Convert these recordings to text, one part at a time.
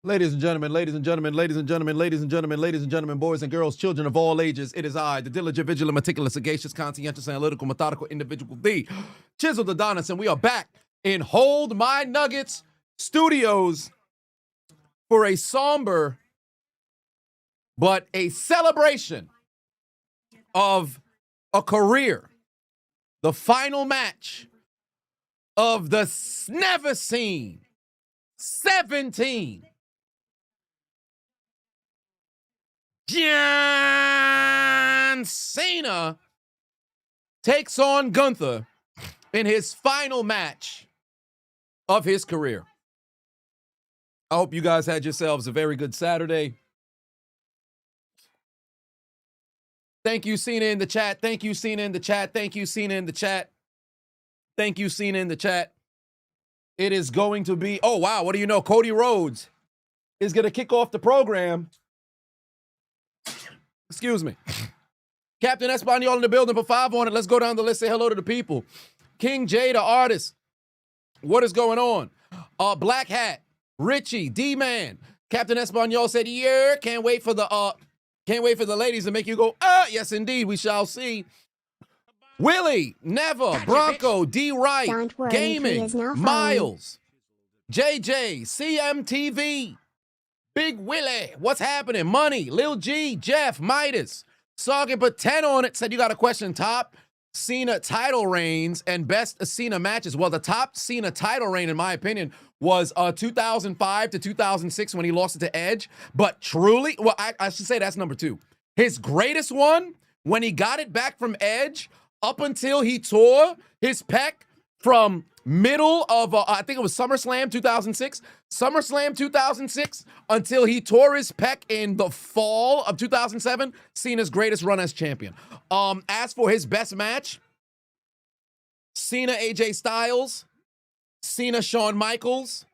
Ladies and gentlemen, ladies and gentlemen, ladies and gentlemen, ladies and gentlemen, ladies and gentlemen, boys and girls, children of all ages, it is I, the diligent, vigilant, meticulous, sagacious, conscientious, analytical, methodical individual, the Chiseled Adonis, and we are back in Hold My Nuggets Studios for a somber but a celebration of a career. The final match of the never seen 17 John Cena takes on Gunther in his final match of his career. I hope you guys had yourselves a very good Saturday. Thank you, Cena, in the chat. Thank you, Cena, in the chat. Thank you, Cena, in the chat. Thank you, Cena, in the chat. It is going to be, oh, wow, what do you know? Cody Rhodes is going to kick off the program. Excuse me. Captain Espanol in the building for 5 on it. Let's go down the list, say hello to the people. King J, the artist. What is going on? Black Hat, Richie, D-Man. Captain Espanol said, yeah, can't wait for the ladies to make you go, yes, indeed, we shall see. Willie, Never, Bronco, D. Wright, Gaming, Miles, JJ, CMTV, Big Willie, what's happening? Money, Lil G, Jeff, Midas, Sergeant put 10 on it, said you got a question. Top Cena title reigns and best Cena matches. Well, the top Cena title reign, in my opinion, was 2005 to 2006 when he lost it to Edge. But truly, well, I should say that's number 2. His greatest one, when he got it back from Edge, up until he tore his pec from middle of, I think it was SummerSlam 2006. SummerSlam 2006 until he tore his pec in the fall of 2007. Cena's greatest run as champion. As for his best match, Cena AJ Styles, Cena Shawn Michaels,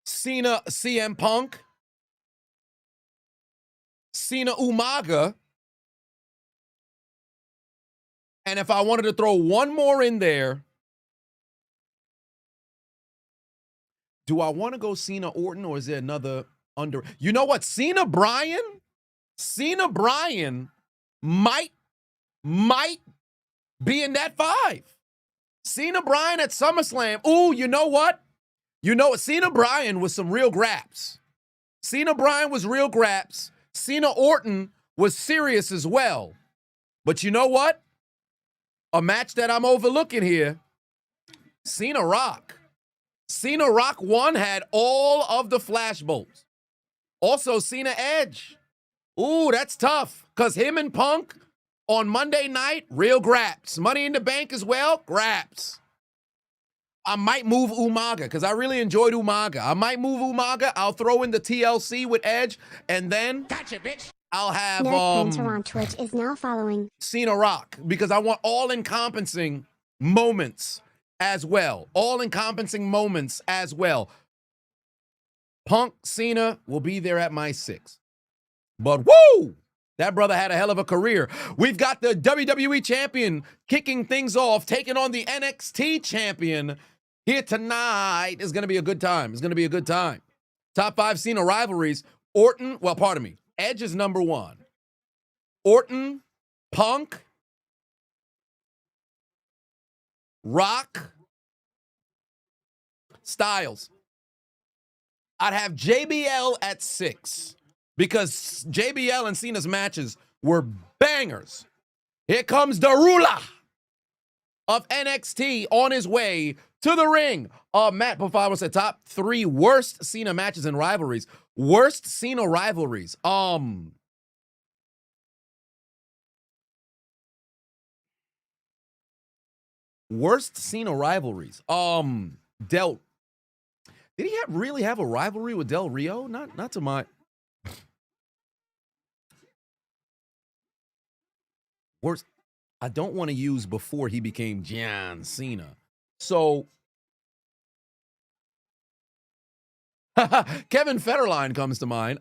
Cena CM Punk, Cena Umaga. And if I wanted to throw one more in there, do I want to go Cena Orton or is there another under? You know what? Cena Bryan might be in that 5. Cena Bryan at SummerSlam. Ooh, you know what? Cena Bryan was some real graps. Cena Bryan was real graps. Cena Orton was serious as well. But you know what? A match that I'm overlooking here, Cena Rock. Cena Rock 1 had all of the flashbolts. Also, Cena Edge. Ooh, that's tough. Because him and Punk on Monday night, real graps. Money in the Bank as well, graps. I might move Umaga because I really enjoyed Umaga. I might move Umaga. I'll throw in the TLC with Edge, and then gotcha, bitch. I'll have Printer on Twitch is now following Cena Rock because I want all-encompassing moments as well. All-encompassing moments as well. Punk Cena will be there at my 6. But woo! That brother had a hell of a career. We've got the WWE champion kicking things off, taking on the NXT champion here tonight. It's going to be a good time. It's going to be a good time. Top 5 Cena rivalries. Orton, well, pardon me. Edge is number 1. Orton, Punk, Rock, Styles. I'd have JBL at 6 because JBL and Cena's matches were bangers. Here comes the ruler of NXT on his way to the ring. Matt Pofaro said top 3 worst Cena matches and rivalries. Worst Cena rivalries. Worst Cena rivalries. Did he really have a rivalry with Del Rio? Not to my worst. I don't want to use before he became John Cena. So Kevin Federline comes to mind.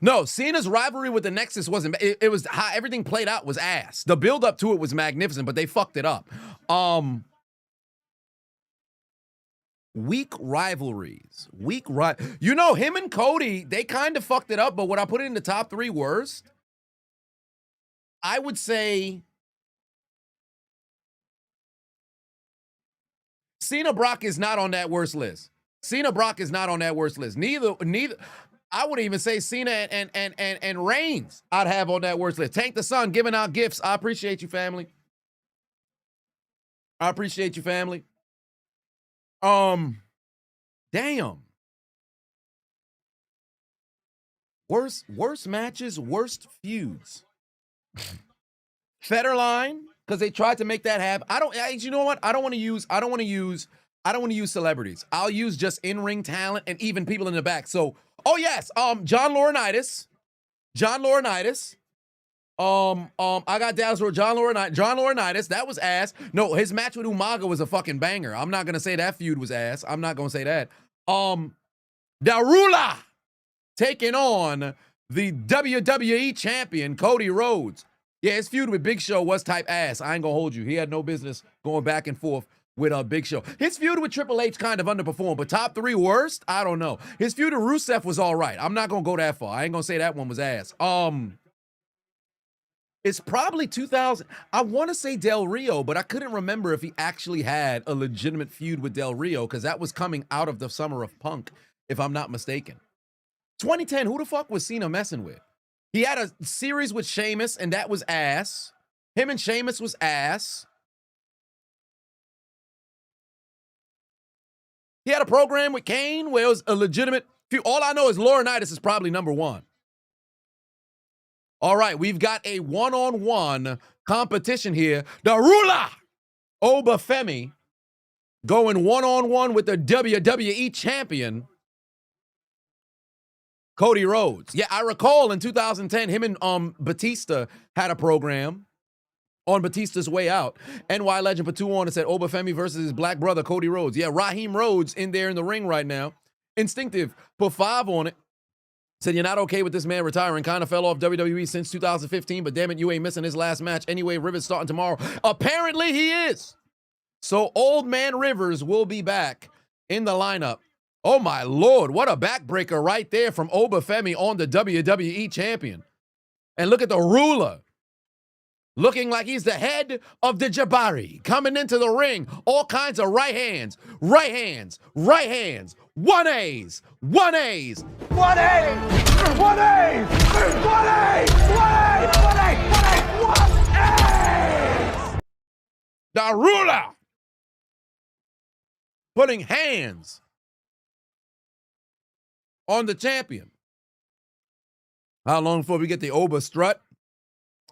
No, Cena's rivalry with the Nexus wasn't. It was how everything played out was ass. The build up to it was magnificent, but they fucked it up. Weak rivalries. You know, him and Cody, they kind of fucked it up, but would I put it in the top 3 worst? I would say Cena Brock is not on that worst list. Cena Brock is not on that worst list. Neither. I would even say Cena and Reigns I'd have on that worst list. Tank the Sun giving out gifts. I appreciate you, family. I appreciate you, family. Damn. Worst matches, worst feuds. Federline, because they tried to make that happen. You know what? I don't want to use celebrities. I'll use just in-ring talent and even people in the back. So, oh yes, John Laurinaitis. I got Dallas for John Laurinaitis. That was ass. No, his match with Umaga was a fucking banger. I'm not gonna say that feud was ass. I'm not gonna say that. Darula taking on the WWE champion Cody Rhodes. Yeah, his feud with Big Show was type ass. I ain't gonna hold you. He had no business going back and forth with Big Show. His feud with Triple H kind of underperformed, but top 3 worst? I don't know. His feud with Rusev was all right. I'm not gonna go that far. I ain't gonna say that one was ass. It's probably 2000. I want to say Del Rio, but I couldn't remember if he actually had a legitimate feud with Del Rio because that was coming out of the summer of Punk, if I'm not mistaken. 2010, who the fuck was Cena messing with? He had a series with Sheamus, and that was ass. Him and Sheamus was ass. He had a program with Kane where it was a legitimate feud. All I know is Laurinaitis is probably number 1. All right, we've got a one-on-one competition here. Darula Obafemi going one-on-one with the WWE champion, Cody Rhodes. Yeah, I recall in 2010, him and Batista had a program on Batista's way out. NY Legend put 2 on and said Obafemi versus his black brother, Cody Rhodes. Yeah, Raheem Rhodes in there in the ring right now. Instinctive put 5 on it. Said, you're not okay with this man retiring. Kind of fell off WWE since 2015, but damn it, you ain't missing his last match. Anyway, Rivers starting tomorrow. Apparently he is. So Old Man Rivers will be back in the lineup. Oh my Lord, what a backbreaker right there from Obafemi on the WWE champion. And look at the ruler. Looking like he's the head of the Jabari. Coming into the ring. All kinds of right hands. 1A's. 1A's. 1A's. 1A's. 1A's. 1A's. Darula. Putting hands on the champion. How long before we get the Oba strut?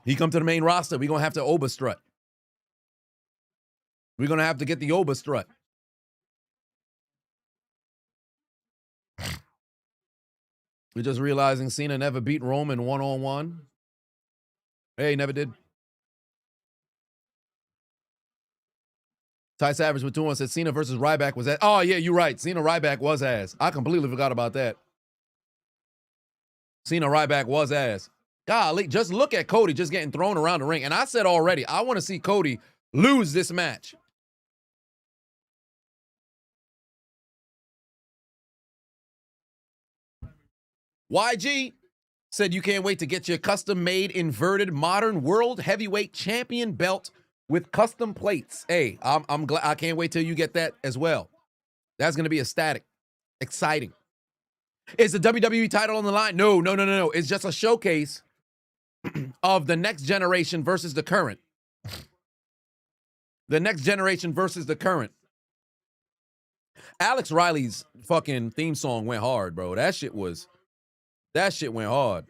He come to the main roster. We're going to have to Oba strut. We're going to have to get the Oba strut. We're just realizing Cena never beat Roman one-on-one. Hey, never did. Ty Savage with 2-1 said Cena versus Ryback was ass. Oh, yeah, you're right. Cena Ryback was ass. I completely forgot about that. Cena Ryback was ass. Golly, just look at Cody just getting thrown around the ring. And I said already, I want to see Cody lose this match. YG said you can't wait to get your custom-made inverted modern world heavyweight champion belt with custom plates. Hey, I'm glad. I can't wait till you get that as well. That's going to be ecstatic. Exciting. Is the WWE title on the line? No. It's just a showcase of the next generation versus the current. The next generation versus the current. Alex Riley's fucking theme song went hard, bro. That shit went hard.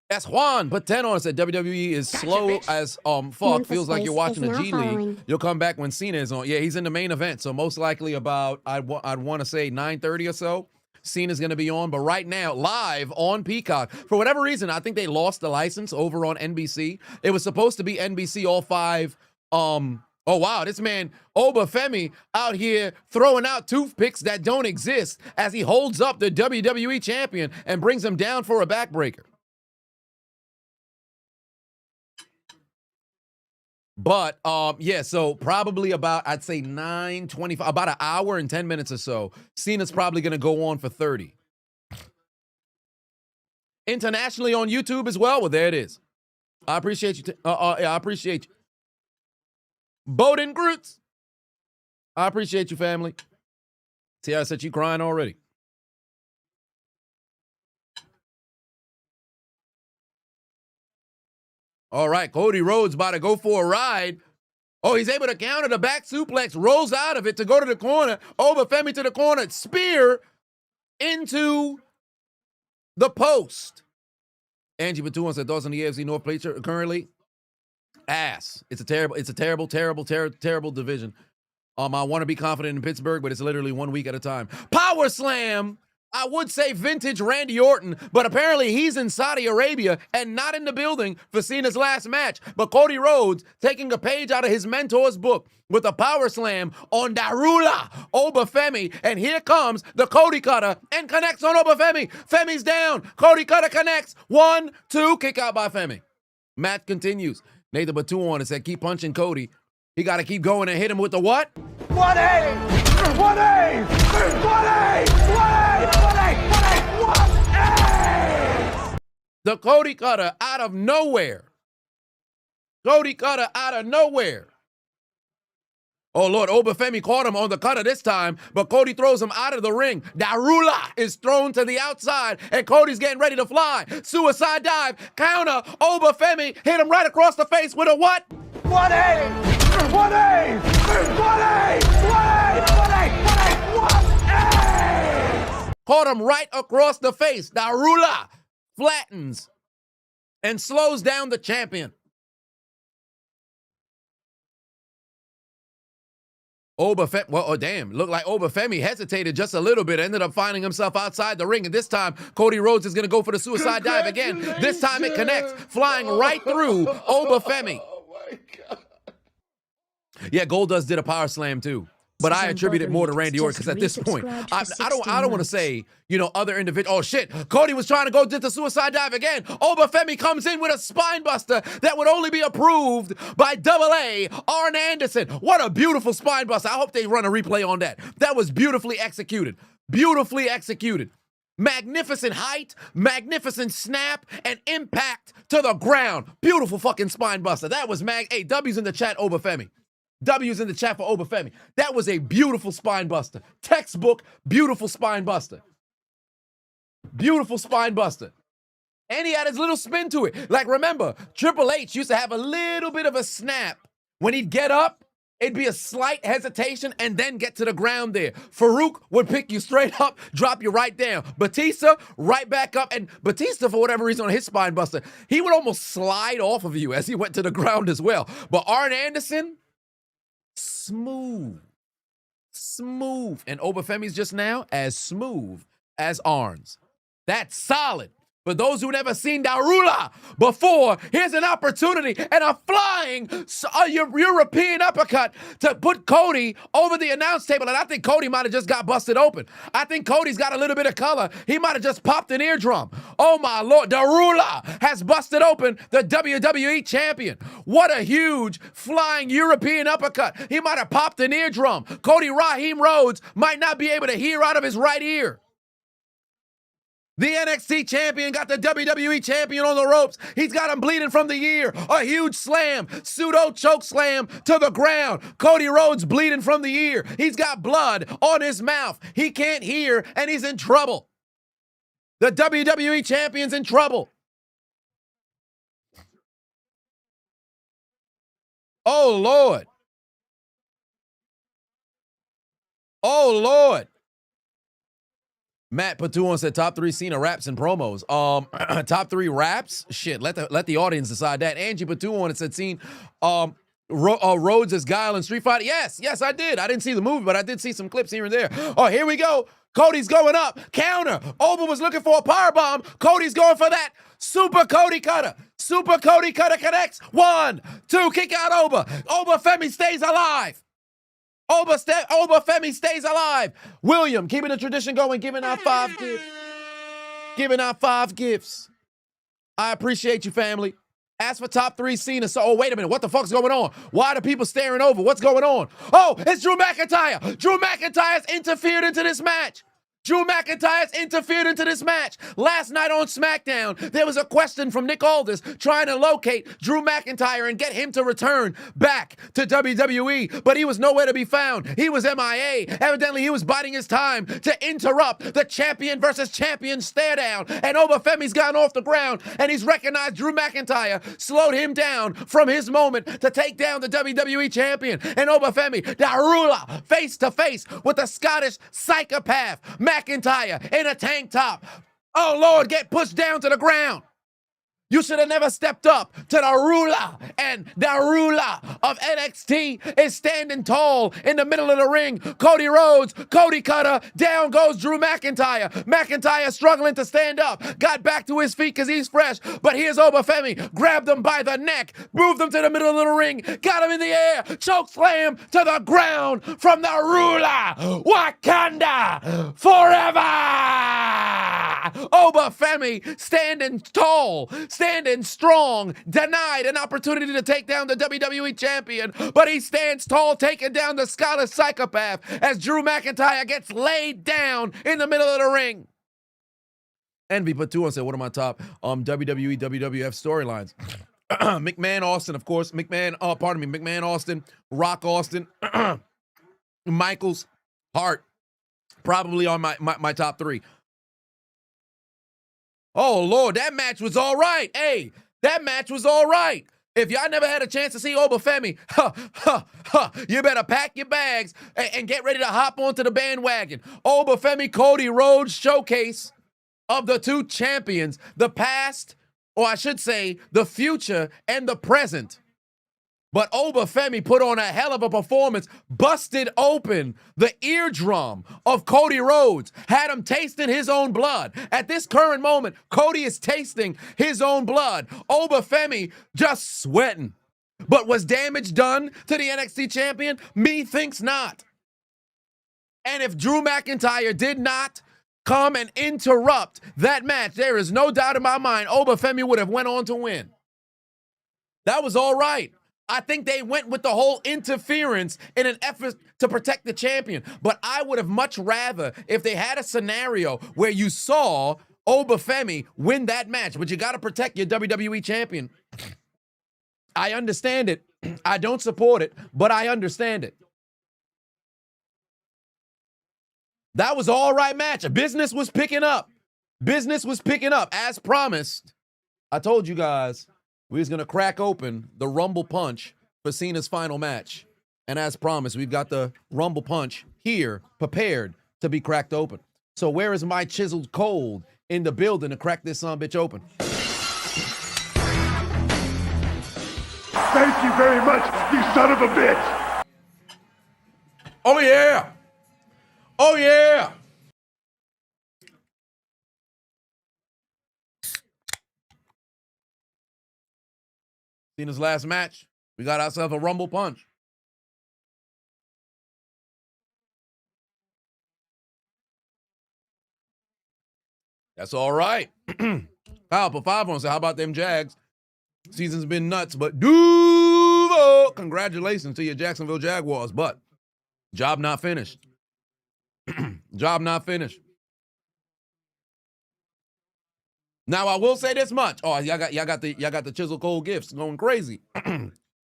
That's Juan, put 10 on. Said WWE is slow as fuck. Memphis Feels like you're watching the G League. following. You'll come back when Cena is on. Yeah, he's in the main event, so most likely about I'd want to say 9:30 or so. Cena's going to be on, but right now live on Peacock. For whatever reason, I think they lost the license over on NBC. It was supposed to be NBC all 5. Oh wow, this man Obafemi out here throwing out toothpicks that don't exist as he holds up the WWE champion and brings him down for a backbreaker. But yeah, so probably about, I'd say 9:25, about an hour and 10 minutes or so. Cena's probably gonna go on for 30. Internationally on YouTube as well. Well, there it is. I appreciate you. Yeah, I appreciate you. Bowden Groots. I appreciate you, family. See how I said you crying already. All right, Cody Rhodes about to go for a ride. Oh, he's able to counter the back suplex, rolls out of it to go to the corner. Obafemi to the corner, spear into the post. Angie Batuan said, thoughts on the AFC North plate currently? Ass. It's a terrible division. I want to be confident in Pittsburgh, but it's literally 1 week at a time. Power slam. I would say vintage Randy Orton, but apparently he's in Saudi Arabia and not in the building for Cena's last match. But Cody Rhodes taking a page out of his mentor's book with a power slam on Darula Obafemi. And here comes the Cody Cutter and connects on Obafemi. Femi's down. Cody Cutter connects. 1, 2, kick out by Femi. Match continues. Nathan Batuan has said, keep punching Cody. He got to keep going and hit him with the what? 1A! 1A! 1A! 1A! 1A! 1A! The Cody Cutter out of nowhere. Cody Cutter out of nowhere. Oh, Lord, Obafemi caught him on the cutter this time, but Cody throws him out of the ring. Darula is thrown to the outside, and Cody's getting ready to fly. Suicide dive, counter, Obafemi hit him right across the face with a what? 1A! 1A! 1A! 1A! 1A! 1A! Caught him right across the face. Darula flattens and slows down the champion. Obafemi, well, oh damn, looked like Obafemi hesitated just a little bit, ended up finding himself outside the ring, and this time, Cody Rhodes is gonna go for the suicide dive again. This time it connects, flying right through Obafemi. Oh my God. Yeah, Goldust did a power slam too. But I attribute it more to Randy Orton because at this point, I don't want to say, you know, other individuals. Oh shit, Cody was trying to go to the suicide dive again. Obafemi comes in with a spine buster that would only be approved by AA Arn Anderson. What a beautiful spine buster. I hope they run a replay on that. That was beautifully executed. Beautifully executed. Magnificent height, magnificent snap, and impact to the ground. Beautiful fucking spine buster. That was Hey, W's in the chat, Obafemi. W's in the chat for Obafemi. That was a beautiful spine buster. Textbook, beautiful spine buster. Beautiful spine buster. And he had his little spin to it. Like, remember, Triple H used to have a little bit of a snap. When he'd get up, it'd be a slight hesitation and then get to the ground there. Farouk would pick you straight up, drop you right down. Batista, right back up. And Batista, for whatever reason, on his spine buster, he would almost slide off of you as he went to the ground as well. But Arn Anderson, smooth. And Obafemi's just now as smooth as Arn's. That's solid. For those who never seen Darula before, here's an opportunity and a flying European uppercut to put Cody over the announce table. And I think Cody might have just got busted open. I think Cody's got a little bit of color. He might have just popped an eardrum. Oh my Lord, Darula has busted open the WWE champion. What a huge flying European uppercut. He might have popped an eardrum. Cody Raheem Rhodes might not be able to hear out of his right ear. The NXT champion got the WWE champion on the ropes. He's got him bleeding from the ear. A huge slam, pseudo choke slam to the ground. Cody Rhodes bleeding from the ear. He's got blood on his mouth. He can't hear and he's in trouble. The WWE champion's in trouble. Oh, Lord. Oh, Lord. Matt Patuan said top 3 Cena raps and promos. Top 3 raps? Shit, let the audience decide that. Angie Patuan said seen Rhodes as Guile in Street Fighter. Yes, I did. I didn't see the movie, but I did see some clips here and there. Oh, here we go. Cody's going up. Counter. Oba was looking for a powerbomb. Cody's going for that. Super Cody Cutter. Super Cody Cutter connects. 1, 2, kick out Oba. Obafemi stays alive. Obafemi stays alive. William, keeping the tradition going, giving out 5 gifts. Giving out 5 gifts. I appreciate you, family. As for top 3 Cena, so, oh, wait a minute, what the fuck's going on? Why are the people staring over? What's going on? Oh, it's Drew McIntyre. Drew McIntyre's interfered into this match. Drew McIntyre's interfered into this match. Last night on SmackDown, there was a question from Nick Aldis trying to locate Drew McIntyre and get him to return back to WWE, but he was nowhere to be found. He was MIA. Evidently, he was biding his time to interrupt the champion versus champion stare down, and Obafemi's gotten off the ground, and he's recognized Drew McIntyre slowed him down from his moment to take down the WWE champion, and Obafemi, Darula, face to face with the Scottish psychopath, McIntyre in a tank top. Oh, Lord, get pushed down to the ground. You should have never stepped up to the ruler, and the ruler of NXT is standing tall in the middle of the ring. Cody Rhodes, Cody Cutter, down goes Drew McIntyre. McIntyre struggling to stand up, got back to his feet because he's fresh, but here's Obafemi, grabbed him by the neck, moved him to the middle of the ring, got him in the air, choke slam to the ground from the ruler. Wakanda forever! Obafemi standing tall, standing strong, denied an opportunity to take down the WWE champion, but he stands tall, taking down the Scottish psychopath as Drew McIntyre gets laid down in the middle of the ring. Envy put 2 on, said, what are my top WWE, WWF storylines? McMahon, Austin, of course. McMahon, Austin, Rock, Austin, Michaels, Hart, probably on my top 3. Oh, Lord, that match was all right. Hey, that match was all right. If y'all never had a chance to see Obafemi, you better pack your bags and get ready to hop onto the bandwagon. Obafemi Cody Rhodes showcase of the 2 champions, the past, or I should say, the future and the present. But Obafemi put on a hell of a performance, busted open the eardrum of Cody Rhodes, had him tasting his own blood. At this current moment, Cody is tasting his own blood. Obafemi just sweating. But was damage done to the NXT champion? Me thinks not. And if Drew McIntyre did not come and interrupt that match, there is no doubt in my mind Obafemi would have went on to win. That was all right. I think they went with the whole interference in an effort to protect the champion. But I would have much rather if they had a scenario where you saw Obafemi win that match, but you got to protect your WWE champion. I understand it. I don't support it, but I understand it. That was all right match. Business was picking up. Business was picking up. As promised, I told you guys, we was going to crack open the Rumble Punch for Cena's final match. And as promised, we've got the Rumble Punch here prepared to be cracked open. So where is my Chiseled Cold in the building to crack this son bitch open? Thank you very much, you son of a bitch! Oh, yeah! Oh, yeah! Cena's last match, we got ourselves a Rumble Punch. That's all right. Kyle put 5 on, so how about them Jags? Season's been nuts, but Duval, congratulations to your Jacksonville Jaguars, but job not finished. Job not finished. Now I will say this much. Oh, y'all got the Chisel Cold gifts going crazy.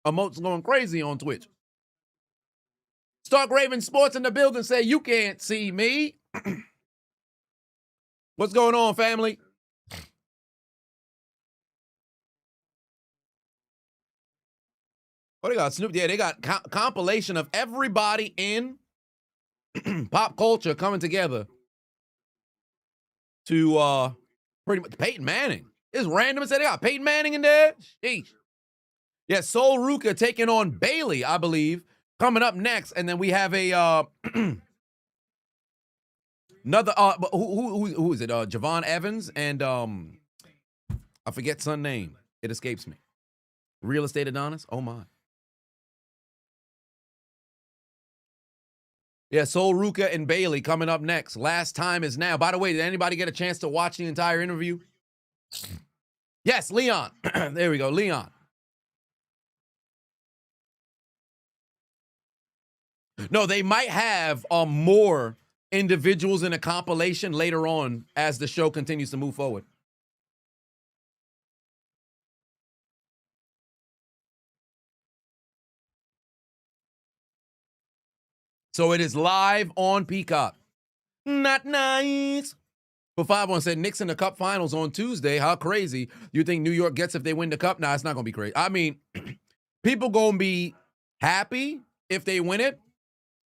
Emotes going crazy on Twitch. Stark Raven Sports in the building say you can't see me. What's going on, family? Oh, they got Snoop. Yeah, they got compilation of everybody in pop culture coming together to pretty much Peyton Manning. It's random. They got Peyton Manning in there. Sheesh. Yeah, Sol Ruka taking on Bailey, I believe, coming up next, and then we have a another. Who is it? Javon Evans and I forget son name. It escapes me. Real Estate Adonis. Oh my. Yeah, Sol Ruka and Bailey coming up next. Last time is now. By the way, did anybody get a chance to watch the entire interview? Yes, Leon. There we go, Leon. No, they might have more individuals in a compilation later on as the show continues to move forward. So it is live on Peacock. Not nice. But 5-1 said Knicks in the Cup Finals on Tuesday. How crazy you think New York gets if they win the Cup? Nah, it's not going to be crazy. I mean, people going to be happy if they win it,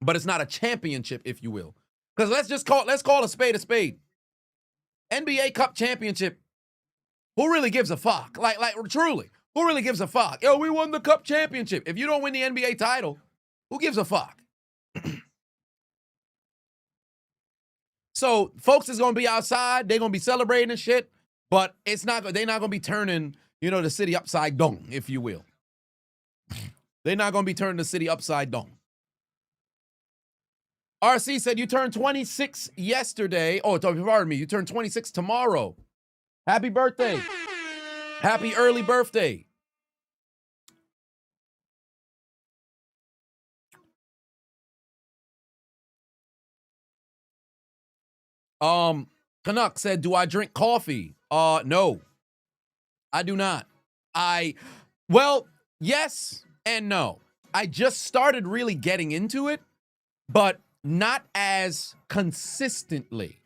but it's not a championship, if you will. Because let's call a spade a spade. NBA Cup Championship. Who really gives a fuck? Like truly, who really gives a fuck? Yo, we won the Cup Championship. If you don't win the NBA title, who gives a fuck? So folks is gonna be outside. They're gonna be celebrating and shit, but they're not gonna be turning, the city upside down, if you will. They're not gonna be turning the city upside down. RC said you turned 26 yesterday. Oh, pardon me. You turned 26 tomorrow. Happy birthday. Happy early birthday. Canuck said, do I drink coffee? No, I do not. Well, yes and no. I just started really getting into it, but not as consistently.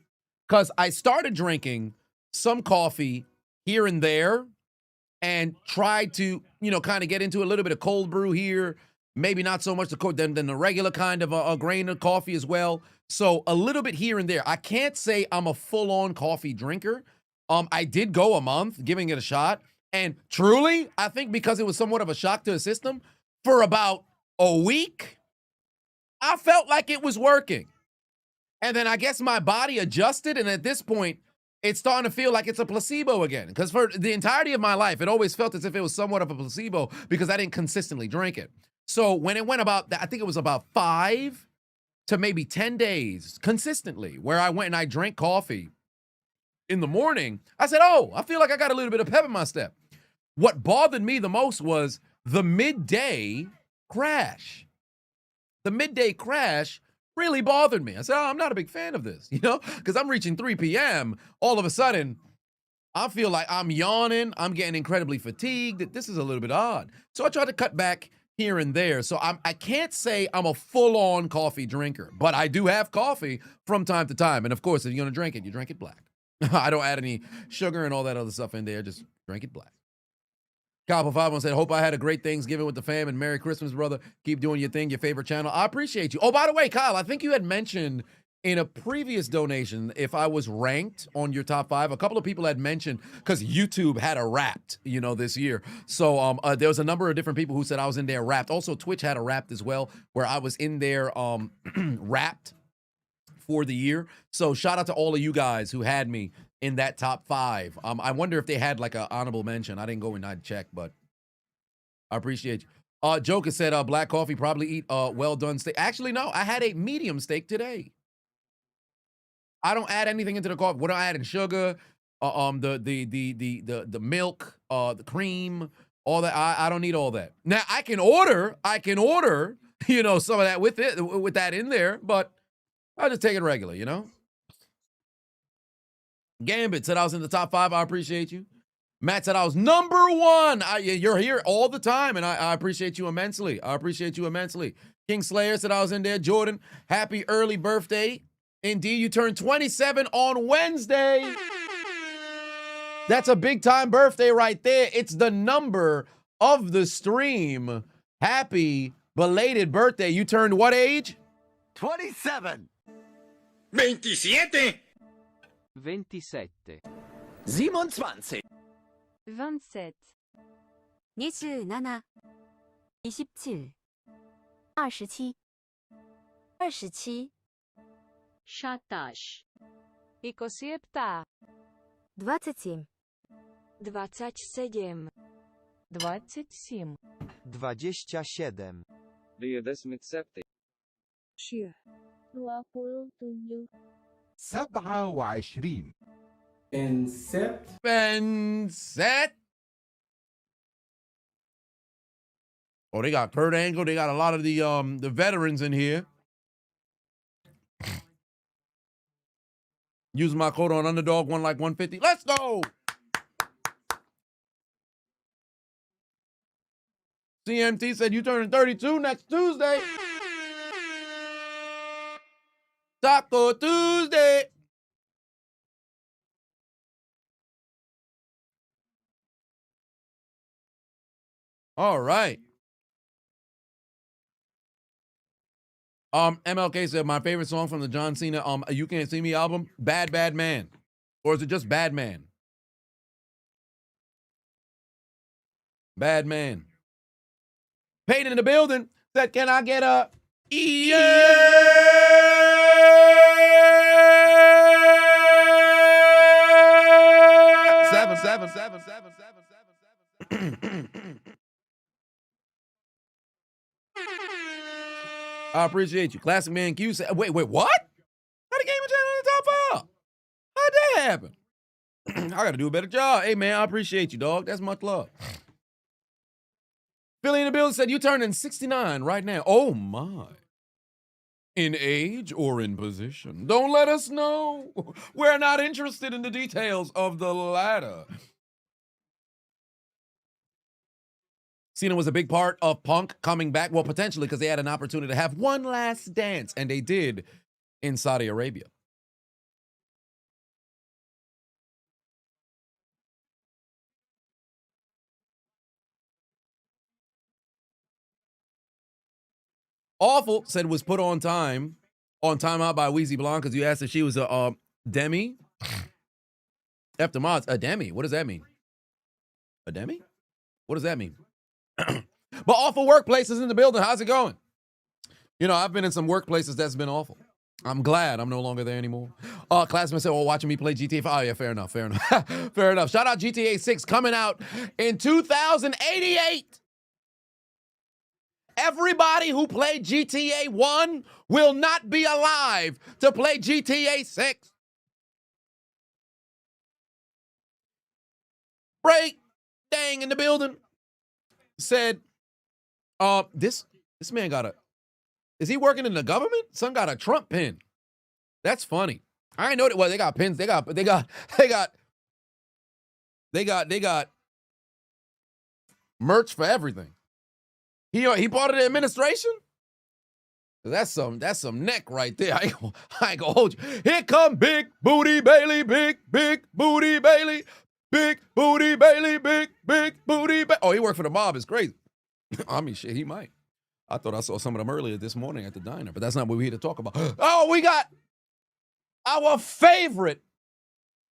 Because I started drinking some coffee here and there and tried to, kind of get into a little bit of cold brew here. Maybe not so much than the regular kind of a grain of coffee as well. So a little bit here and there. I can't say I'm a full-on coffee drinker. I did go a month giving it a shot. And truly, I think because it was somewhat of a shock to the system, for about a week, I felt like it was working. And then I guess my body adjusted. And at this point, it's starting to feel like it's a placebo again. Because for the entirety of my life, it always felt as if it was somewhat of a placebo because I didn't consistently drink it. So when it went about, I think it was about 5 to maybe 10 days consistently where I went and I drank coffee in the morning, I said, oh, I feel like I got a little bit of pep in my step. What bothered me the most was the midday crash. The midday crash really bothered me. I said, oh, I'm not a big fan of this, because I'm reaching 3 p.m. All of a sudden, I feel like I'm yawning. I'm getting incredibly fatigued. This is a little bit odd. So I tried to cut back here and there. So I can't say I'm a full-on coffee drinker, but I do have coffee from time to time. And of course, if you're going to drink it, you drink it black. I don't add any sugar and all that other stuff in there. Just drink it black. Copper 51 said, hope I had a great Thanksgiving with the fam and Merry Christmas, brother. Keep doing your thing, your favorite channel. I appreciate you. Oh, by the way, Kyle, I think you had mentioned in a previous donation if I was ranked on your top 5. A couple of people had mentioned, because YouTube had a Wrapped, this year. So there was a number of different people who said I was in there Wrapped. Also, Twitch had a Wrapped as well, where I was in there Wrapped for the year. So shout out to all of you guys who had me in that top 5. I wonder if they had like an honorable mention. I didn't go and I'd check, but I appreciate you. Joker said black coffee, probably eat well done steak. Actually, no, I had a medium steak today. I don't add anything into the coffee. What do I add in sugar? The milk, the cream, all that. I don't need all that. Now I can order, some of that with that in there, but I'll just take it regular, Gambit said I was in the top 5. I appreciate you. Matt said I was number 1. You're here all the time, and I appreciate you immensely. King Slayer said I was in there. Jordan, happy early birthday. Indeed, you turned 27 on Wednesday. That's a big time birthday right there. It's the number of the stream. Happy belated birthday. You turned what age? 27. 27. 27. 27. 27 27 27 27 27 17 27 27 27 27 27. 27. 27 27 Ben set. Oh, they got Kurt Angle. They got a lot of the veterans in here. Use my code on Underdog, 150. Let's go. CMT said you turning 32 next Tuesday. Taco Tuesday. All right. MLK said my favorite song from the John Cena You Can't See Me album, Bad Bad Man. Or is it just Bad Man? Bad Man. Peyton in the building said, can I get a seven. I appreciate you. Classic Man Q said, wait, what? How the game of channel in the top 5? How'd that happen? I gotta do a better job. Hey man, I appreciate you, dog. That's much love. Billy in the building said you turning 69 right now. Oh my. In age or in position? Don't let us know. We're not interested in the details of the latter. Cena was a big part of Punk coming back. Well, potentially, because they had an opportunity to have one last dance, and they did in Saudi Arabia. Awful said was put on timeout by Weezy Blonde because you asked if she was a demi. After mods, a demi. What does that mean? A demi? What does that mean? But awful workplaces in the building. How's it going? You know, I've been in some workplaces that's been awful. I'm glad I'm no longer there anymore. Classmates said, well, watching me play GTA 5. Oh, yeah, fair enough. Fair enough. Shout out GTA 6 coming out in 2088. Everybody who played GTA 1 will not be alive to play GTA 6. Break dang in the building said, this man is he working in the government? Son got a Trump pin. That's funny. I didn't know that. Well, they got pins. They got merch for everything. He part of the administration? That's some neck right there. I ain't gonna hold you. Here come Big Booty Bailey, big Booty Bailey, big Booty Bailey, big Booty Bailey. Oh, he worked for the mob. It's crazy. I mean, shit, he might. I thought I saw some of them earlier this morning at the diner, but that's not what we're here to talk about. Oh, we got our favorite,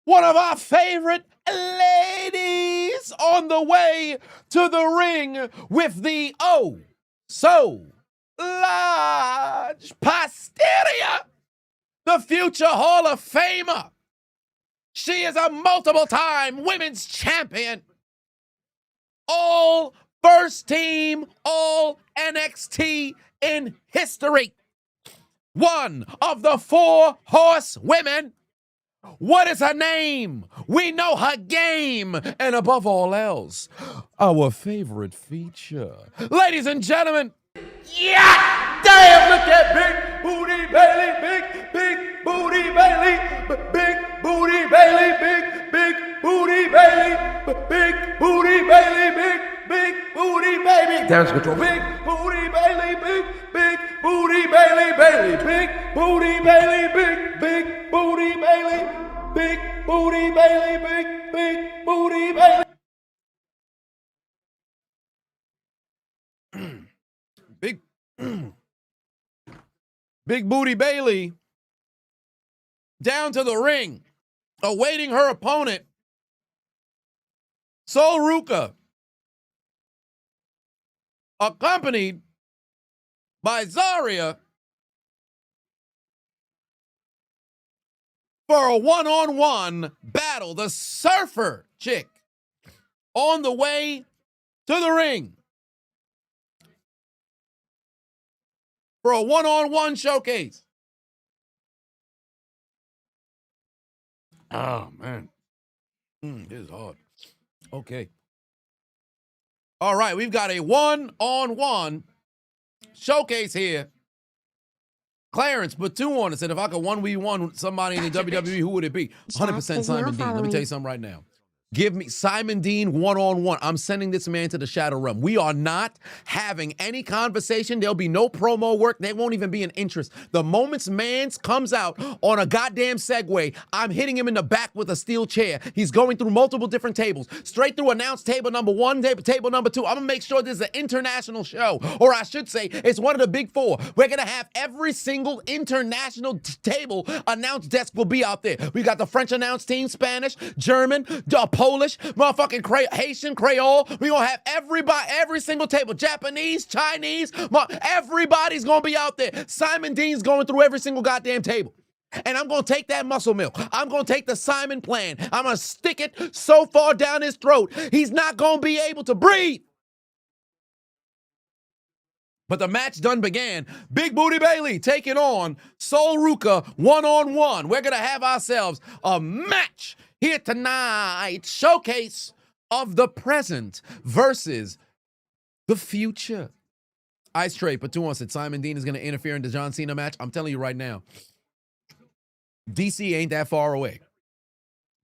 one of our favorite ladies on the way to the ring with the so large posterior, the future Hall of Famer. She is a multiple-time women's champion, all first team, all NXT in history. One of the 4 horsewomen. What is her name? We know her game. And above all else, our favorite feature. Ladies and gentlemen, yeah! Damn, look at Big Booty Bailey, big Booty Bailey, big Booty Bailey, big Booty Bailey, big Booty Bailey, big Booty Bailey. There's control. Big Booty Bailey, big Booty Bailey, big Booty Bailey, big Booty Bailey, big Booty Bailey, big Booty Bailey. Big Booty Bailey down to the ring, awaiting her opponent, Sol Ruka, accompanied by Zarya for a one-on-one battle. The surfer chick on the way to the ring for a one-on-one showcase. Oh, man. This is hard. Okay. All right, we've got a one-on-one showcase here. Clarence put 2 on it, said if I could 1v1 somebody in the WWE, who would it be? 100% Simon Dean. Let me tell you something right now. Give me Simon Dean one-on-one. I'm sending this man to the Shadow Realm. We are not having any conversation. There'll be no promo work. There won't even be an interest. The moments Mans comes out on a goddamn Segway, I'm hitting him in the back with a steel chair. He's going through multiple different tables. Straight through announce table number 1, table number 2. I'm going to make sure this is an international show. Or I should say, it's one of the big 4. We're going to have every single international table announce desk will be out there. We got the French announce team, Spanish, German, Polish, motherfucking Haitian, Creole. We're going to have everybody, every single table, Japanese, Chinese, everybody's going to be out there. Simon Dean's going through every single goddamn table. And I'm going to take that muscle milk. I'm going to take the Simon plan. I'm going to stick it so far down his throat, he's not going to be able to breathe. But the match done began. Big Booty Bailey taking on Sol Ruka one-on-one. We're going to have ourselves a match here tonight. Showcase of the present versus the future. Ice Tray put 2 on, said Simon Dean is going to interfere in the John Cena match. I'm telling you right now, DC ain't that far away.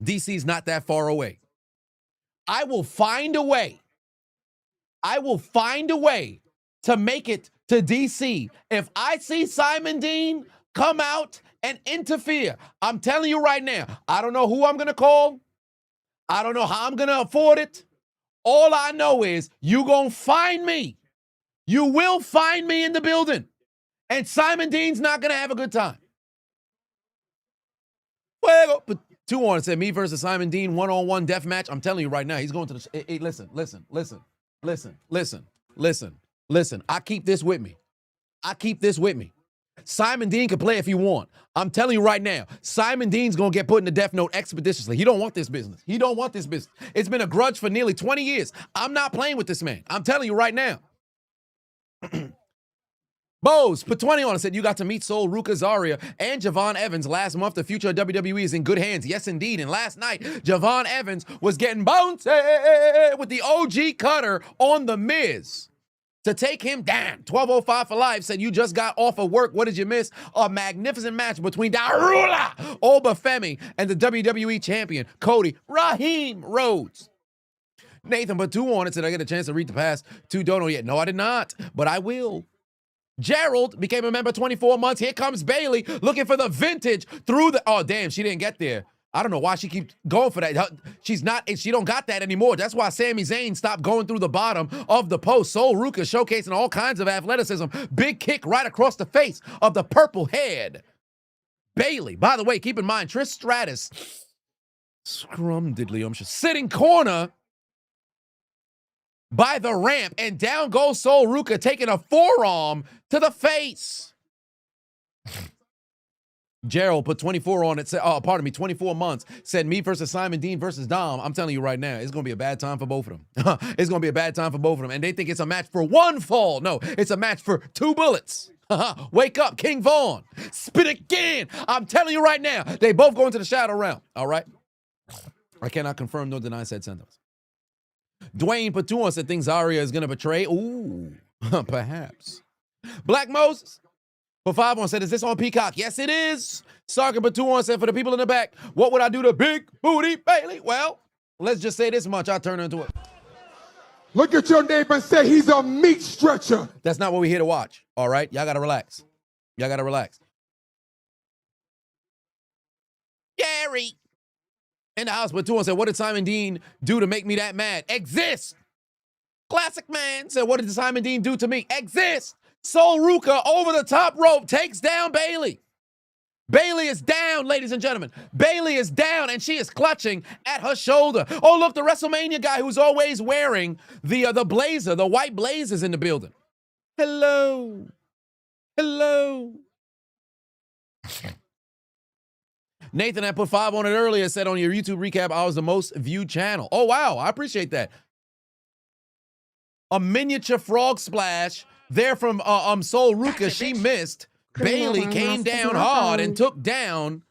DC's not that far away. I will find a way. I will find a way to make it to DC. If I see Simon Dean come out and interfere, I'm telling you right now, I don't know who I'm going to call. I don't know how I'm going to afford it. All I know is you going to find me. You will find me in the building. And Simon Dean's not going to have a good time. Well, but 2 on it, said me versus Simon Dean one-on-one death match. I'm telling you right now, he's going to the... Hey, listen. I keep this with me. Simon Dean can play if you want. I'm telling you right now, Simon Dean's going to get put in the death note expeditiously. He don't want this business. It's been a grudge for nearly 20 years. I'm not playing with this man. I'm telling you right now. Bose put 20 on and said, you got to meet Sol Ruka Zaria and Javon Evans last month. The future of WWE is in good hands. Yes, indeed. And last night, Javon Evans was getting bouncy with the OG cutter on The Miz to take him down. 1205 for life said, you just got off of work. What did you miss? A magnificent match between Darula Obafemi and the WWE champion, Cody Raheem Rhodes. Nathan put 2 on it, said, I get a chance to read the past to Dono yet. No, I did not, but I will. Gerald became a member 24 months. Here comes Bailey looking for the vintage through the... Oh, damn, she didn't get there. I don't know why she keeps going for that. She don't got that anymore. That's why Sami Zayn stopped going through the bottom of the post. Sol Ruka showcasing all kinds of athleticism. Big kick right across the face of the purple head. Bailey, by the way, keep in mind, Trish Stratus, sitting corner by the ramp, and down goes Sol Ruka, taking a forearm to the face. Gerald put 24 on it, 24 months, said me versus Simon Dean versus Dom. I'm telling you right now, it's going to be a bad time for both of them. It's going to be a bad time for both of them. And they think it's a match for 1 fall. No, it's a match for 2 bullets. Wake up, King Vaughn. Spit again. I'm telling you right now, they both go into the Shadow Realm. All right? I cannot confirm nor deny said sentence. Dwayne put 2 on, said things Zaria is going to betray. Ooh, perhaps. Black Moses for 5 on, said, is this on Peacock? Yes, it is. Sarkin put 2 on, said, for the people in the back, what would I do to Big Booty Bailey? Well, let's just say this much. I'll turn her into it. Look at your neighbor and say he's a meat stretcher. That's not what we're here to watch. All right? Y'all got to relax. Gary in the house put 2 on, said, what did Simon Dean do to make me that mad? Exist. Classic man said, what did Simon Dean do to me? Exist. Sol Ruka over the top rope takes down Bailey. Bailey is down, ladies and gentlemen. Bailey is down, and she is clutching at her shoulder. Oh, look, the WrestleMania guy who's always wearing the blazer, the white blazers in the building. Hello. Nathan, I put 5 on it earlier, said on your YouTube recap, I was the most viewed channel. Oh, wow. I appreciate that. A miniature frog splash there from Sol Ruka. She missed. Bailey came down hard and took down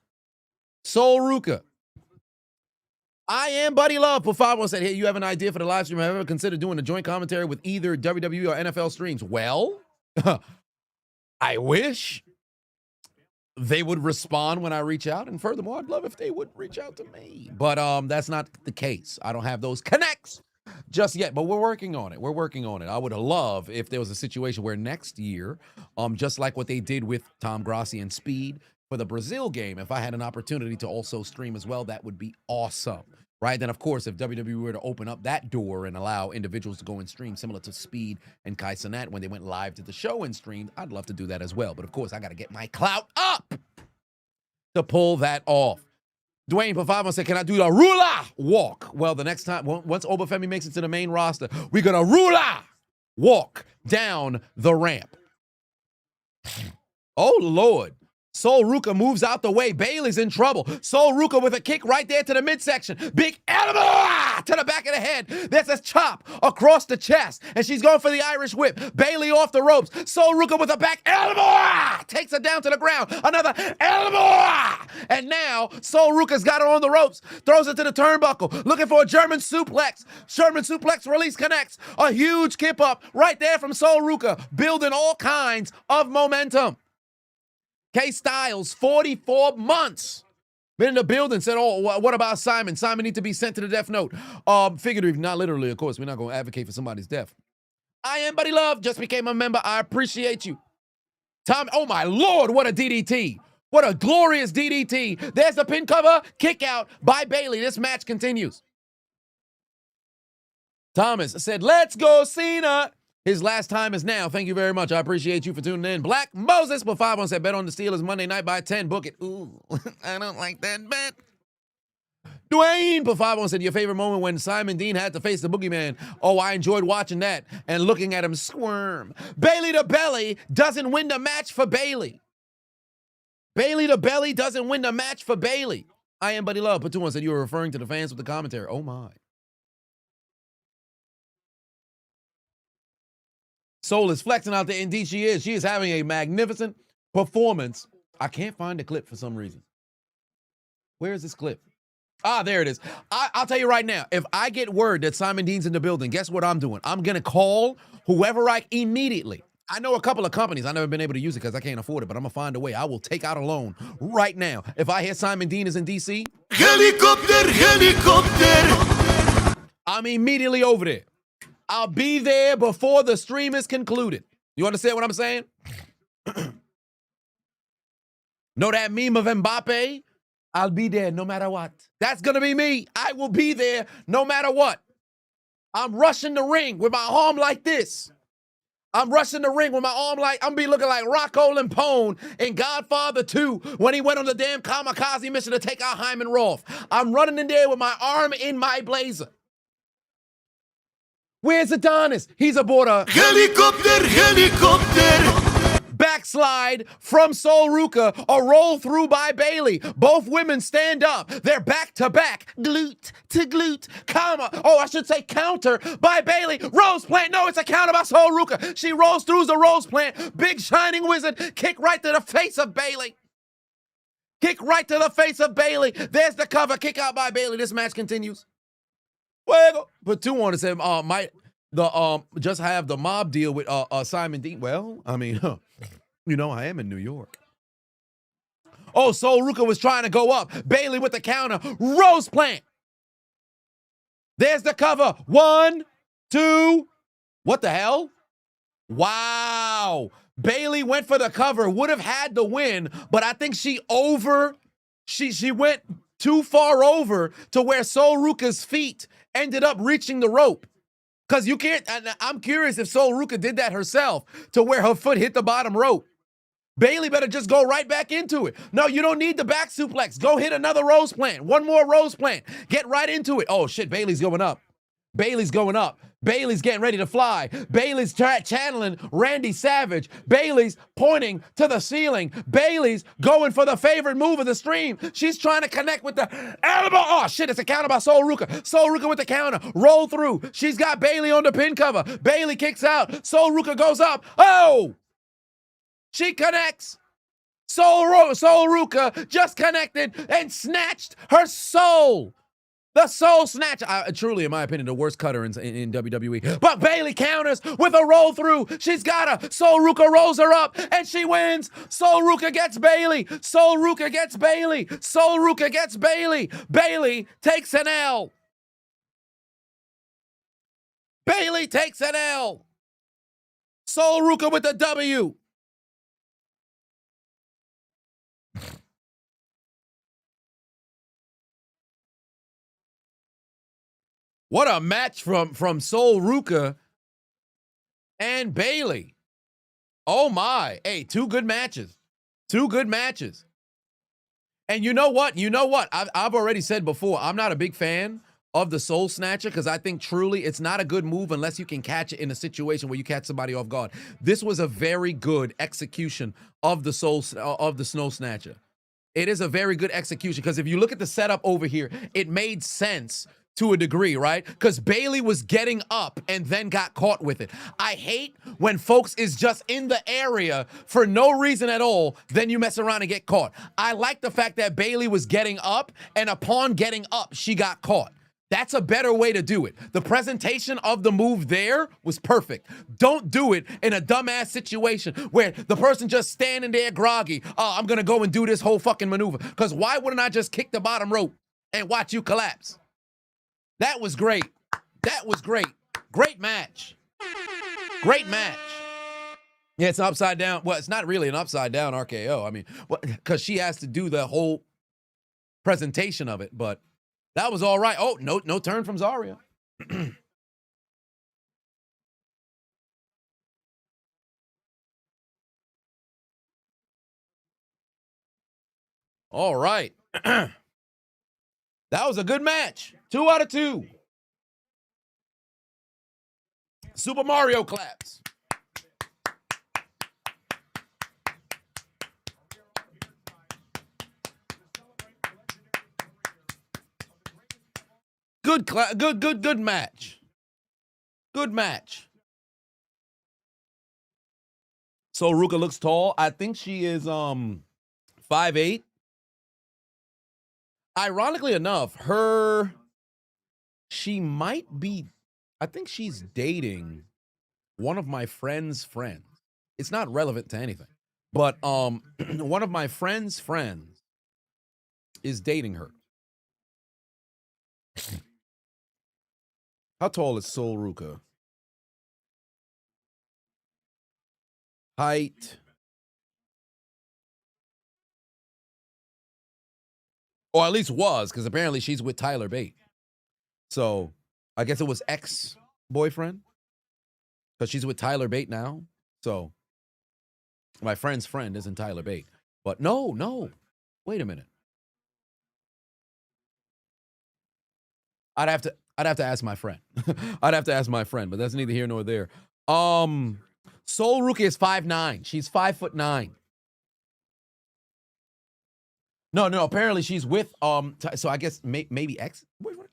Sol Ruka. I am Buddy Love. For 5 said, hey, you have an idea for the live stream? Have you ever considered doing a joint commentary with either WWE or NFL streams? Well, I wish they would respond when I reach out. And furthermore, I'd love if they would reach out to me. But that's not the case. I don't have those connects just yet, but we're working on it. We're working on it. I would love if there was a situation where next year, just like what they did with Tom Grassi and Speed for the Brazil game, if I had an opportunity to also stream as well, that would be awesome. Right? Then, of course, if WWE were to open up that door and allow individuals to go and stream similar to Speed and Kai Cenat when they went live to the show and streamed, I'd love to do that as well. But, of course, I got to get my clout up to pull that off. Dwayne Pafava said, can I do the Rula walk? Well, the next time, once Obafemi makes it to the main roster, we're going to Rula walk down the ramp. Oh, Lord. Sol Ruka moves out the way. Bailey's in trouble. Sol Ruka with a kick right there to the midsection. Big elbow to the back of the head. There's a chop across the chest. And she's going for the Irish whip. Bailey off the ropes. Sol Ruka with a back elbow. Takes her down to the ground. Another elbow. And now Sol Ruka's got her on the ropes. Throws it to the turnbuckle. Looking for a German suplex. German suplex release connects. A huge kip up right there from Sol Ruka. Building all kinds of momentum. K Styles, 44 months. Been in the building, said, oh, what about Simon? Simon needs to be sent to the death note. Figuratively, not literally, of course. We're not going to advocate for somebody's death. I am Buddy Love. Just became a member. I appreciate you. Tom, oh my Lord, what a DDT. What a glorious DDT. There's the pin cover. Kick out by Bailey. This match continues. Thomas said, let's go, Cena. His last time is now. Thank you very much. I appreciate you for tuning in. Black Moses, but 5 said, bet on the Steelers Monday night by 10. Book it. Ooh, I don't like that bet. Dwayne, but 5 said, your favorite moment when Simon Dean had to face the boogeyman. Oh, I enjoyed watching that and looking at him squirm. Bailey to Belly doesn't win the match for Bailey. Bailey to Belly doesn't win the match for Bailey. I am Buddy Love. But 2 said, you were referring to the fans with the commentary. Oh, my. Soul is flexing out there. Indeed, she is. She is having a magnificent performance. I can't find the clip for some reason. Where is this clip? Ah, there it is. I'll tell you right now, if I get word that Simon Dean's in the building, guess what I'm doing? I'm going to call whoever immediately. I know a couple of companies. I've never been able to use it because I can't afford it, but I'm going to find a way. I will take out a loan right now. If I hear Simon Dean is in D.C. Helicopter, helicopter. I'm immediately over there. I'll be there before the stream is concluded. You understand what I'm saying? Know that meme of Mbappe? I'll be there no matter what. That's going to be me. I will be there no matter what. I'm rushing the ring with my arm like this. I'm rushing the ring with my arm like, I'm be looking like Rocco Lampone in Godfather 2 when he went on the damn kamikaze mission to take out Hyman Roth. I'm running in there with my arm in my blazer. Where's Adonis? He's aboard a helicopter, helicopter. Backslide from Sol Ruka, a roll through by Bailey. Both women stand up. They're back to back, glute to glute, I should say counter by Bailey. Rose plant, no, it's a counter by Sol Ruka. She rolls through the rose plant. Big shining wizard, kick right to the face of Bailey. Kick right to the face of Bailey. There's the cover, kick out by Bailey. This match continues. But 2 wanted to say, might just have the mob deal with Simon Dean. Well, I mean, you know, I am in New York. Oh, Sol Ruka was trying to go up. Bailey with the counter. Rose plant. There's the cover. 1, 2. What the hell? Wow. Bailey went for the cover. Would have had the win, but I think she went too far over to where Sol Ruka's feet ended up reaching the rope. Because you can't, I'm curious if Sol Ruka did that herself to where her foot hit the bottom rope. Bailey better just go right back into it. No, you don't need the back suplex. Go hit another rose plant. One more rose plant. Get right into it. Oh, shit, Bailey's going up. Bailey's going up. Bailey's getting ready to fly. Bailey's channeling Randy Savage. Bailey's pointing to the ceiling. Bailey's going for the favorite move of the stream. She's trying to connect with the elbow. Oh, shit, it's a counter by Sol Ruka. Sol Ruka with the counter. Roll through. She's got Bailey on the pin cover. Bailey kicks out. Sol Ruka goes up. Oh! She connects. Sol Ruka just connected and snatched her soul The Soul Snatcher. Truly, in my opinion, the worst cutter in WWE. But Bailey counters with a roll through. She's got her. Soul Ruka rolls her up and she wins. Soul Ruka gets Bailey. Soul Ruka gets Bailey. Soul Ruka gets Bailey. Bailey takes an L. Bailey takes an L. Soul Ruka with the W. What a match from Soul Ruka and Bailey. Oh my. Hey, two good matches. Two good matches. And you know what? I've already said before, I'm not a big fan of the Soul Snatcher because I think truly it's not a good move unless you can catch it in a situation where you catch somebody off guard. This was a very good execution of the Snow Snatcher. It is a very good execution because if you look at the setup over here, it made sense to a degree, right? Because Bailey was getting up and then got caught with it. I hate when folks is just in the area for no reason at all, then you mess around and get caught. I like the fact that Bailey was getting up, and upon getting up, she got caught. That's a better way to do it. The presentation of the move there was perfect. Don't do it in a dumbass situation where the person just standing there groggy. Oh, I'm going to go and do this whole fucking maneuver. Because why wouldn't I just kick the bottom rope and watch you collapse? That was great. That was great. Great match. Great match. Yeah, it's upside down. Well, it's not really an upside down RKO. I mean, because she has to do the whole presentation of it, but that was all right. Oh, no turn from Zarya. All right. That was a good match. 2 out of 2. Super Mario claps. Good match. Good match. So Ruka looks tall. I think she is 5'8". Ironically enough, she might be, I think she's dating one of my friend's friends. It's not relevant to anything. But one of my friend's friends is dating her. How tall is Soul Ruka? Height. Or at least was, because apparently she's with Tyler Bate. So I guess it was ex-boyfriend. Because she's with Tyler Bate now. So my friend's friend isn't Tyler Bate. But no. Wait a minute. I'd have to ask my friend. I'd have to ask my friend, but that's neither here nor there. Soul Ruka is 5'9". She's 5'9". No. Apparently she's with so I guess maybe ex.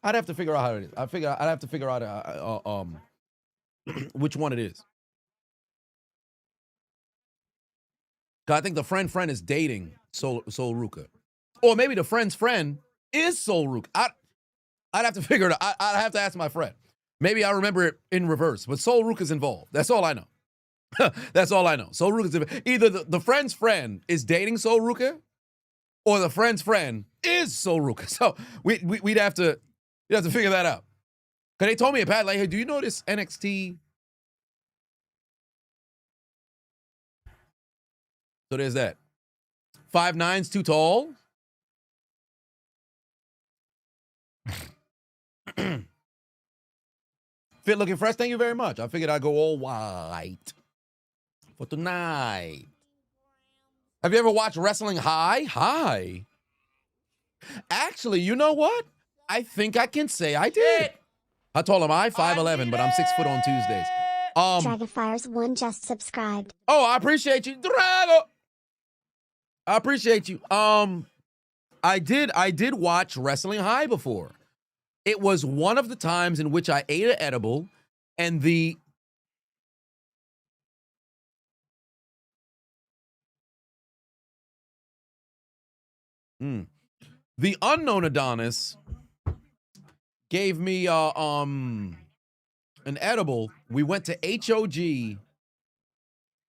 I'd have to figure out how it is. I'd have to figure out which one it is. Cause I think the friend is dating Soul Ruka, or maybe the friend's friend is Soul Ruka. I'd have to figure it out. I'd have to ask my friend. Maybe I remember it in reverse, but Soul Ruka's involved. That's all I know. That's all I know. Soul Ruka's involved. Either the friend's friend is dating Soul Ruka, or the friend's friend is Soul Ruka. So we'd have to figure that out. Cause they told me at Pat, like, hey, do you know this NXT? So there's that. 5'9's too tall. Fit looking fresh. Thank you very much. I figured I'd go all white for tonight. Have you ever watched Wrestling High? Hi. Actually, you know what? I think I can say I did. How tall am I? 5'11", but I'm 6 foot on Tuesdays. Dragafires1 just subscribed. Oh, I appreciate you, Drago. I appreciate you. I did watch Wrestling High before. It was one of the times in which I ate an edible, and the unknown Adonis gave me an edible. We went to HOG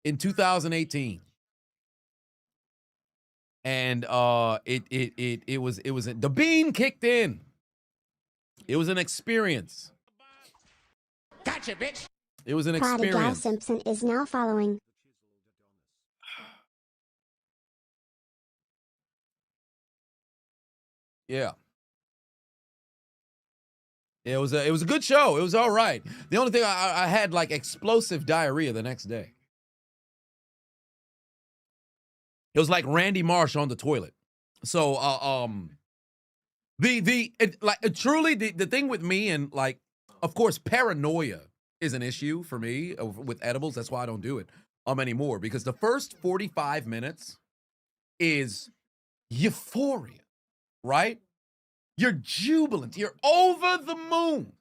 in 2018. And it was the bean kicked in. It was an experience. Gotcha, bitch. It was an Prodigal experience. Simpson is now following. Yeah. It was a good show. It was all right. The only thing I had like explosive diarrhea the next day. It was like Randy Marsh on the toilet. So truly the thing with me, and like, of course, paranoia is an issue for me with edibles. That's why I don't do it anymore, because the first 45 minutes is euphoria, right? You're jubilant. You're over the moon.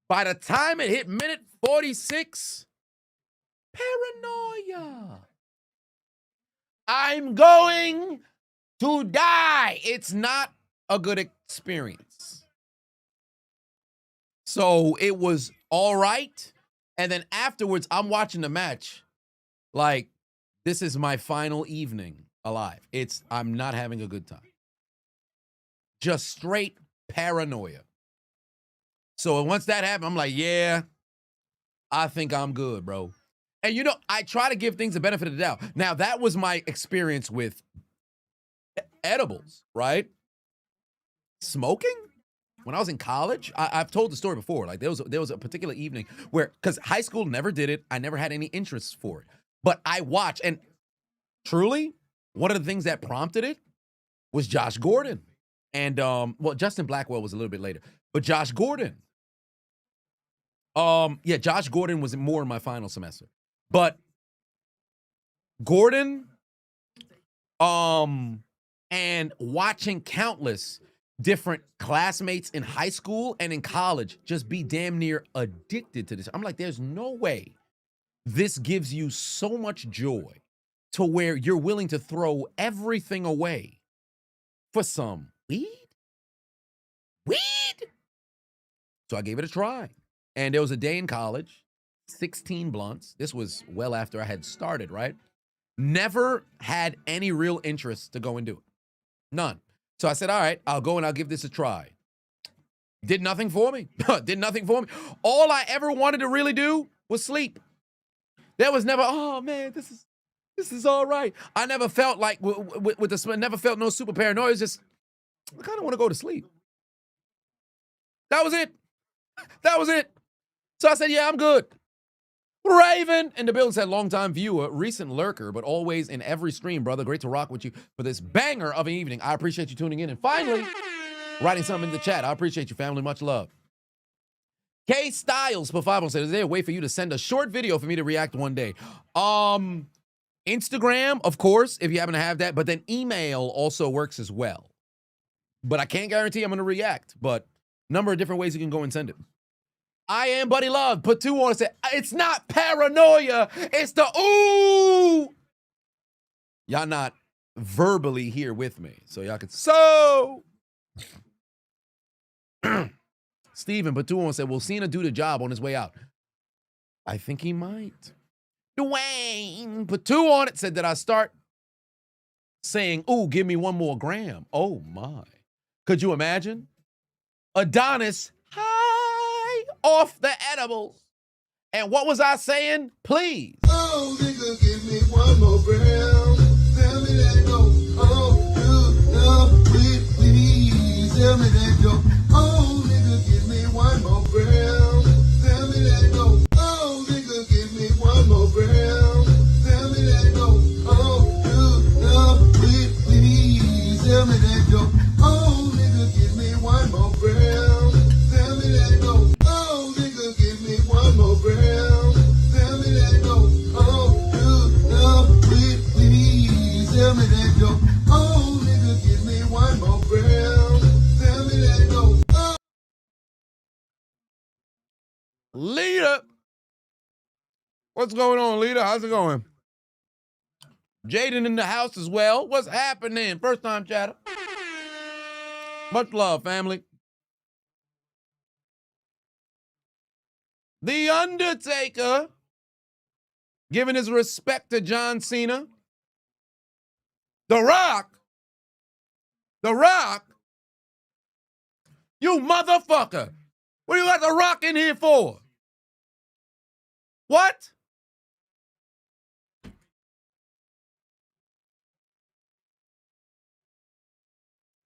By the time it hit minute 46, paranoia. I'm going to die. It's not a good experience. So it was all right. And then afterwards, I'm watching the match. Like, this is my final evening alive. I'm not having a good time. Just straight paranoia. So once that happened, I'm like, yeah, I think I'm good, bro. And you know, I try to give things the benefit of the doubt. Now, that was my experience with edibles, right? Smoking? When I was in college, I've told the story before. Like, there was a particular evening where, because high school never did it, I never had any interest for it. But I watched, and truly, one of the things that prompted it was Josh Gordon. And, well, Justin Blackwell was a little bit later. But Josh Gordon. Yeah, Josh Gordon was more in my final semester. But Gordon, and watching countless different classmates in high school and in college just be damn near addicted to this. I'm like, there's no way this gives you so much joy to where you're willing to throw everything away for some weed? So I gave it a try. And there was a day in college, 16 blunts. This was well after I had started, right? Never had any real interest to go and do it. None. So I said, all right, I'll go and I'll give this a try. Did nothing for me. Did nothing for me. All I ever wanted to really do was sleep. There was never, oh man, this is all right. I never felt like with the never felt no super paranoia. It's just, I kind of want to go to sleep. That was it. That was it. So I said, yeah, I'm good. Raven in the building said, longtime viewer, recent lurker, but always in every stream, brother. Great to rock with you for this banger of an evening. I appreciate you tuning in. And finally, writing something in the chat. I appreciate you, family. Much love. K Styles for 5 said, is there a way for you to send a short video for me to react one day? Instagram, of course, if you happen to have that, but then email also works as well. But I can't guarantee I'm going to react, but number of different ways you can go and send it. I am Buddy Love. Put 2 on and say, it's not paranoia. It's the ooh. Y'all not verbally here with me. So y'all can, Steven put 2 on and said, will Cena do the job on his way out? I think he might. Dwayne put 2 on it, said that I start saying, ooh, give me 1 more gram. Oh my. Could you imagine? Adonis high off the edibles. And what was I saying? Please. Oh, nigga, give me 1 more gram. Tell me that go. Oh, please. Tell me that go. Oh, nigga, give me 1 more gram. Tell me that go. Oh, nigga, give me 1 more gram. Tell me that go. Oh, please. Tell me that go. Oh, nigga, give me 1 more gram. Tell me that go. Oh, nigga, give me 1 more gram. Tell me that go. Oh, please. Tell me that go. Oh, nigga, give me 1 more gram. Tell me that go. Oh. Leader. What's going on, Leader? How's it going? Jaden in the house as well. What's happening? First time chatter. Much love, family. The Undertaker giving his respect to John Cena. The Rock. The Rock. You motherfucker. What do you got The Rock in here for? What?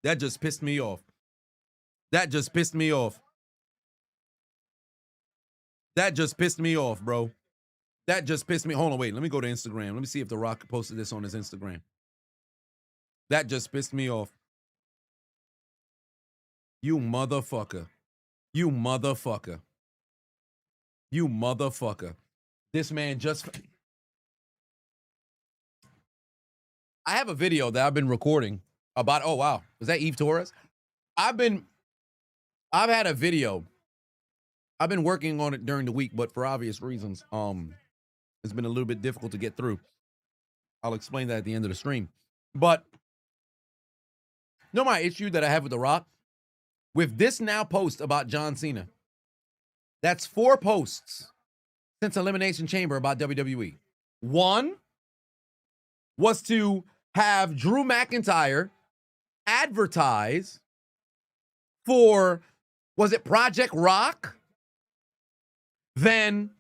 That just pissed me off. That just pissed me off. That just pissed me off, bro. That just pissed me. Hold on, wait. Let me go to Instagram. Let me see if The Rock posted this on his Instagram. That just pissed me off. You motherfucker. You motherfucker. You motherfucker. This man just... I have a video that I've been recording about... Oh, wow. Was that Eve Torres? I've had a video. I've been working on it during the week, but for obvious reasons, it's been a little bit difficult to get through. I'll explain that at the end of the stream. But you know my issue that I have with The Rock? With this now post about John Cena, that's 4 posts since Elimination Chamber about WWE. One was to have Drew McIntyre advertise for, was it Project Rock? Then,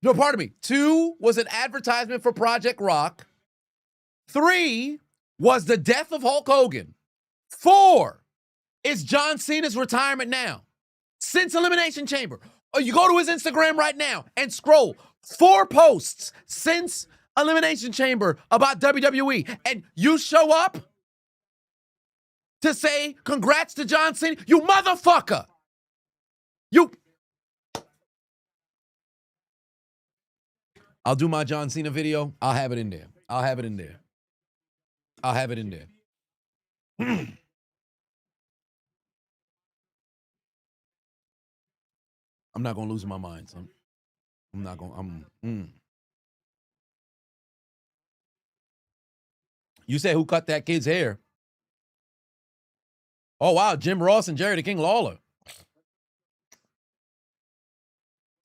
no, pardon me. 2 was an advertisement for Project Rock. 3 was the death of Hulk Hogan. 4 is John Cena's retirement now. Since Elimination Chamber. Or you go to his Instagram right now and scroll. 4 posts since Elimination Chamber about WWE. And you show up to say congrats to John Cena. You motherfucker. I'll do my John Cena video. I'll have it in there. I'll have it in there. I'll have it in there. I'm not going to lose my mind, son. I'm not going to. You said who cut that kid's hair? Oh, wow. Jim Ross and Jerry the King Lawler.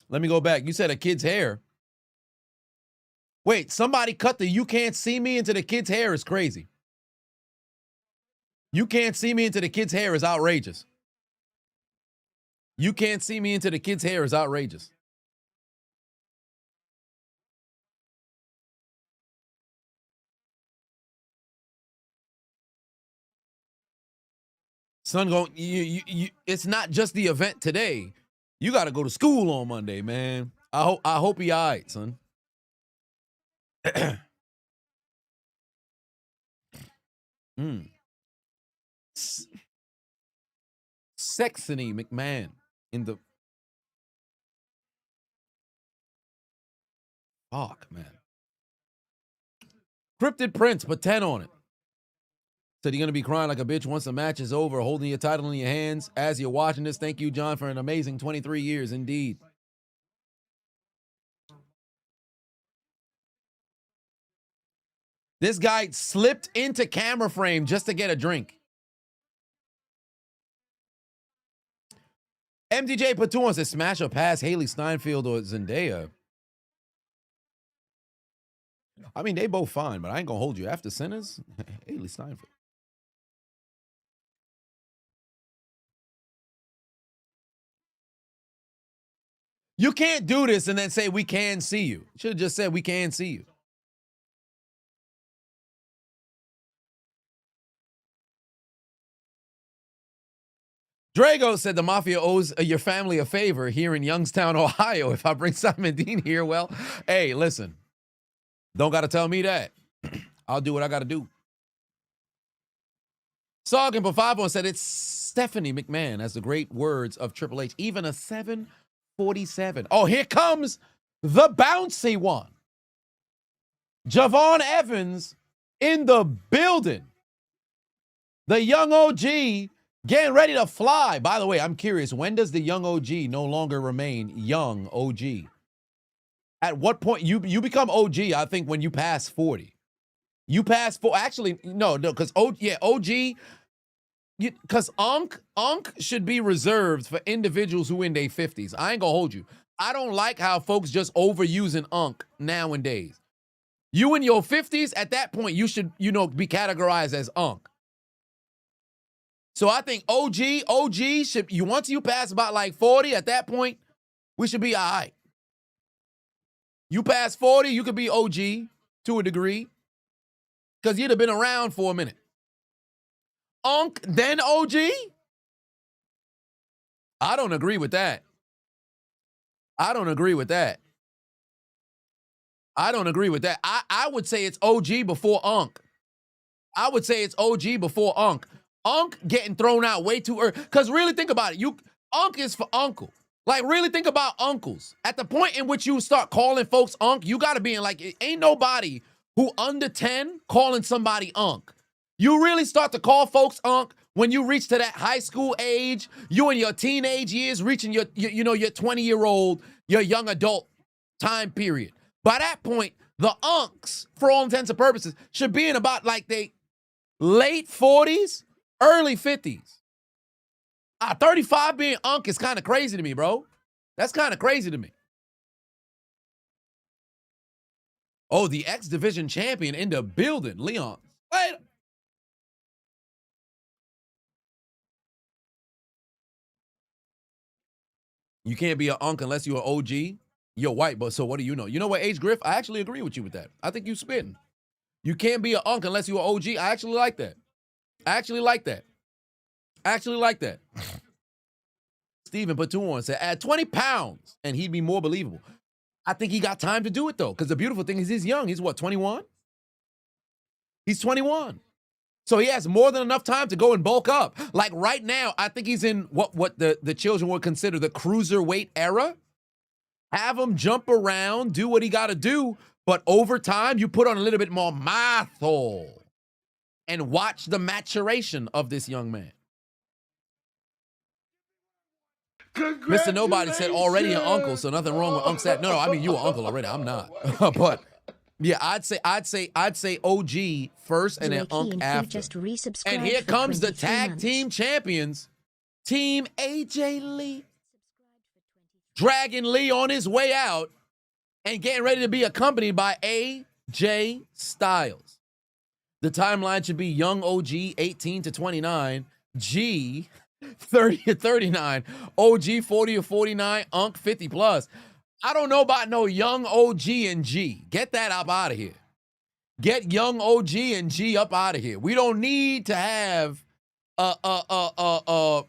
Let me go back. You said a kid's hair. Wait, somebody cut the "you can't see me" into the kid's hair is crazy. You can't see me into the kid's hair is outrageous. You can't see me into the kid's hair is outrageous. Son, it's not just the event today. You got to go to school on Monday, man. I hope he all right, son. Sexony McMahon in the... Fuck, man. Cryptid Prince, put 10 on it. Said you're going to be crying like a bitch once the match is over, holding your title in your hands as you're watching this. Thank you, John, for an amazing 23 years, indeed. This guy slipped into camera frame just to get a drink. MDJ put 2 on, says smash or pass Haley Steinfeld or Zendaya. I mean, they both fine, but I ain't gonna hold you. After Sinners, Haley Steinfeld. You can't do this and then say we can see you. Should have just said we can see you. Drago said the Mafia owes your family a favor here in Youngstown, Ohio. If I bring Simon Dean here, well, hey, listen. Don't got to tell me that. I'll do what I got to do. Soggin for 5 on said it's Stephanie McMahon has the great words of Triple H. Even a 747. Oh, here comes the bouncy one. Javon Evans in the building. The young OG getting ready to fly. By the way, I'm curious, when does the young OG no longer remain young OG? At what point you become OG, I think, when you pass 40. You pass 4. Actually, no, because OG, because Unc should be reserved for individuals who in their 50s. I ain't gonna hold you. I don't like how folks just overusing unk nowadays. You in your 50s, at that point, you should, be categorized as unk. So I think OG should, once you pass about like 40, at that point, we should be all right. You pass 40, you could be OG to a degree because you'd have been around for a minute. Unk, then OG? I don't agree with that. I don't agree with that. I would say it's OG before unk. I would say it's OG before unk. Unk getting thrown out way too early. Because really think about it. Unk is for uncle. Like, really think about uncles. At the point in which you start calling folks unk, you got to be in, like, ain't nobody who under 10 calling somebody unk. You really start to call folks unk when you reach to that high school age, you in your teenage years, reaching your 20-year-old, your young adult time period. By that point, the unks, for all intents and purposes, should be in about, like, they late 40s, early 50s. 35 being unk is kind of crazy to me, bro. That's kind of crazy to me. Oh, the X Division champion in the building, Leon. Wait. You can't be an unk unless you're an OG. You're white, but so what do you know? You know what, H. Griff? I actually agree with you with that. I think you spitting. You can't be an unk unless you're an OG. I actually like that. Steven put 2 on, said, add 20 pounds and he'd be more believable. I think he got time to do it, though, because the beautiful thing is he's young. He's what, 21? He's 21. So he has more than enough time to go and bulk up. Like right now, I think he's in what the children would consider the cruiserweight era. Have him jump around, do what he got to do, but over time, you put on a little bit more muscle and watch the maturation of this young man. Mr. Nobody said already an uncle, so nothing wrong with Unc Sat. No, I mean you an uncle already. I'm not. But yeah, I'd say OG first and then Unc after. And here comes the tag team champions, Team AJ Lee. Dragging Lee on his way out and getting ready to be accompanied by AJ Styles. The timeline should be young OG 18 to 29, G 30 to 39, OG 40 to 49, Unc 50 plus. I don't know about no young OG and G. Get that up out of here. Get young OG and G up out of here. We don't need to have a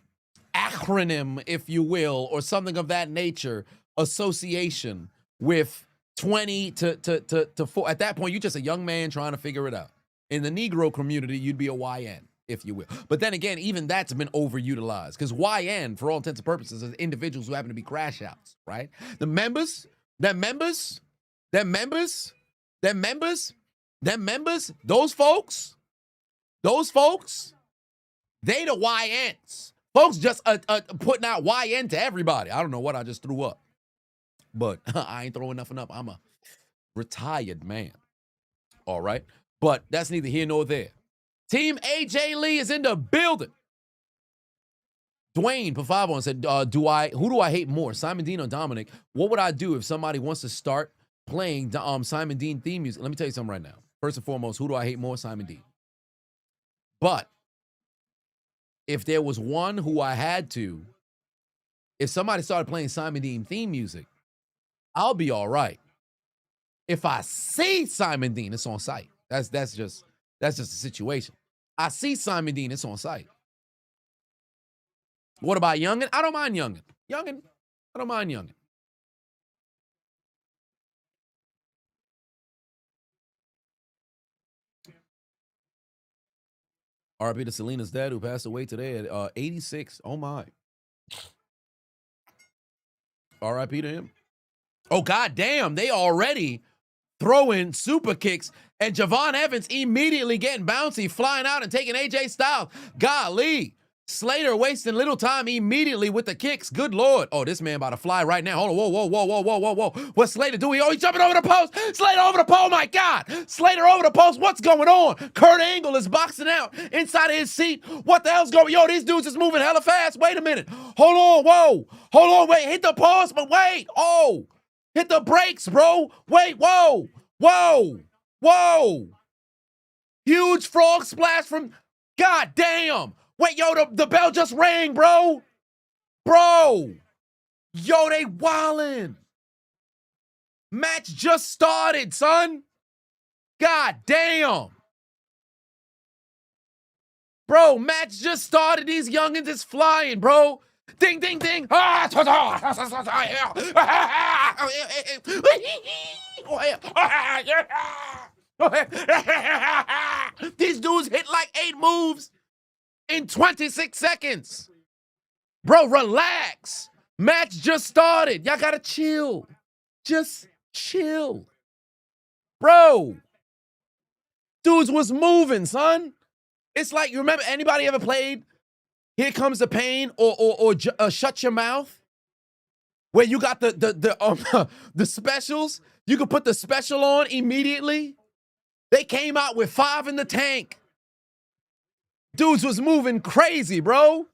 acronym, if you will, or something of that nature, association with 20 to 4. At that point, you're just a young man trying to figure it out. In the Negro community, you'd be a YN, if you will. But then again, even that's been overutilized because YN, for all intents and purposes, is individuals who happen to be crash outs, right? The members, those folks, they the YNs. Folks just putting out YN to everybody. I don't know what I just threw up, but I ain't throwing nothing up. I'm a retired man. All right. But that's neither here nor there. Team AJ Lee is in the building. Dwayne Pavavon said, who do I hate more, Simon Dean or Dominic? What would I do if somebody wants to start playing Simon Dean theme music? Let me tell you something right now. First and foremost, who do I hate more, Simon Dean? But if there was one who I had to, if somebody started playing Simon Dean theme music, I'll be all right. If I see Simon Dean, it's on site. That's just the situation. I see Simon Dean, it's on site. What about Youngin? I don't mind Youngin. I don't mind Youngin. RP to Selena's dad, who passed away today at 86. Oh, my. RIP to him. Oh, God damn. They already throwing super kicks. And Javon Evans immediately getting bouncy, flying out and taking AJ Styles. Golly. Slater wasting little time immediately with the kicks. Good Lord. Oh, this man about to fly right now. Hold on. Whoa. What's Slater doing? Oh, he's jumping over the post. Slater over the pole. My God. Slater over the post. What's going on? Kurt Angle is boxing out inside of his seat. What the hell's going on? Yo, these dudes is moving hella fast. Wait a minute. Hold on. Hold on, wait, hit the pause, but wait. Oh, hit the brakes, bro. Wait, whoa, whoa, whoa. Huge frog splash from, god damn. Wait, yo, the bell just rang, bro. Bro. Yo, they wildin'. Match just started, son. God damn. Bro, match just started. These youngins is flying, bro. Ding, ding, ding. These dudes hit like 8 moves in 26 seconds. Bro, relax. Match just started. Y'all gotta chill. Just chill. Bro. Dudes was moving, son. It's like, you remember, anybody ever played Here Comes the Pain or Shut Your Mouth? Where you got the specials? You could put the special on immediately. They came out with 5 in the tank. Dudes was moving crazy, bro.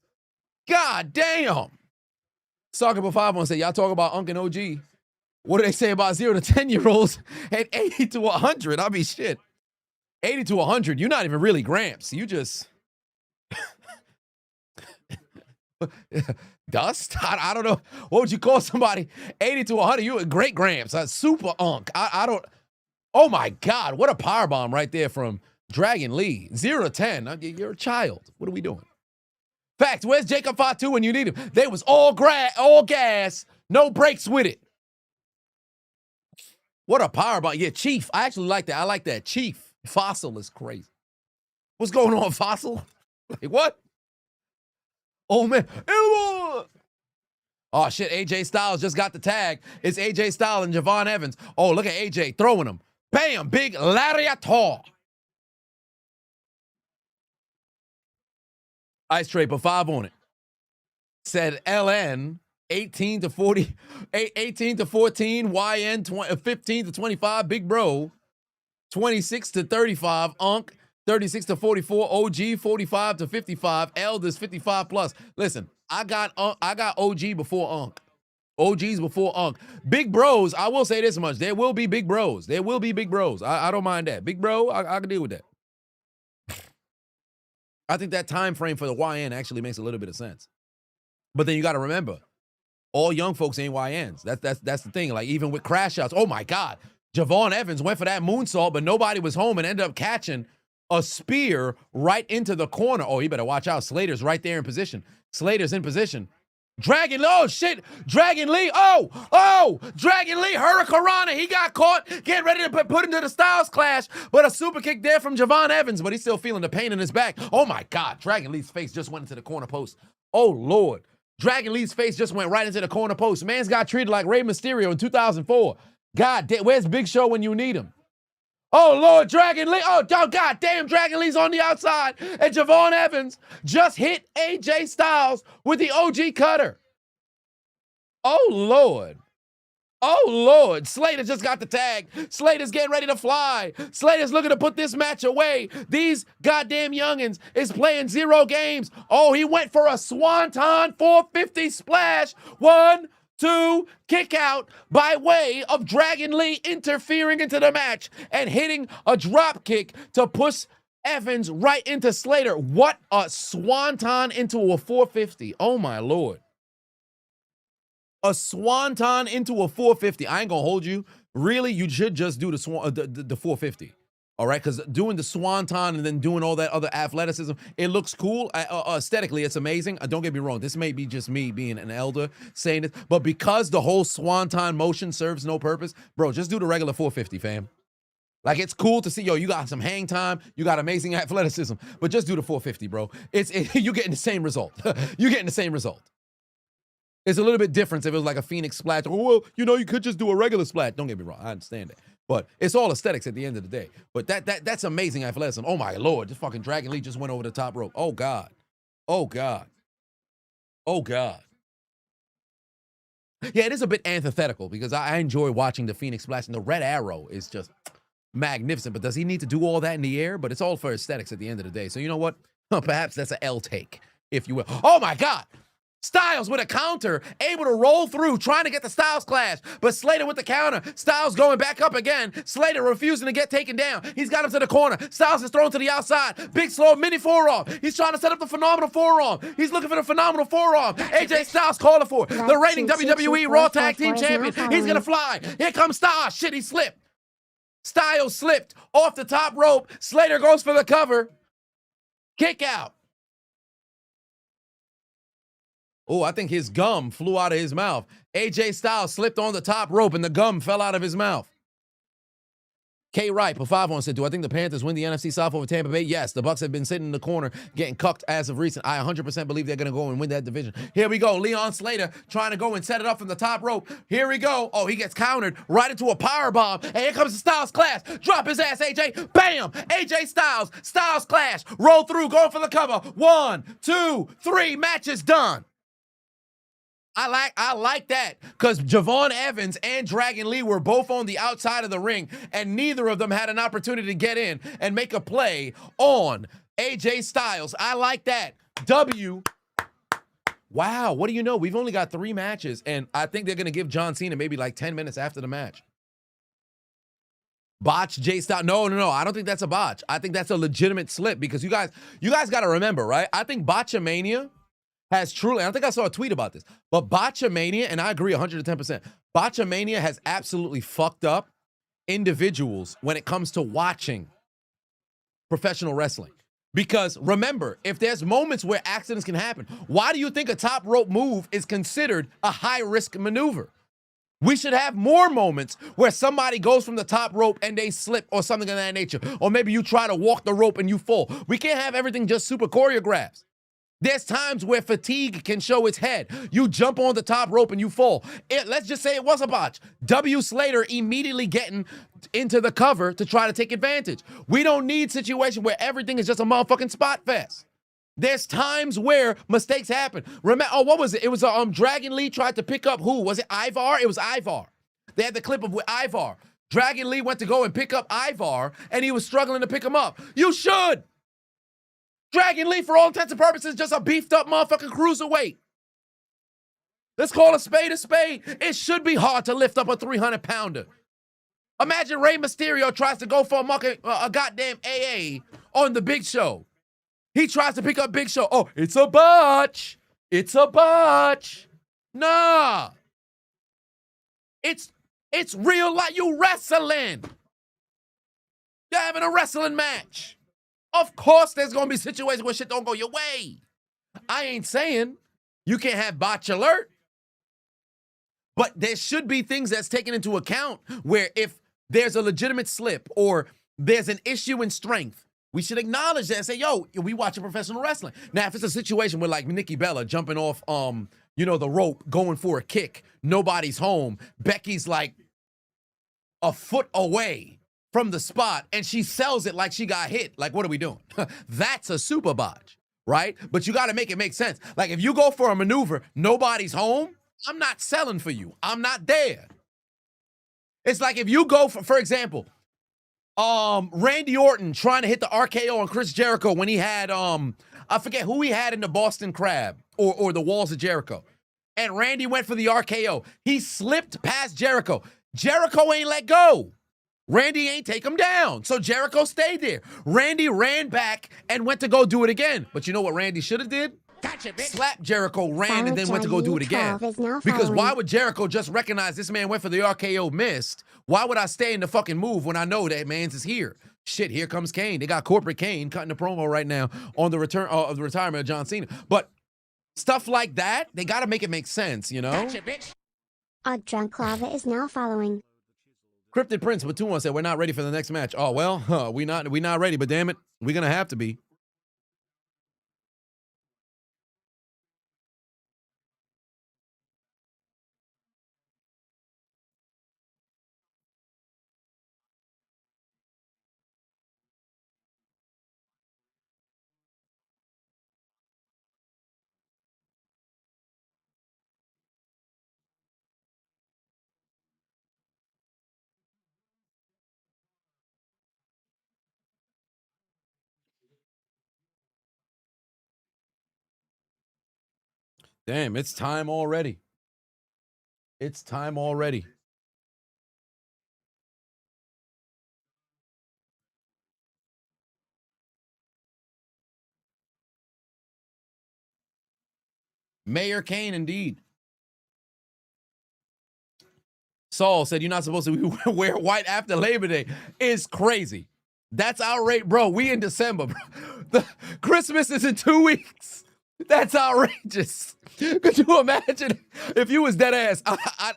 God damn. Soccer for 5 on say, y'all talk about Unc and OG. What do they say about 0 to 10-year-olds at 80 to 100? I mean, shit. 80 to 100, you're not even really Gramps. You just... Dust? I don't know. What would you call somebody 80 to 100? You a great Gramps. Super Unc. I don't... Oh, my God. What a powerbomb right there from Dragon Lee. 0 to 10. You're a child. What are we doing? Fact, where's Jacob Fatu when you need him? They was all gas, no brakes with it. What a powerbomb. Yeah, Chief. I actually like that. I like that. Chief. Fossil is crazy. What's going on, Fossil? Like, what? Oh, man. Oh, shit. AJ Styles just got the tag. It's AJ Styles and Javon Evans. Oh, look at AJ throwing him. Bam. Big lariator. Ice Tray put 5 on it. Said LN 18 to 40, 18 to 14, YN 15 to 25, Big Bro 26 to 35, Unc 36 to 44, OG 45 to 55, Elders 55 plus. Listen, I got OG before Unc. OGs before Unc. Big Bros, I will say this much. There will be Big Bros. There will be Big Bros. I don't mind that. Big Bro, I can deal with that. I think that time frame for the YN actually makes a little bit of sense. But then you got to remember, all young folks ain't YNs. That's the thing. Like, even with crash outs, oh my God, Javon Evans went for that moonsault, but nobody was home and ended up catching a spear right into the corner. Oh, you better watch out. Slater's right there in position. Slater's in position. Dragon, oh shit, Dragon Lee, Dragon Lee, Hurricanrana, he got caught, getting ready to put into the Styles Clash, but a super kick there from Javon Evans, but he's still feeling the pain in his back. Oh my God, Dragon Lee's face just went into the corner post. Oh Lord, Dragon Lee's face just went right into the corner post. Man's got treated like Rey Mysterio in 2004. God damn, where's Big Show when you need him? Oh, Lord, Dragon Lee. Oh, God damn, Dragon Lee's on the outside. And Javon Evans just hit AJ Styles with the OG cutter. Oh, Lord. Oh, Lord. Slater just got the tag. Slater's getting ready to fly. Slater's looking to put this match away. These goddamn youngins is playing 0 games. Oh, he went for a Swanton 450 splash. 1, 2, kick out by way of Dragon Lee interfering into the match and hitting a drop kick to push Evans right into Slater. What a swanton into a 450. Oh my Lord. A swanton into a 450. I ain't gonna hold you. Really, you should just do the 450. All right, because doing the swanton and then doing all that other athleticism, it looks cool. Aesthetically, it's amazing. Don't get me wrong. This may be just me being an elder saying this, but because the whole swanton motion serves no purpose, bro, just do the regular 450, fam. Like, it's cool to see, yo, you got some hang time, you got amazing athleticism, but just do the 450, bro. You're getting the same result. You're getting the same result. It's a little bit different if it was like a Phoenix splash. Oh, well, you know, you could just do a regular splash. Don't get me wrong. I understand that. But it's all aesthetics at the end of the day. But that's amazing athleticism. Oh, my Lord. This fucking Dragon Lee just went over the top rope. Oh, God. Oh, God. Oh, God. Yeah, it is a bit antithetical because I enjoy watching the Phoenix splash. And the red arrow is just magnificent. But does he need to do all that in the air? But it's all for aesthetics at the end of the day. So you know what? Perhaps that's an L take, if you will. Oh, my God. Styles with a counter, able to roll through, trying to get the Styles Clash, but Slater with the counter. Styles going back up again. Slater refusing to get taken down. He's got him to the corner. Styles is thrown to the outside. Big slow mini forearm. He's trying to set up the phenomenal forearm. He's looking for the phenomenal forearm. AJ Styles calling for it. The reigning WWE Raw Tag Team Champion. He's gonna fly. Here comes Styles. Shit, he slipped. Styles slipped off the top rope. Slater goes for the cover. Kick out. Oh, I think his gum flew out of his mouth. AJ Styles slipped on the top rope and the gum fell out of his mouth. K. Wright, for 5 on said, do I think the Panthers win the NFC South over Tampa Bay? Yes, the Bucks have been sitting in the corner getting cucked as of recent. I 100% believe they're going to go and win that division. Here we go. Leon Slater trying to go and set it up from the top rope. Here we go. Oh, he gets countered right into a powerbomb. And here comes the Styles Clash. Drop his ass, AJ. Bam! AJ Styles. Styles Clash. Roll through. Going for the cover. 1, 2, 3. Match is done. I like that because Javon Evans and Dragon Lee were both on the outside of the ring, and neither of them had an opportunity to get in and make a play on AJ Styles. I like that. W. Wow, what do you know? We've only got 3 matches, and I think they're going to give John Cena maybe like 10 minutes after the match. Botch J Styles. No. I don't think that's a botch. I think that's a legitimate slip because you guys got to remember, right? I think Botchamania has truly, I think I saw a tweet about this, but Botchamania, and I agree 110%, Botchamania has absolutely fucked up individuals when it comes to watching professional wrestling. Because remember, if there's moments where accidents can happen, why do you think a top rope move is considered a high-risk maneuver? We should have more moments where somebody goes from the top rope and they slip or something of that nature. Or maybe you try to walk the rope and you fall. We can't have everything just super choreographed. There's times where fatigue can show its head. You jump on the top rope and you fall. Let's just say it was a botch. W. Slater immediately getting into the cover to try to take advantage. We don't need situations where everything is just a motherfucking spot fest. There's times where mistakes happen. Remember, what was it? It was Dragon Lee tried to pick up who? Was it Ivar? It was Ivar. They had the clip of Ivar. Dragon Lee went to go and pick up Ivar, and he was struggling to pick him up. You should. Dragon Lee, for all intents and purposes, just a beefed up motherfucking cruiserweight. Let's call a spade a spade. It should be hard to lift up a 300-pounder. Imagine Rey Mysterio tries to go for a goddamn AA on the Big Show. He tries to pick up Big Show. Oh, it's a botch. It's a botch. Nah. It's real life. You wrestling. You're having a wrestling match. Of course there's going to be situations where shit don't go your way. I ain't saying you can't have botch alert. But there should be things that's taken into account where if there's a legitimate slip or there's an issue in strength, we should acknowledge that and say, yo, we watching professional wrestling. Now, if it's a situation where like Nikki Bella jumping off, the rope, going for a kick, nobody's home, Becky's like a foot away from the spot, and she sells it like she got hit. Like, what are we doing? That's a super botch, right? But you got to make it make sense. Like, if you go for a maneuver, nobody's home, I'm not selling for you. I'm not there. It's like if you go for example, Randy Orton trying to hit the RKO on Chris Jericho when he had, I forget who he had in the Boston Crab or the Walls of Jericho. And Randy went for the RKO. He slipped past Jericho. Jericho ain't let go. Randy ain't take him down. So Jericho stayed there. Randy ran back and went to go do it again. But you know what Randy should have did? Gotcha, Slap Jericho, ran, and then went to go do it again. Because why would Jericho just recognize this man went for the RKO, missed? Why would I stay in the fucking move when I know that man's is here? Shit, here comes Kane. They got corporate Kane cutting the promo right now on the return of the retirement of John Cena. But stuff like that, they got to make it make sense, you know? Gotcha, bitch. Odd Drunk Lava is now following. Cryptid Prince with 2-1 said, we're not ready for the next match. Oh, well, we not ready, but damn it, we're going to have to be. Damn, it's time already. It's time already. Mayor Kane, indeed. Saul said you're not supposed to wear white after Labor Day. It's crazy. That's outrageous. Bro, we in December, bro. The Christmas is in 2 weeks. That's outrageous. Could you imagine if you was dead ass?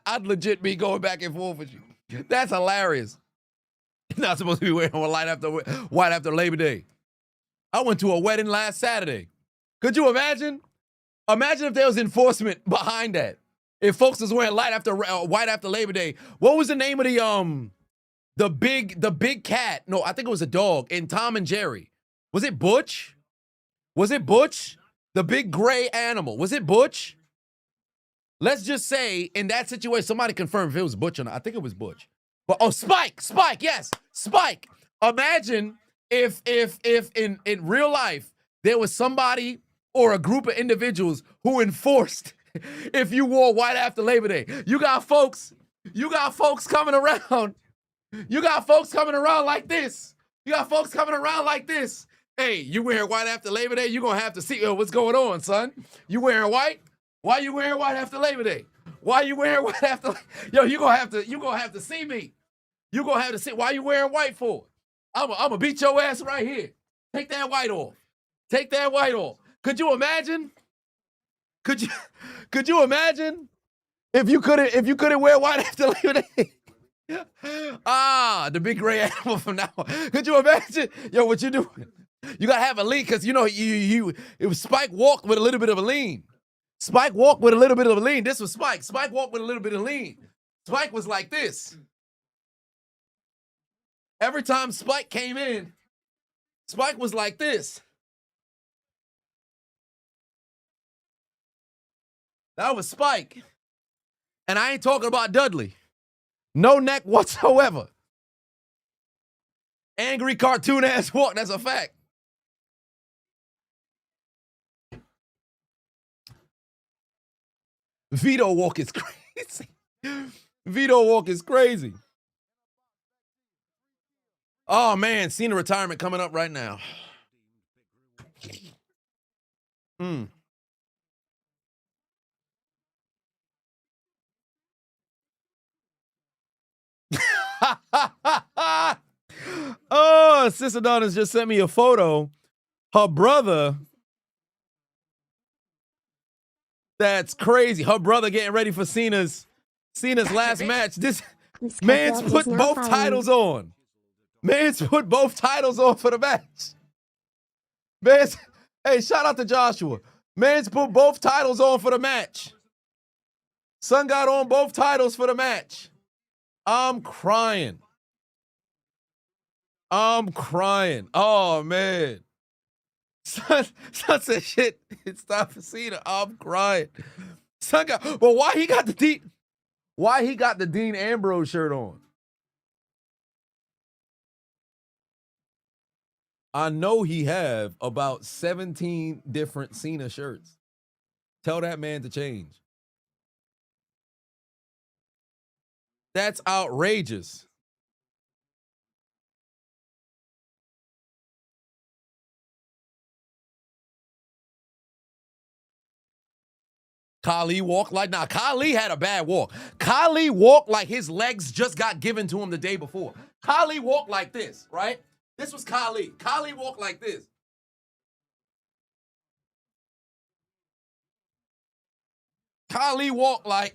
I'd legit be going back and forth with you. That's hilarious. You're not supposed to be wearing white after Labor Day. I went to a wedding last Saturday. Could you imagine? Imagine if there was enforcement behind that. If folks was wearing white after Labor Day. What was the name of the big cat? No, I think it was a dog in Tom and Jerry. Was it Butch? Was it Butch? The big gray animal. Was it Butch? Let's just say in that situation, somebody confirm if it was Butch or not. I think it was Butch. But Spike, yes, Spike. Imagine if in real life there was somebody or a group of individuals who enforced if you wore white after Labor Day. You got folks coming around. You got folks coming around like this. You got folks coming around like this. Hey, you wearing white after Labor Day? You're going to have to see what's going on, son. You wearing white? Why you wearing white after Labor Day? Why you wearing white after? Yo, you gonna have to see me. You gonna have to see. Why you wearing white for? I'm gonna beat your ass right here. Take that white off. Take that white off. Could you imagine? Could you imagine if you couldn't wear white after Labor Day? The big gray animal from now on. Could you imagine? Yo, what you doing? You gotta have a lean because you know it was Spike walked with a little bit of a lean. Spike walked with a little bit of a lean. This was Spike. Spike walked with a little bit of lean. Spike was like this. Every time Spike came in, Spike was like this. That was Spike. And I ain't talking about Dudley. No neck whatsoever. Angry cartoon ass walk. That's a fact. Vito walk is crazy. Vito walk is crazy. Oh, man. Cena retirement coming up right now. Oh, Sis Adonis just sent me a photo. Her brother. That's crazy. Her brother getting ready for Cena's last match. This man's put both titles on. Man's put both titles on for the match. Hey, shout out to Joshua. Man's put both titles on for the match. Son got on both titles for the match. I'm crying. Oh, man. Son said shit. It's time for Cena. I'm crying. Son got, but why he got the Dean Ambrose shirt on? I know he have about 17 different Cena shirts. Tell that man to change. That's outrageous. Khali walked like, nah, Khali had a bad walk. Khali walked like his legs just got given to him the day before. Khali walked like this, right? This was Khali. Khali walked like this. Khali walked like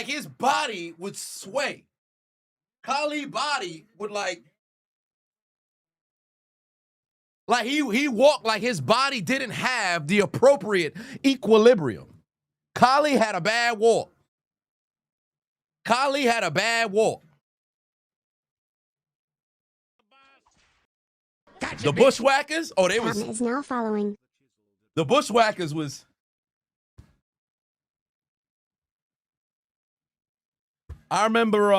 his body would sway. Khali body would like he walked like his body didn't have the appropriate equilibrium. Khali had a bad walk. Khali had a bad walk. Gotcha, the Bushwhackers? Oh, they was. Is now following. The Bushwhackers was. I remember.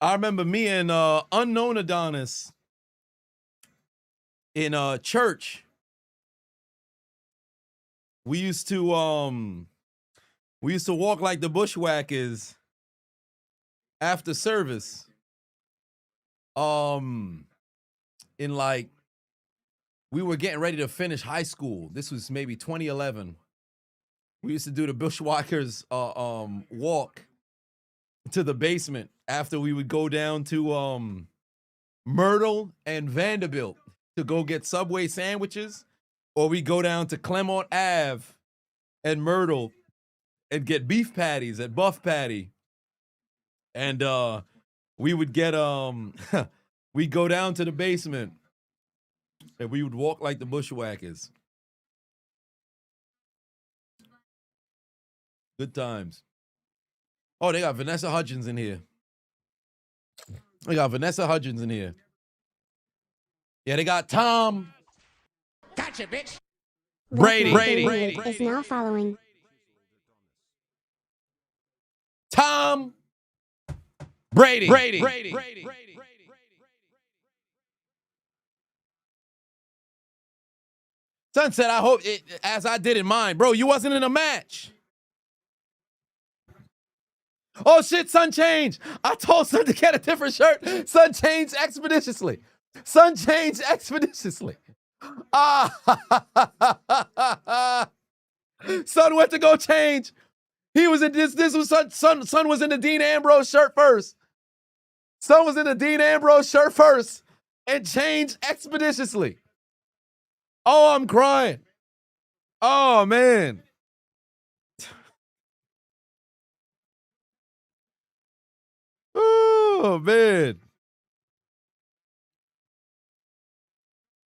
I remember me and unknown Adonis in church. We used to walk like the bushwhackers after service. In like we were getting ready to finish high school. This was maybe 2011. We used to do the bushwhackers walk to the basement after we would go down to Myrtle and Vanderbilt to go get Subway sandwiches, or we go down to Clemont Ave and Myrtle and get beef patties at Buff Patty. And we would get we'd go down to the basement and we would walk like the bushwhackers. Good times. Oh, they got Vanessa Hudgens in here. They got Vanessa Hudgens in here. Yeah, they got Tom. Gotcha, bitch. Brady. Brady is now following. Tom. Brady. Son said, I hope it, as I did in mine. Bro, you wasn't in a match. Oh, shit, Son changed. I told Son to get a different shirt. Son changed expeditiously. Son went to go change. He was in this was Son was in the Dean Ambrose shirt first. Son was in the Dean Ambrose shirt first and changed expeditiously. Oh, I'm crying. Oh, man. Oh, man.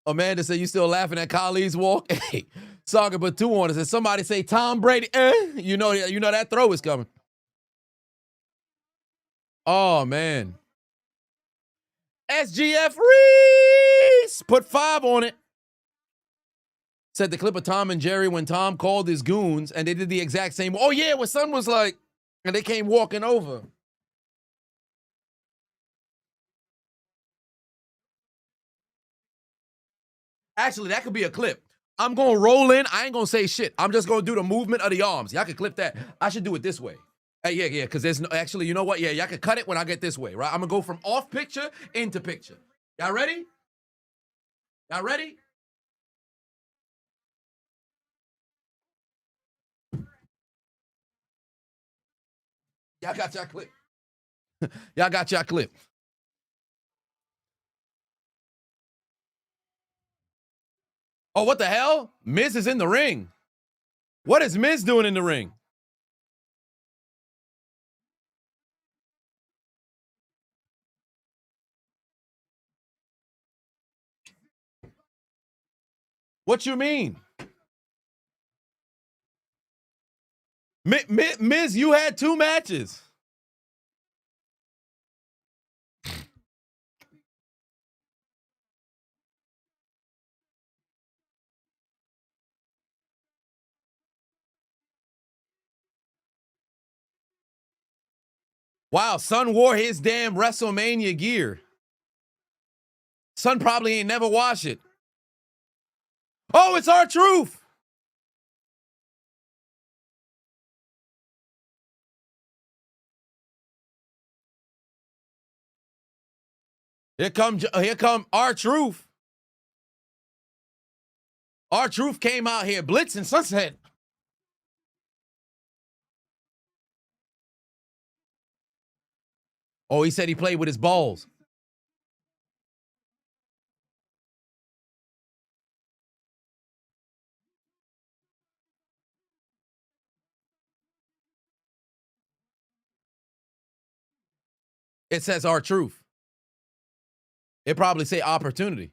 Amanda said, you still laughing at Kali's walk? Hey, Saga put 2 on it. Said somebody say Tom Brady. You know that throw is coming. Oh, man. SGF Reese put 5 on it. Said the clip of Tom and Jerry when Tom called his goons and they did the exact same. Oh, yeah, when Son was like, and they came walking over. Actually, that could be a clip. I'm going to roll in. I ain't going to say shit. I'm just going to do the movement of the arms. Y'all can clip that. I should do it this way. Yeah, because there's no, actually, you know what? Yeah, y'all can cut it when I get this way, right? I'm going to go from off picture into picture. Y'all ready? Y'all ready? Y'all got y'all clip. Y'all got y'all clip. Oh, what the hell? Miz is in the ring. What is Miz doing in the ring? What you mean? Miz, you had 2 matches. Wow, Son wore his damn WrestleMania gear. Son probably ain't never washed it. Oh, it's R-Truth. Here come R-Truth. R-Truth came out here blitzing. Son said, oh, he said he played with his balls. It says R-Truth. It probably say opportunity.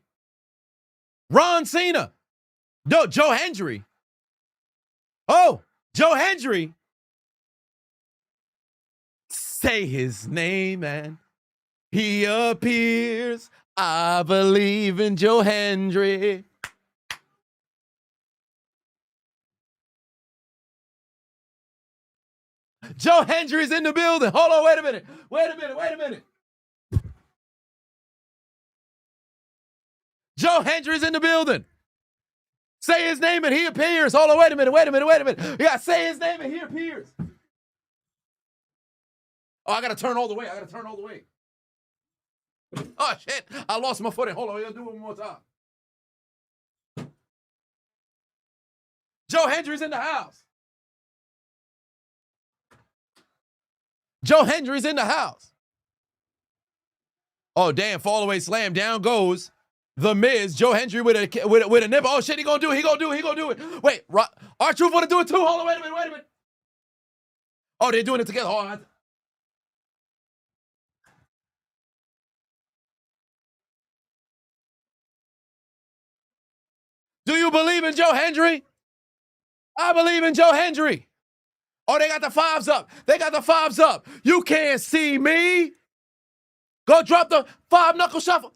Ron Cena. No, Joe Hendry. Oh, Joe Hendry. Say his name and he appears. I believe in Joe Hendry. Joe Hendry's in the building. Hold on, wait a minute. Joe Hendry's in the building. Say his name and he appears. Hold on, wait a minute. You gotta say his name and he appears. Oh, I gotta turn all the way. Oh, shit. I lost my footing. Hold on, I gotta do it one more time. Joe Hendry's in the house. Joe Hendry's in the house. Oh, damn, fall away slam. Down goes The Miz. Joe Hendry with a nipple. Oh, shit, he gonna do it. Wait, R-Truth wanna do it too? Hold on, wait a minute. Oh, they're doing it together. Hold on. Do you believe in Joe Hendry? I believe in Joe Hendry. Oh, they got the fives up. You can't see me. Go drop the 5-knuckle shuffle.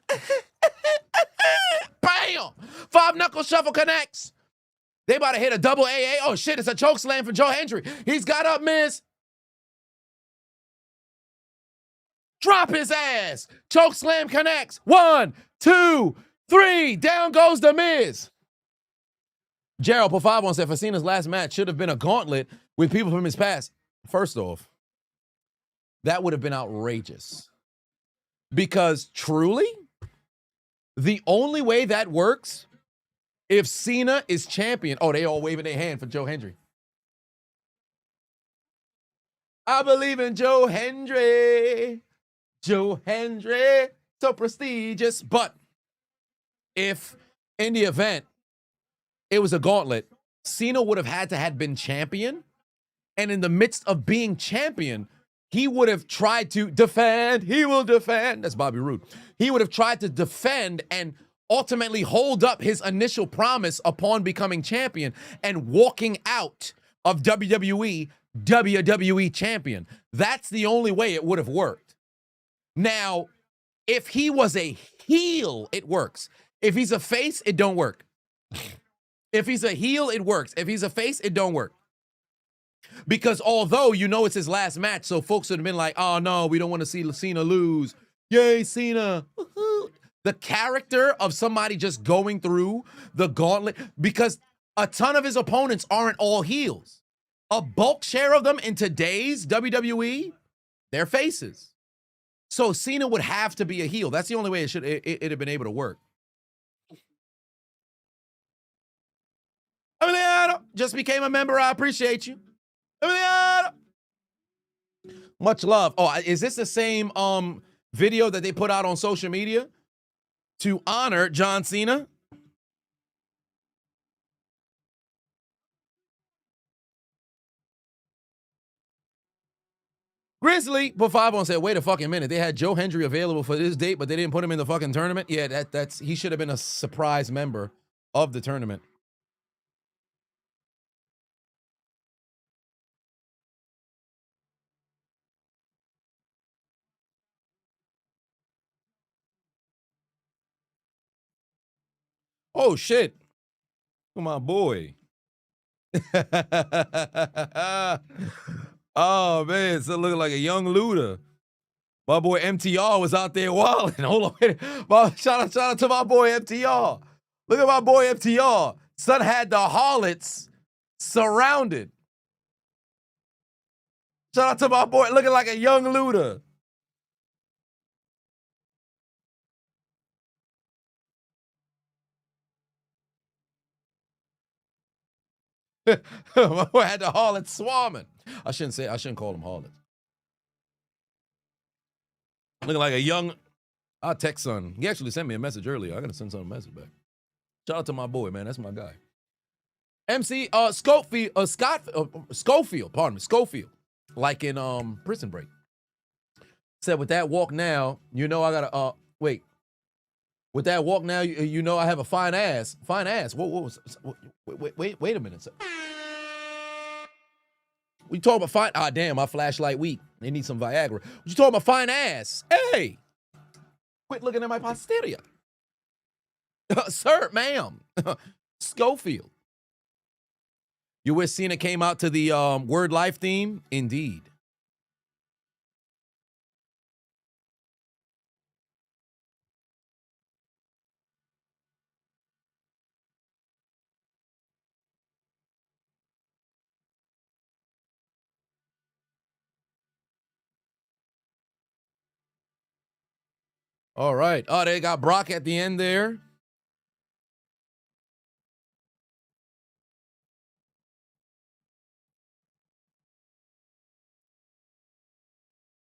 Bam! 5-knuckle shuffle connects. They about to hit a double AA. Oh, shit, it's a choke slam for Joe Hendry. He's got up, Miz. Drop his ass. Choke slam connects. 1, 2, 3. Down goes The Miz. Gerald put 5 on said, for Cena's last match should have been a gauntlet with people from his past. First off, that would have been outrageous. Because truly, the only way that works, if Cena is champion. Oh, they all waving their hand for Joe Hendry. I believe in Joe Hendry. Joe Hendry, so prestigious. But if in the event it was a gauntlet, Cena would have had to have been champion. And in the midst of being champion, he would have tried to defend. He will defend. That's Bobby Roode. He would have tried to defend and ultimately hold up his initial promise upon becoming champion and walking out of WWE champion. That's the only way it would have worked. Now, if he was a heel, it works. If he's a face, it don't work. If he's a heel, it works. If he's a face, it don't work. Because although you know it's his last match, so folks would have been like, oh no, we don't want to see Cena lose. Yay, Cena. The character of somebody just going through the gauntlet, because a ton of his opponents aren't all heels. A bulk share of them in today's WWE, they're faces. So Cena would have to be a heel. That's the only way it have been able to work. Emiliano just became a member. I appreciate you. Emiliano. Much love. Oh, is this the same video that they put out on social media to honor John Cena? Grizzly put 5 on said, wait a fucking minute. They had Joe Hendry available for this date, but they didn't put him in the fucking tournament. Yeah, that's he should have been a surprise member of the tournament. Oh shit. My boy. Oh man, so looking like a young Luda. My boy MTR was out there wilding. Hold on, wait. Shout out to my boy MTR. Look at my boy MTR. Son had the harlots surrounded. Shout out to my boy looking like a young Luda. My boy had the harlots swarming. I shouldn't call them harlots. Looking like a young, our tech son. He actually sent me a message earlier. I gotta send some message back. Shout out to my boy, man. That's my guy. MC Schofield, pardon me, Schofield. Like in Prison Break. Said with that walk now, you know I gotta wait. With that walk now, you know I have a fine ass. Fine ass. What was wait a minute. We talking about fine. Ah, damn, my flashlight weak. They need some Viagra. You talking about fine ass? Hey, quit looking at my posterior. Sir, ma'am. Schofield. You wish Cena came out to the Word Life theme? Indeed. All right. Oh, they got Brock at the end there.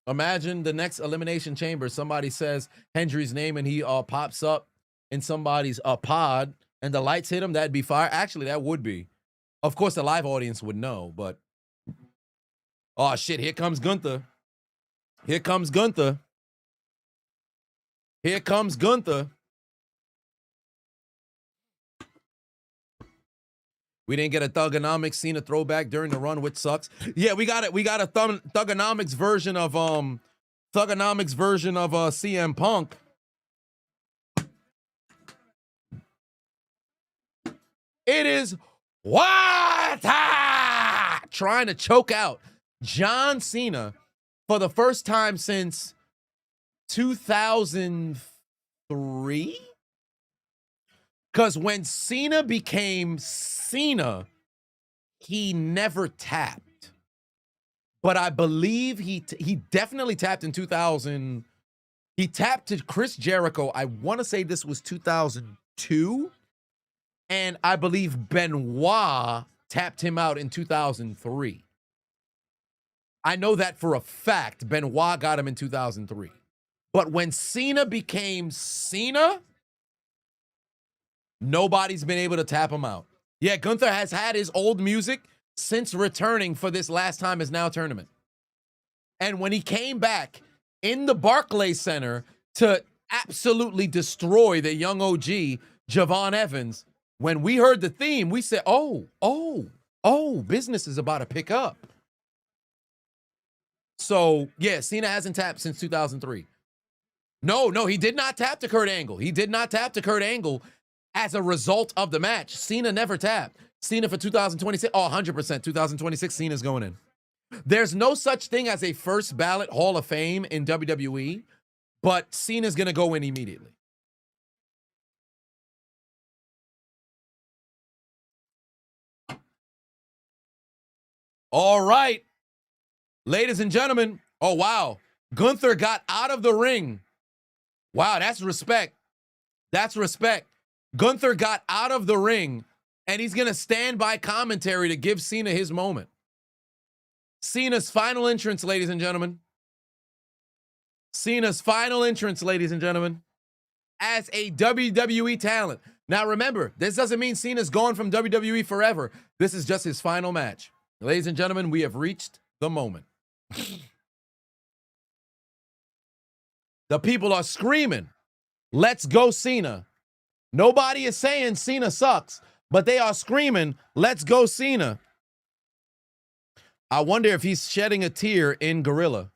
Imagine the next Elimination Chamber. Somebody says Hendry's name and he pops up in somebody's pod and the lights hit him. That'd be fire. Actually, that would be. Of course, the live audience would know, but. Oh, shit. Here comes Gunther. Here comes Gunther. Here comes Gunther. We didn't get a Thugonomics Cena throwback during the run, which sucks. Yeah, we got it. We got a Thugonomics version of CM Punk. It is what trying to choke out John Cena for the first time since 2003. Because when Cena became Cena, he never tapped. But I believe he definitely tapped in 2000. He tapped to Chris Jericho. I want to say this was 2002. And I believe Benoit tapped him out in 2003. I know that for a fact. Benoit got him in 2003. But when Cena became Cena, nobody's been able to tap him out. Yeah, Gunther has had his old music since returning for this last time is now tournament. And when he came back in the Barclays Center to absolutely destroy the young OG, Javon Evans, when we heard the theme, we said, oh, business is about to pick up. So, yeah, Cena hasn't tapped since 2003. No, he did not tap to Kurt Angle. He did not tap to Kurt Angle as a result of the match. Cena never tapped. Cena for 2026, 100%. 2026, Cena's going in. There's no such thing as a first ballot Hall of Fame in WWE, but Cena's going to go in immediately. All right. Ladies and gentlemen. Oh, wow. Gunther got out of the ring. Wow, that's respect. That's respect. Gunther got out of the ring, and he's going to stand by commentary to give Cena his moment. Cena's final entrance, ladies and gentlemen. Cena's final entrance, ladies and gentlemen, as a WWE talent. Now, remember, this doesn't mean Cena's gone from WWE forever. This is just his final match. Ladies and gentlemen, we have reached the moment. The people are screaming, "Let's go, Cena." Nobody is saying Cena sucks, but they are screaming, "Let's go, Cena." I wonder if he's shedding a tear in Gorilla.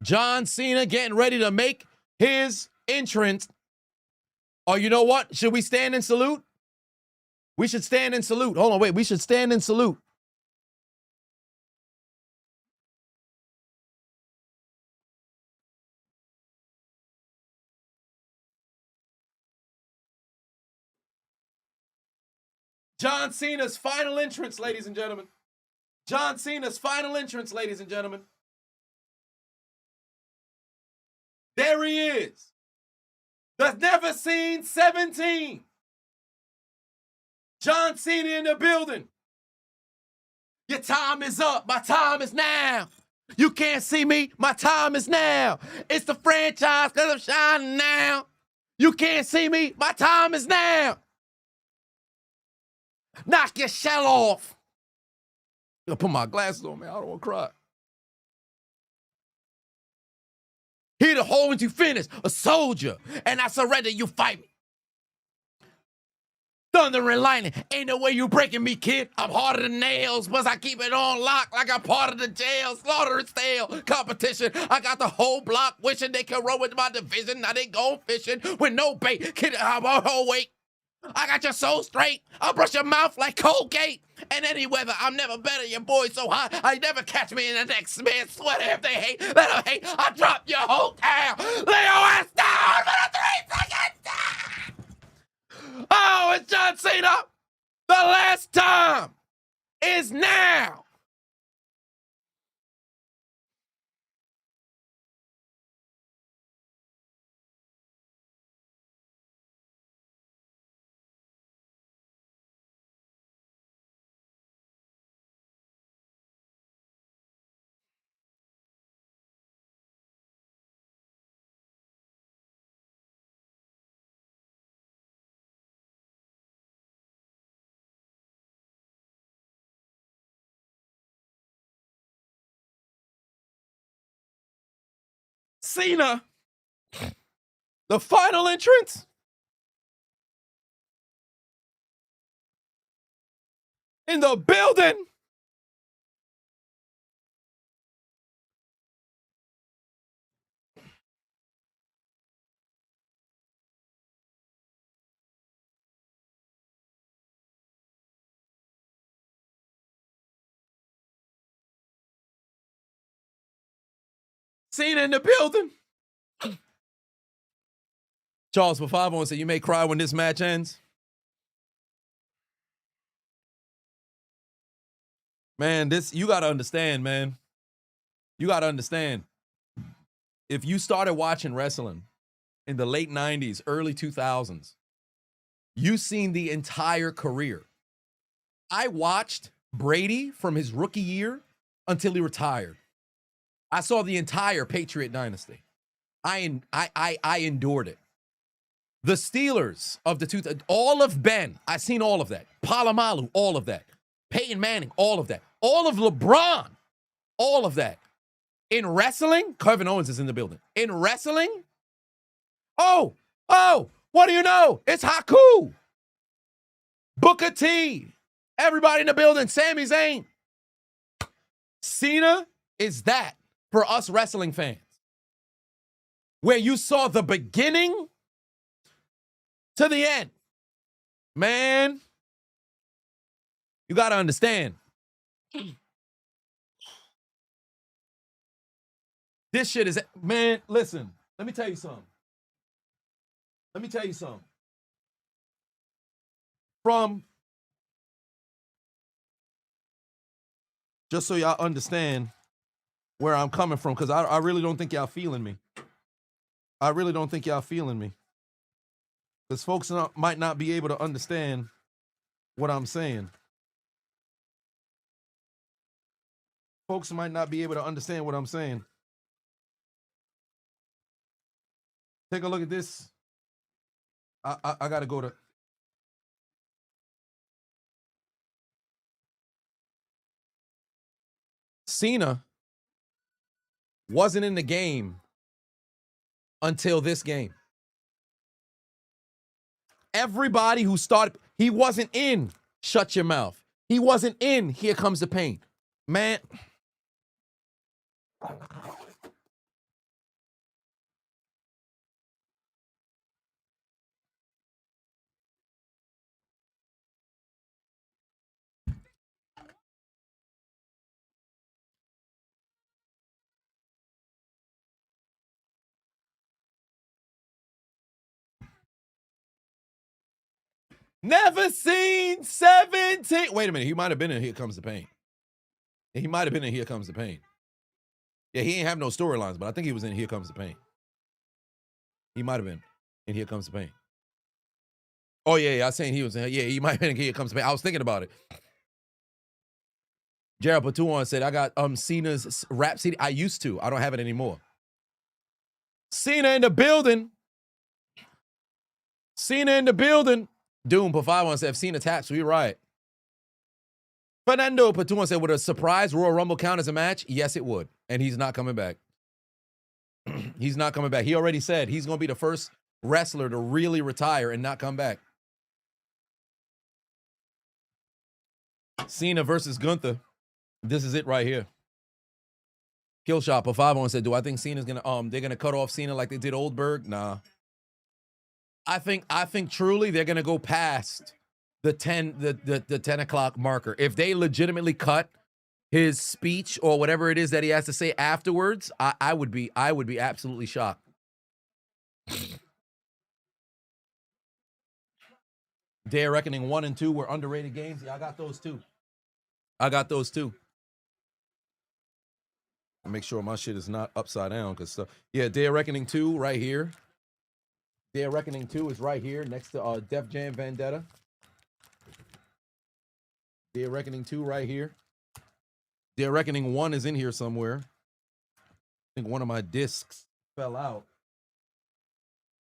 John Cena getting ready to make his entrance. Oh, you know what? Should we stand and salute? We should stand and salute. Hold on, wait. We should stand and salute. John Cena's final entrance, ladies and gentlemen. John Cena's final entrance, ladies and gentlemen. There he is. The never seen 17. John Cena in the building. Your time is up. My time is now. You can't see me. My time is now. It's the franchise because I'm shining now. You can't see me. My time is now. Knock your shell off. I'll put my glasses on, man. I don't want to cry. Here to hold you finish, a soldier, and I surrender, you fight me. Thunder and lightning, ain't no way you breaking me, kid. I'm harder than nails, but I keep it on lock like I'm part of the jail. Slaughter and stale competition. I got the whole block wishing they could roll with my division. Now they go fishing with no bait. Kid, I'm a whole weight. I got your soul straight. I'll brush your mouth like Colgate. And any weather, I'm never better. Your boy so hot, I never catch me in the next man sweater. If they hate, let them hate. I drop your whole town. Lay your ass down for the 3 seconds. Oh, it's John Cena. The last time is now. Cena, the final entrance in the building. Cena in the building. Charles for 5 said, you may cry when this match ends. Man, you got to understand, man. You got to understand. If you started watching wrestling in the late 90s, early 2000s, you've seen the entire career. I watched Brady from his rookie year until he retired. I saw the entire Patriot dynasty. I endured it. The Steelers of the all of Ben, I've seen all of that. Palomalu, all of that. Peyton Manning, all of that. All of LeBron, all of that. In wrestling, Kevin Owens is in the building. In wrestling, oh, what do you know? It's Haku. Booker T. Everybody in the building. Sami Zayn. Cena is that for us wrestling fans. Where you saw the beginning to the end. Man, you got to understand. This shit is, man, listen, let me tell you something. Just so y'all understand where I'm coming from, because I really don't think y'all feeling me. Because folks might not be able to understand what I'm saying. Take a look at this. I got to go to. Cena wasn't in the game until this game. Everybody who started, he wasn't in Shut Your Mouth. He wasn't in Here Comes the Pain. Man. Never seen 17. Wait a minute. He might have been in Here Comes the Pain. Yeah, he ain't have no storylines, but I think he was in Here Comes the Pain. He might have been in Here Comes the Pain. Oh, yeah, I was saying he was in. Yeah, he might have been in Here Comes the Pain. I was thinking about it. Gerald Patuan said, I got Cena's rap CD. I used to. I don't have it anymore. Cena in the building. Doom for 5-1 said, if Cena taps, we right. Fernando Patuan said, would a surprise Royal Rumble count as a match? Yes, it would. And he's not coming back. He already said he's going to be the first wrestler to really retire and not come back. Cena versus Gunther. This is it right here. Killshot for 5-1 said, do I think Cena's going to, they're going to cut off Cena like they did Oldberg? Nah. I think truly they're going to go past the 10 o'clock marker. If they legitimately cut his speech or whatever it is that he has to say afterwards, I would be absolutely shocked. Day of Reckoning 1 and 2 were underrated games. Yeah, I got those too. I got those too. Make sure my shit is not upside down, because yeah, Day of Reckoning 2 right here. Day of Reckoning 2 is right here next to Def Jam Vendetta. Day of Reckoning 2 right here. Day of Reckoning 1 is in here somewhere. I think one of my discs fell out.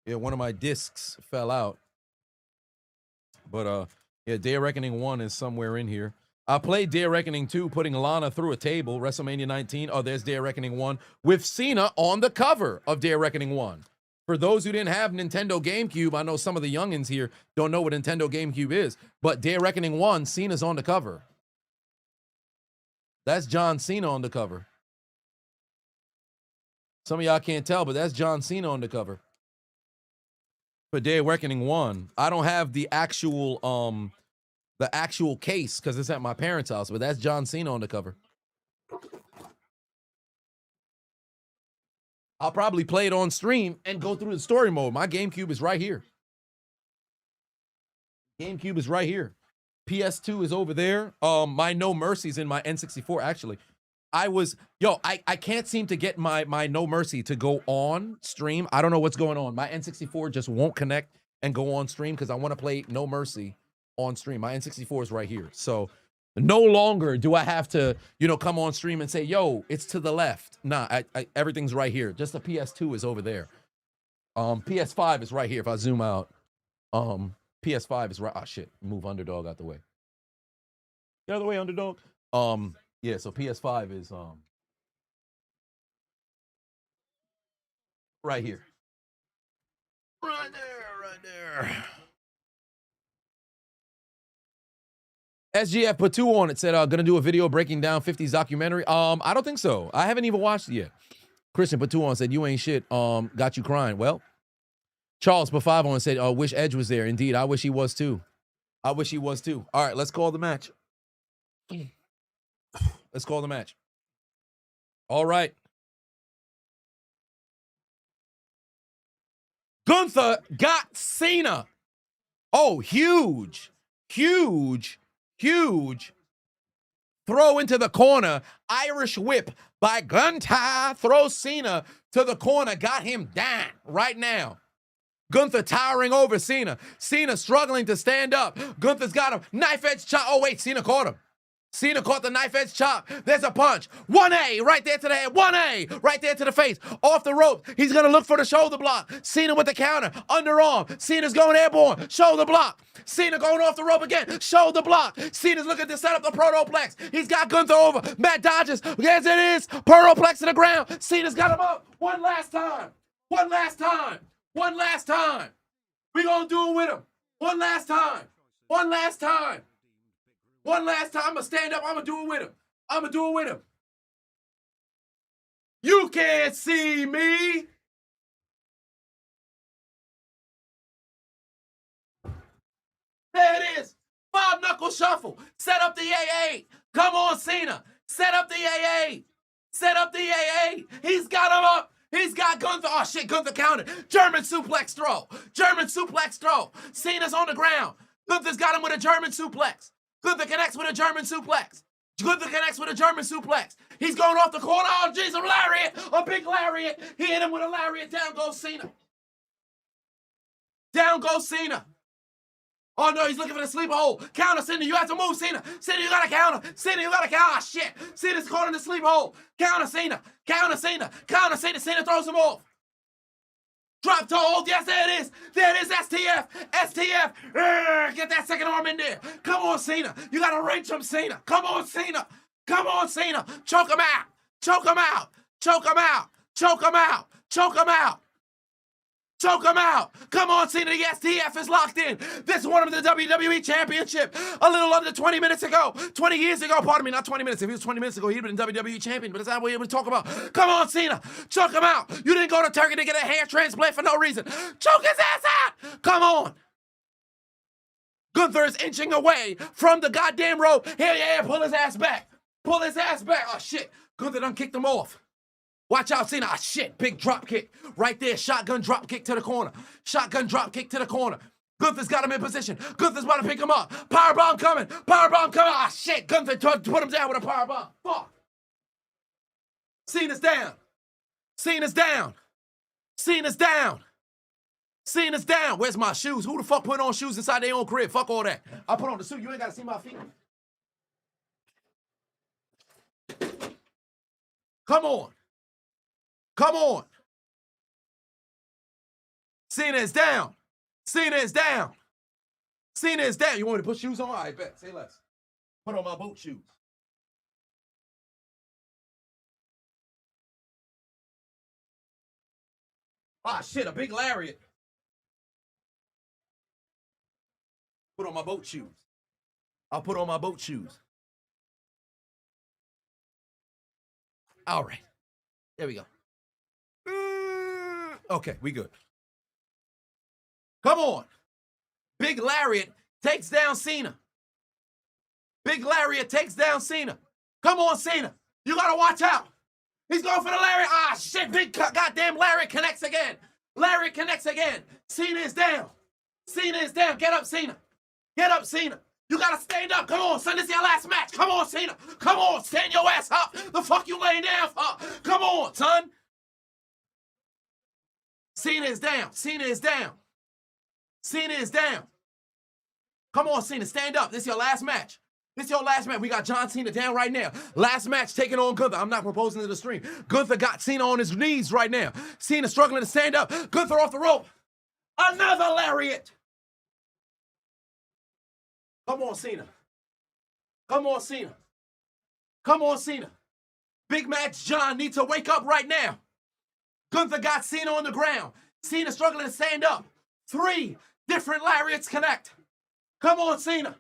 Yeah, one of my discs fell out. But yeah, Day of Reckoning 1 is somewhere in here. I played Day of Reckoning 2, putting Lana through a table, WrestleMania 19. Oh, there's Day of Reckoning 1 with Cena on the cover of Day of Reckoning 1. For those who didn't have Nintendo GameCube, I know some of the youngins here don't know what Nintendo GameCube is, but Day of Reckoning 1, Cena's on the cover. That's John Cena on the cover. Some of y'all can't tell, but that's John Cena on the cover. For Day of Reckoning 1. I don't have the actual case because it's at my parents' house, but that's John Cena on the cover. I'll probably play it on stream and go through the story mode. My GameCube is right here. GameCube is right here. PS2 is over there. My No Mercy's in my N64, actually. I can't seem to get my No Mercy to go on stream. I don't know what's going on. My N64 just won't connect and go on stream because I want to play No Mercy on stream. My N64 is right here. So no longer do I have to, come on stream and say, yo, it's to the left. Nah, everything's right here. Just the PS2 is over there. PS5 is right here. If I zoom out, PS5 is right. Oh, shit. Move Underdog out the way. Get out of the way, Underdog. Yeah, so PS5 is right here. Right there. SGF put 2 on it, said, gonna do a video breaking down 50's documentary. I don't think so. I haven't even watched it yet. Christian put 2 on, said, you ain't shit. Got you crying. Well, Charles put 5 on, said, wish Edge was there. Indeed, I wish he was too. All right, let's call the match. Let's call the match. All right. Gunther got Cena. Oh, huge. Throw into the corner. Irish whip by Gunther. Throws Cena to the corner. Got him down right now. Gunther towering over Cena. Cena struggling to stand up. Gunther's got him. Knife edge chop. Oh, wait. Cena caught him. Cena caught the knife edge chop. There's a punch. 1A right there to the head. 1A right there to the face. Off the rope. He's going to look for the shoulder block. Cena with the counter. Underarm. Cena's going airborne. Shoulder block. Cena going off the rope again. Shoulder block. Cena's looking to set up the protoplex. He's got Gunther over. Matt dodges. Yes, it is. Protoplex to the ground. Cena's got him up. One last time. We going to do it with him. One last time. I'm going to stand up. I'm going to do it with him. You can't see me. There it is. 5-knuckle shuffle. Set up the AA. Come on, Cena. Set up the AA. He's got him up. He's got Gunther. Oh, shit. Gunther counted. German suplex throw. Cena's on the ground. Gunther's got him with a German suplex. Gunther connects with a German suplex. He's going off the corner. Oh, jeez, a lariat. A big lariat. He hit him with a lariat. Down goes Cena. Oh, no, he's looking for the sleeper hole. Counter, Cena. You have to move, Cena. Cena, you got to counter. Oh, shit. Cena's caught in the sleeper hole. Counter, Cena. Cena throws him off. Drop toe hold. Yes, there it is. STF. Get that second arm in there. Come on, Cena. You got to wrench him, Cena. Come on, Cena. Choke him out. Come on, Cena. The STF is locked in. This is one of the WWE Championship. A little under 20 years ago, pardon me, not 20 minutes. If he was 20 minutes ago, he'd been WWE Champion, but that's not what we're talking about. Come on, Cena. Choke him out. You didn't go to Turkey to get a hair transplant for no reason. Choke his ass out. Come on. Gunther is inching away from the goddamn rope. Yeah, pull his ass back. Oh, shit. Gunther done kicked him off. Watch out, Cena. Ah, shit. Big drop kick. Right there. Shotgun drop kick to the corner. Gunther's got him in position. Gunther's about to pick him up. Powerbomb coming. Powerbomb coming. Ah, shit. Gunther put him down with a powerbomb. Fuck. Cena's down. Cena's down. Cena's down. Cena's down. Where's my shoes? Who the fuck put on shoes inside their own crib? Fuck all that. I put on the suit. You ain't got to see my feet. Come on. Come on. Cena is down. Cena is down. Cena is down. You want me to put shoes on? All right, bet. Say less. Put on my boat shoes. Ah, shit, a big lariat. Put on my boat shoes. I'll put on my boat shoes. All right. There we go. Okay, we good. Come on. Big lariat takes down Cena. Big lariat takes down Cena. Come on, Cena. You gotta watch out. He's going for the lariat. Ah, shit. Big goddamn lariat connects again. Lariat connects again. Cena is down. Cena is down. Get up, Cena. Get up, Cena. You gotta stand up. Come on, son. This is your last match. Come on, Cena. Come on. Stand your ass up. The fuck you laying down for? Come on, son. Cena is down. Cena is down. Cena is down. Come on, Cena. Stand up. This is your last match. This is your last match. We got John Cena down right now. Last match taking on Gunther. I'm not proposing to the stream. Gunther got Cena on his knees right now. Cena struggling to stand up. Gunther off the rope. Another lariat. Come on, Cena. Come on, Cena. Come on, Cena. Big match John needs to wake up right now. Gunther got Cena on the ground. Cena struggling to stand up. 3 different lariats connect. Come on, Cena.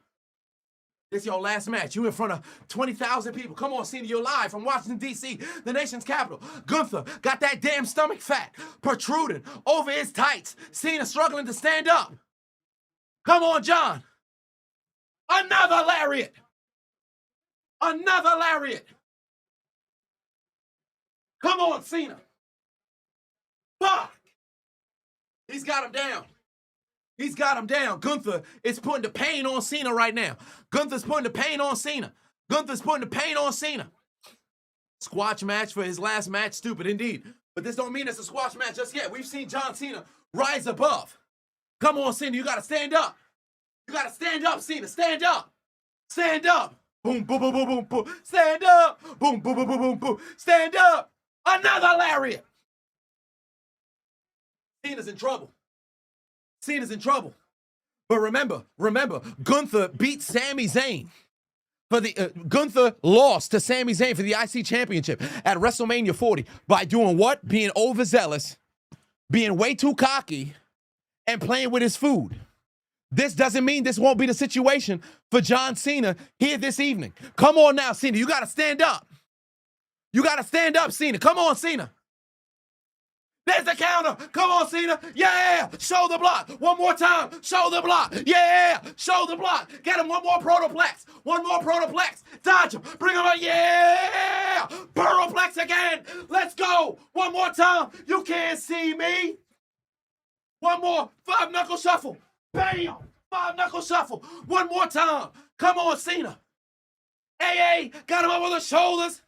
This is your last match. You in front of 20,000 people. Come on, Cena. You're live from Washington, D.C., the nation's capital. Gunther got that damn stomach fat protruding over his tights. Cena struggling to stand up. Come on, John. Another lariat. Another lariat. Come on, Cena. Fuck. He's got him down. He's got him down. Gunther is putting the pain on Cena right now. Gunther's putting the pain on Cena. Gunther's putting the pain on Cena. Squash match for his last match. Stupid indeed. But this don't mean it's a squash match just yet. We've seen John Cena rise above. Come on, Cena. You got to stand up. You got to stand up, Cena. Stand up. Stand up. Boom, boom, boom, boom, boom, boom. Stand up. Boom, boom, boom, boom, boom, boom. Stand up. Another lariat. Cena's in trouble. Cena's in trouble. But remember, Gunther beat Sami Zayn. Gunther lost to Sami Zayn for the IC Championship at WrestleMania 40 by doing what? Being overzealous, being way too cocky, and playing with his food. This doesn't mean this won't be the situation for John Cena here this evening. Come on now, Cena. You got to stand up. You got to stand up, Cena. Come on, Cena. There's the counter. Come on, Cena. Yeah. Shoulder block. One more time. Shoulder block. Yeah. Shoulder block. Get him one more protoplex. One more protoplex. Dodge him. Bring him up. Yeah. Burroplex again. Let's go. One more time. You can't see me. One more. 5-knuckle shuffle. Bam. 5-knuckle shuffle. One more time. Come on, Cena. AA. Got him up on the shoulders.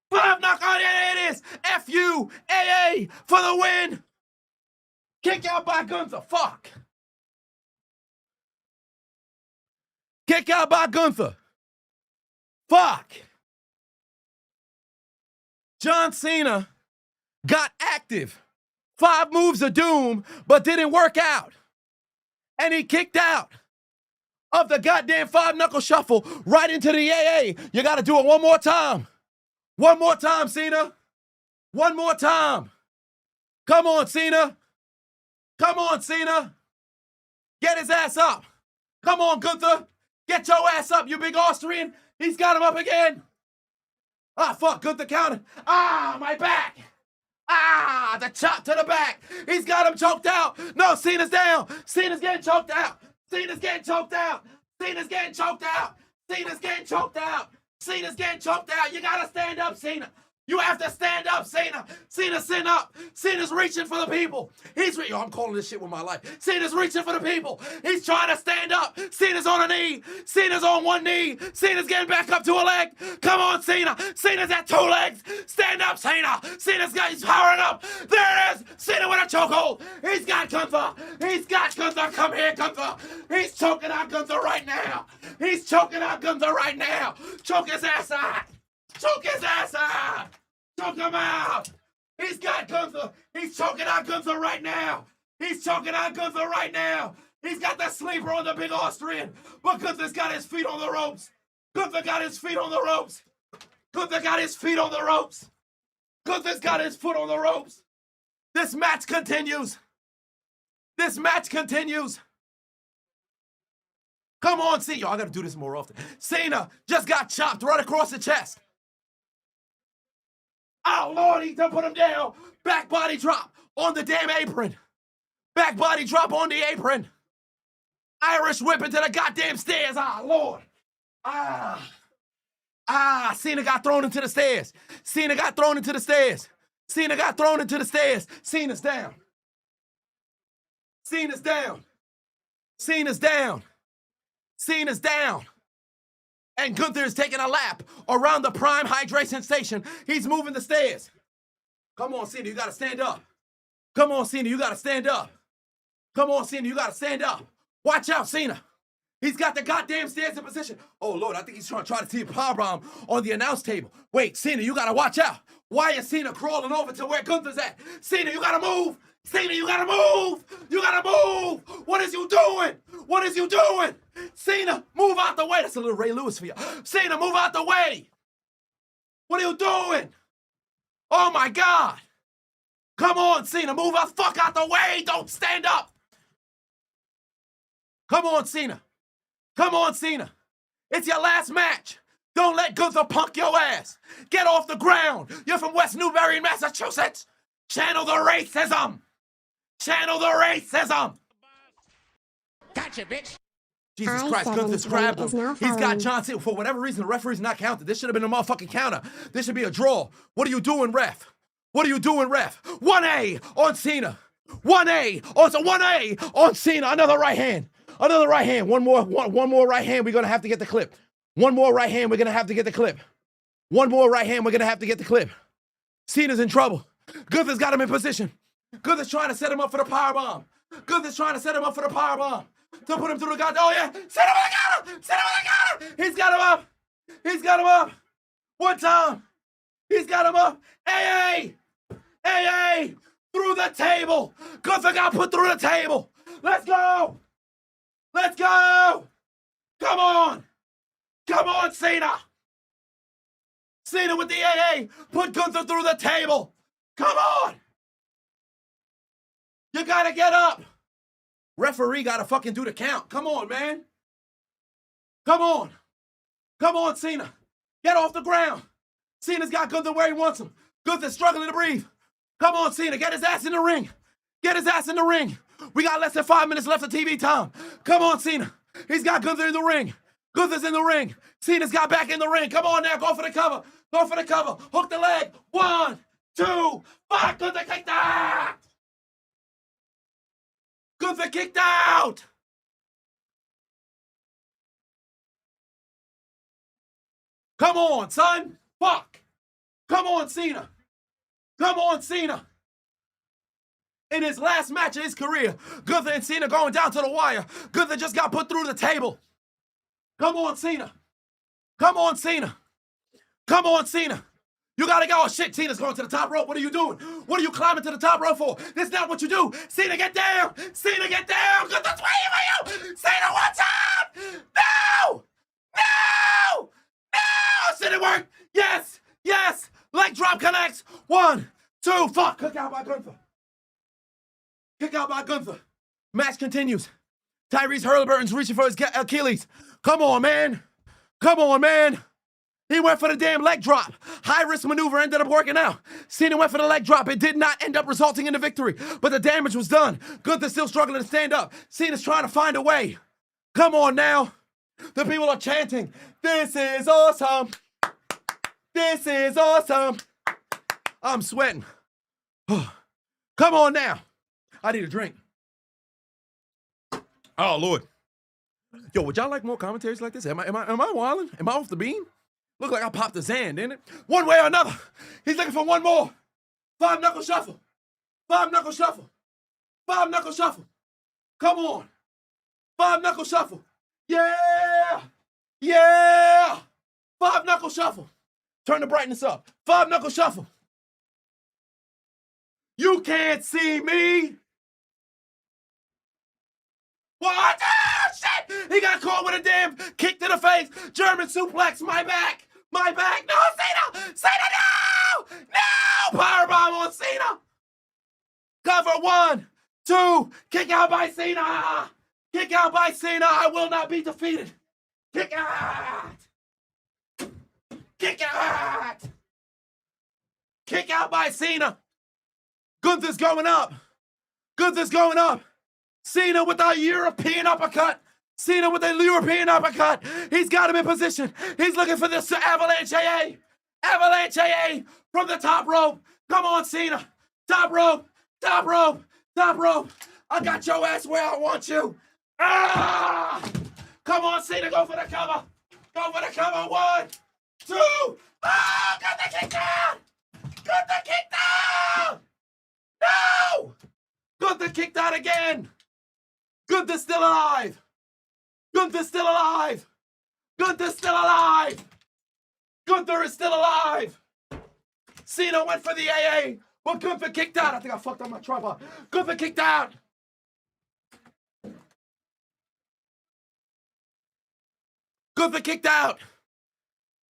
5-knuckle, there it is. F-U, A-A for the win. Kick out by Gunther. Fuck. Kick out by Gunther. Fuck. John Cena got active. 5 moves of doom, but didn't work out. And he kicked out of the goddamn 5-knuckle shuffle right into the AA. You got to do it one more time. One more time, Cena. One more time. Come on, Cena. Come on, Cena. Get his ass up. Come on, Gunther. Get your ass up, you big Austrian. He's got him up again. Ah, fuck, Gunther counted. Ah, my back. Ah, the chop to the back. He's got him choked out. No, Cena's down. Cena's getting choked out. Cena's getting choked out. Cena's getting choked out. Cena's getting choked out. Cena's getting choked out. You gotta stand up, Cena. You have to stand up, Cena. Cena, stand up. Cena's reaching for the people. Yo, I'm calling this shit with my life. Cena's reaching for the people. He's trying to stand up. Cena's on a knee. Cena's on one knee. Cena's getting back up to a leg. Come on, Cena. Cena's at 2 legs. Stand up, Cena. He's powering up. There it is. Cena with a chokehold. He's got Gunther. He's got Gunther. Come here, Gunther. He's choking out Gunther right now. He's choking out Gunther right now. Choke his ass out. Choke his ass out! Choke him out! He's got Gunther! He's choking out Gunther right now! He's choking out Gunther right now! He's got the sleeper on the big Austrian! But Gunther's got his feet on the ropes! Gunther got his feet on the ropes! Gunther got his feet on the ropes! Gunther's got his foot on the ropes! This match continues! This match continues! Come on, Cena! Yo, I gotta do this more often. Cena just got chopped right across the chest! Oh, Lord, he done put him down. Back body drop on the damn apron. Back body drop on the apron. Irish whip into the goddamn stairs. Ah, Lord. Cena got thrown into the stairs. Cena got thrown into the stairs. Cena got thrown into the stairs. Cena's down. Cena's down. Cena's down. Cena's down. And Gunther is taking a lap around the prime hydration station. He's moving the stairs. Come on, Cena, you gotta stand up. Come on, Cena, you gotta stand up. Come on, Cena, you gotta stand up. Watch out, Cena. He's got the goddamn stairs in position. Oh, Lord, I think he's trying to see a powerbomb on the announce table. Wait, Cena, you gotta watch out. Why is Cena crawling over to where Gunther's at? Cena, you gotta move. Cena, you gotta move. You gotta move. What is you doing? What is you doing? Cena, move out the way. That's a little Ray Lewis for you. Cena, move out the way. What are you doing? Oh, my God. Come on, Cena, move the fuck out the way. Don't stand up. Come on, Cena. Come on, Cena. It's your last match. Don't let Gunther punk your ass. Get off the ground. You're from West Newbury, Massachusetts. Channel the racism. Channel the racism. Gotcha, bitch. Jesus Christ, Gunther's grabbed him. He's got John Cena. For whatever reason, the referee's not counted. This should have been a motherfucking counter. This should be a draw. What are you doing, ref? What are you doing, ref? 1A on Cena. 1A on Cena. Another right hand. Another right hand. One more right hand. We're going to have to get the clip. One more right hand. We're going to have to get the clip. One more right hand. We're going to have to get the clip. Cena's in trouble. Gunther's got him in position. Gunther's trying to set him up for the powerbomb. Gunther's trying to set him up for the powerbomb. To put him through the goddamn. Oh, yeah. Set him with the counter. Set him with the counter. He's got him up. He's got him up. One time. He's got him up. AA. Through the table. Gunther got put through the table. Let's go. Let's go. Come on. Come on, Cena. Cena with the AA. Put Gunther through the table. Come on. You gotta get up. Referee gotta fucking do the count. Come on, man. Come on. Come on, Cena. Get off the ground. Cena's got Gunther where he wants him. Gunther's struggling to breathe. Come on, Cena. Get his ass in the ring. Get his ass in the ring. We got less than 5 minutes left of TV time. Come on, Cena. He's got Gunther in the ring. Gunther's in the ring. Cena's got back in the ring. Come on now. Go for the cover. Go for the cover. Hook the leg. 1, 2, 5. Gunther kicked out. Gunther kicked out. Come on, son. Fuck. Come on, Cena. Come on, Cena. In his last match of his career, Gunther and Cena going down to the wire. Gunther just got put through the table. Come on, Cena. Come on, Cena. Come on, Cena. You gotta go. Oh, shit, Cena's going to the top rope. What are you doing? What are you climbing to the top rope for? That's not what you do. Cena, get down. Cena, get down. Gunther's waiting for you. Cena, watch out. No. No. No. Cena work. Yes. Yes. Leg drop connects. 1, 2. Fuck. Kick out by Gunther. Kick out by Gunther. Match continues. Tyrese Hurlburton's reaching for his Achilles. Come on, man. Come on, man. He went for the damn leg drop. High-risk maneuver ended up working out. Cena went for the leg drop. It did not end up resulting in a victory, but the damage was done. Gunther's still struggling to stand up. Cena's trying to find a way. Come on now. The people are chanting, "This is awesome. This is awesome. I'm sweating. Come on now. I need a drink. Oh, Lord. Yo, would y'all like more commentaries like this? Am I wilding? Am I off the beam? Look like I popped the Zan, didn't it? One way or another. He's looking for one more. 5-knuckle shuffle. 5-knuckle shuffle. 5-knuckle shuffle. Come on. 5-knuckle shuffle. Yeah. Yeah. 5-knuckle shuffle. Turn the brightness up. 5-knuckle shuffle. You can't see me. What? Ah, shit! He got caught with a damn kick to the face. German suplex. My back. My back. No, Cena. Cena, no! No! Powerbomb on Cena. Cover 1, 2. Kick out by Cena. Kick out by Cena. I will not be defeated. Kick out. Kick out. Kick out by Cena. Gunther's going up. Gunther's going up. Cena with a European uppercut. Cena with a European uppercut. He's got him in position. He's looking for this avalanche AA. Avalanche AA from the top rope. Come on, Cena. Top rope. Top rope. Top rope. I got your ass where I want you. Ah! Come on, Cena. Go for the cover. Go for the cover. 1, 2. Ah! Got the kick down. Got the kick down. No! Gunther kicked out again. Gunther's still alive. Gunther's still alive. Gunther's still alive. Gunther is still alive. Cena went for the AA, but Gunther kicked out. I think I fucked up my tripod. Gunther kicked out. Gunther kicked out.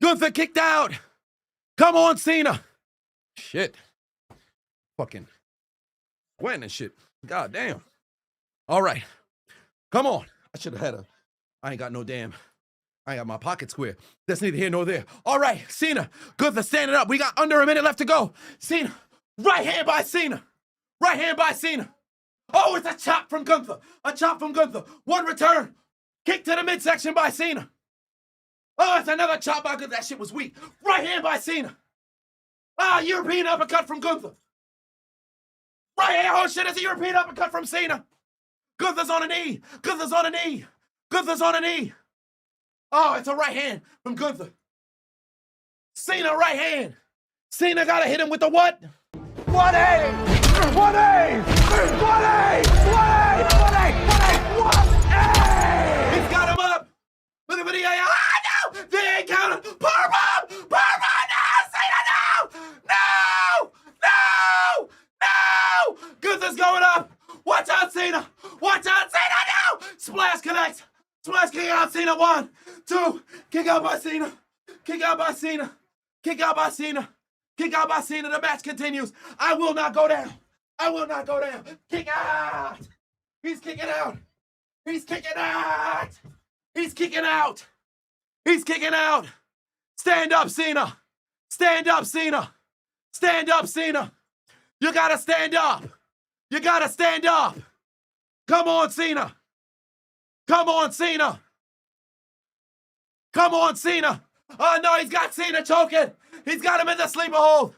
Gunther kicked out. Come on, Cena. Shit. Fucking sweating and shit. God damn. All right. Come on. I should have had I ain't got no damn. I ain't got my pocket square. That's neither here nor there. All right, Cena. Gunther standing up. We got under a minute left to go. Cena. Right hand by Cena. Right hand by Cena. Oh, it's a chop from Gunther. A chop from Gunther. One return. Kick to the midsection by Cena. Oh, it's another chop by Gunther. That shit was weak. Right hand by Cena. Ah, European uppercut from Gunther. Right hand. Oh, shit. It's a European uppercut from Cena. Gunther's on a knee. Gunther's on a knee. Gunther's on a knee. Oh, it's a right hand from Gunther. Cena right hand. Cena got to hit him with the what? 1A! 1A! 1A! 1A! 1A! 1A! 1A! He's got him up. Looking for the AA. Ah, no! The A counter. Powerbomb! Powerbomb! No! Cena, no! No! No! No! Gunther's going up. Watch out, Cena! Watch out, Cena! No! Splash connects. Splash kick out Cena. 1, 2. Kick out by Cena. Kick out by Cena. Kick out by Cena. Kick out by Cena. The match continues. I will not go down. I will not go down. Kick out. He's kicking out. He's kicking out. He's kicking out. He's kicking out. Stand up, Cena. Stand up, Cena. Stand up, Cena. You gotta stand up. You gotta stand up. Come on, Cena. Come on, Cena. Come on, Cena. Oh, no, he's got Cena choking. He's got him in the sleeper hold.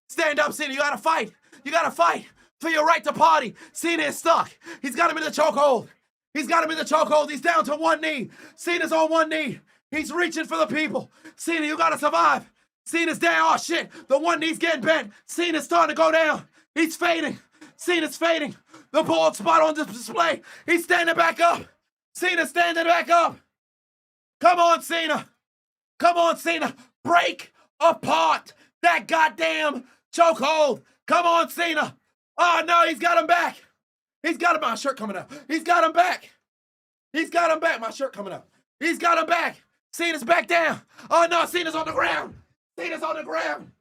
Stand up, Cena. You gotta fight. You gotta fight for your right to party. Cena is stuck. He's got him in the chokehold. He's got him in the chokehold. He's down to one knee. Cena's on one knee. He's reaching for the people. Cena, you gotta survive. Cena's down. Oh, shit. The one knee's getting bent. Cena's starting to go down. He's fading. Cena's fading. The bald spot on display. He's standing back up. Cena's standing back up. Come on, Cena. Come on, Cena. Break apart that goddamn chokehold. Come on, Cena. Oh, no, he's got him back. He's got him. My shirt coming out. He's got him back. He's got him back. My shirt coming out. He's got him back. Cena's back down. Oh, no, Cena's on the ground. Cena's on the ground.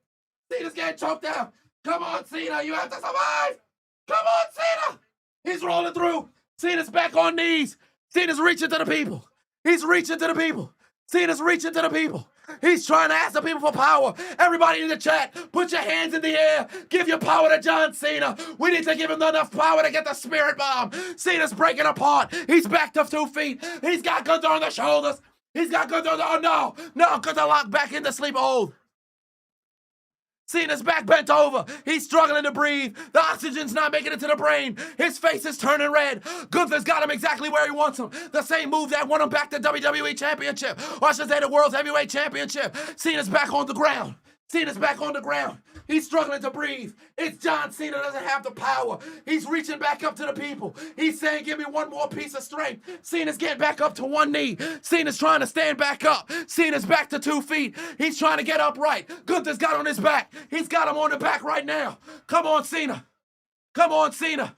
Cena's getting choked out. Come on, Cena. You have to survive. Come on, Cena. He's rolling through. Cena's back on knees. Cena's reaching to the people. He's reaching to the people. Cena's reaching to the people. He's trying to ask the people for power. Everybody in the chat, put your hands in the air. Give your power to John Cena. We need to give him enough power to get the spirit bomb. Cena's breaking apart. He's back to 2 feet. He's got Gunther on the shoulders. He's got Gunther on the... Oh, no. No, Gunther locked back in the sleeper hold. Cena's back bent over. He's struggling to breathe. The oxygen's not making it to the brain. His face is turning red. Gunther's got him exactly where he wants him. The same move that won him back the WWE Championship. Or I should say the World Heavyweight Championship. Cena's back on the ground. Cena's back on the ground. He's struggling to breathe. It's John Cena doesn't have the power. He's reaching back up to the people. He's saying, give me one more piece of strength. Cena's getting back up to one knee. Cena's trying to stand back up. Cena's back to 2 feet. He's trying to get upright. Gunther's got on his back. He's got him on the back right now. Come on, Cena. Come on, Cena.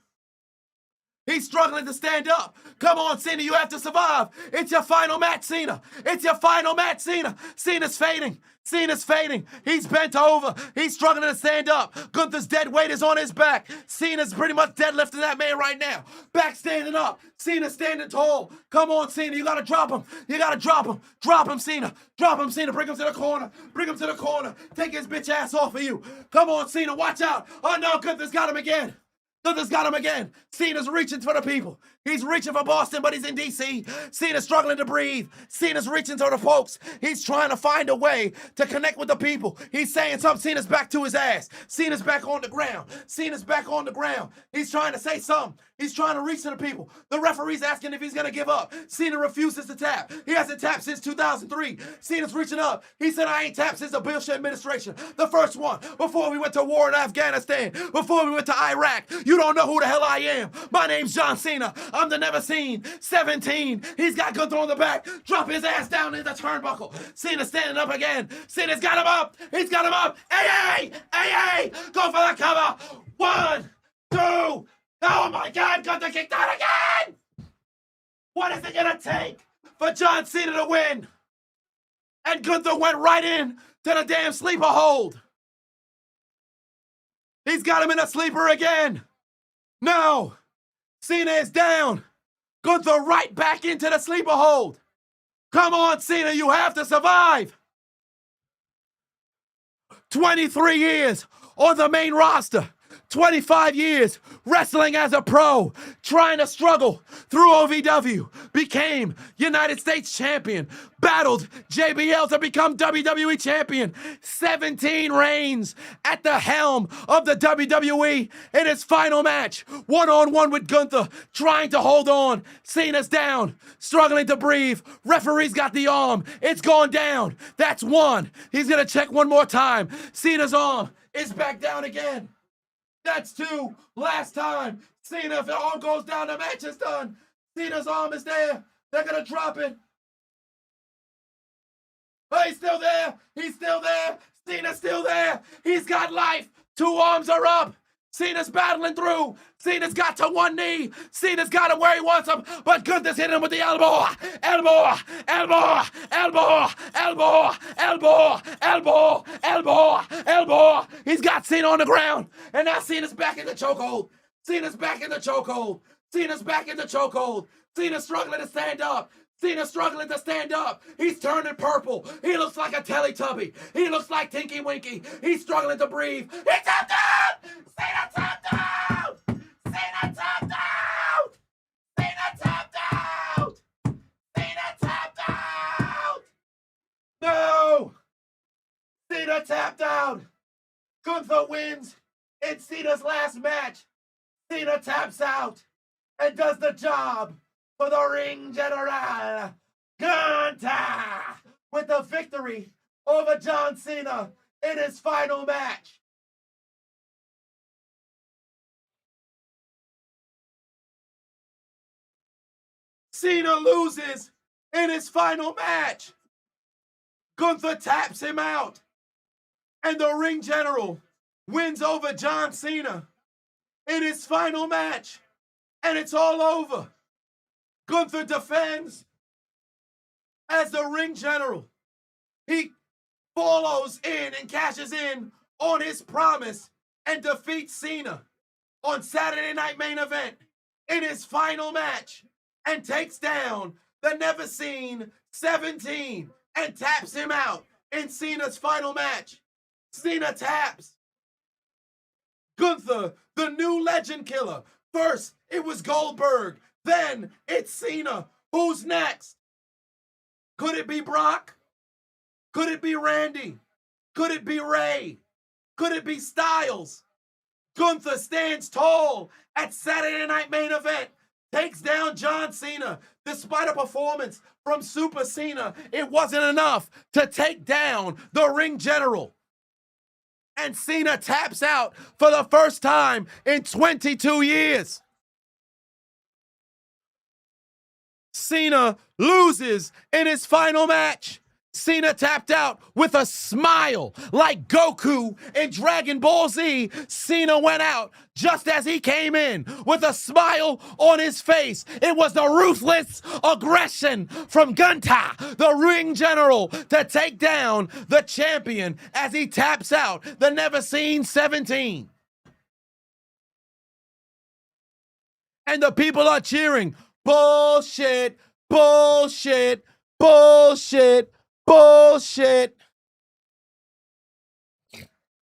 He's struggling to stand up. Come on, Cena, you have to survive. It's your final match, Cena. It's your final match, Cena. Cena's fading. Cena's fading. He's bent over. He's struggling to stand up. Gunther's dead weight is on his back. Cena's pretty much deadlifting that man right now. Back standing up. Cena's standing tall. Come on, Cena. You got to drop him. You got to drop him. Drop him, Cena. Drop him, Cena. Bring him to the corner. Bring him to the corner. Take his bitch ass off of you. Come on, Cena. Watch out. Oh, no. Gunther's got him again. Gunther's got him again. Cena's reaching for the people. He's reaching for Boston, but he's in D.C. Cena's struggling to breathe. Cena's reaching to the folks. He's trying to find a way to connect with the people. He's saying something. Cena's back to his ass. Cena's back on the ground. Cena's back on the ground. He's trying to say something. He's trying to reach to the people. The referee's asking if he's going to give up. Cena refuses to tap. He hasn't tapped since 2003. Cena's reaching up. He said, I ain't tapped since the Bush administration. The first one, before we went to war in Afghanistan, before we went to Iraq. You don't know who the hell I am. My name's John Cena. I'm the never seen. 17. He's got Gunther on the back. Drop his ass down in the turnbuckle. Cena standing up again. Cena's got him up. He's got him up. AA! Go for the cover. 1, 2. Oh my God, Gunther kicked out again! What is it gonna take for John Cena to win? And Gunther went right in to the damn sleeper hold. He's got him in a sleeper again. No, Cena is down. Gunther right back into the sleeper hold. Come on, Cena, you have to survive. 23 years on the main roster. 25 years wrestling as a pro, trying to struggle through OVW, became United States champion, battled JBL to become WWE champion, 17 reigns at the helm of the WWE in his final match, one-on-one with Gunther, trying to hold on. Cena's down, struggling to breathe. Referee's got the arm. It's gone down. That's 1. He's going to check one more time. Cena's arm is back down again. That's 2. Last time. Cena, if the arm goes down, the match is done. Cena's arm is there. They're going to drop it. Oh, he's still there. He's still there. Cena's still there. He's got life. 2 arms are up. Cena's battling through. Cena's got to one knee. Cena's got him where he wants him. But Gunther's hitting him with the elbow. Elbow. Elbow. Elbow. Elbow. Elbow. Elbow. Elbow. Elbow. He's got Cena on the ground. And now Cena's back in the chokehold. Cena's back in the chokehold. Cena's back in the chokehold. Cena's struggling to stand up. Cena's struggling to stand up. He's turning purple. He looks like a Teletubby. He looks like Tinky Winky. He's struggling to breathe. He tapped out! Cena tapped out! Cena tapped out! Cena tapped out! Cena tapped out! No! Cena tapped out! Gunther wins in Cena's last match. Cena taps out and does the job for the ring general, Gunther, with the victory over John Cena in his final match. Cena loses in his final match. Gunther taps him out, and the ring general wins over John Cena in his final match, and it's all over. Gunther defends as the ring general. He follows in and cashes in on his promise and defeats Cena on Saturday Night Main Event in his final match and takes down the never seen 17 and taps him out in Cena's final match. Cena taps. Gunther, the new legend killer. First, it was Goldberg. Then it's Cena. Who's next? Could it be Brock? Could it be Randy? Could it be Ray? Could it be Styles? Gunther stands tall at Saturday Night Main Event, takes down John Cena. Despite a performance from Super Cena, it wasn't enough to take down the ring general. And Cena taps out for the first time in 22 years. Cena loses in his final match. Cena tapped out with a smile like Goku in Dragon Ball Z. Cena went out just as he came in with a smile on his face. It was the ruthless aggression from Gunther, the ring general, to take down the champion as he taps out the Never Seen 17. And the people are cheering, bullshit, bullshit, bullshit, bullshit.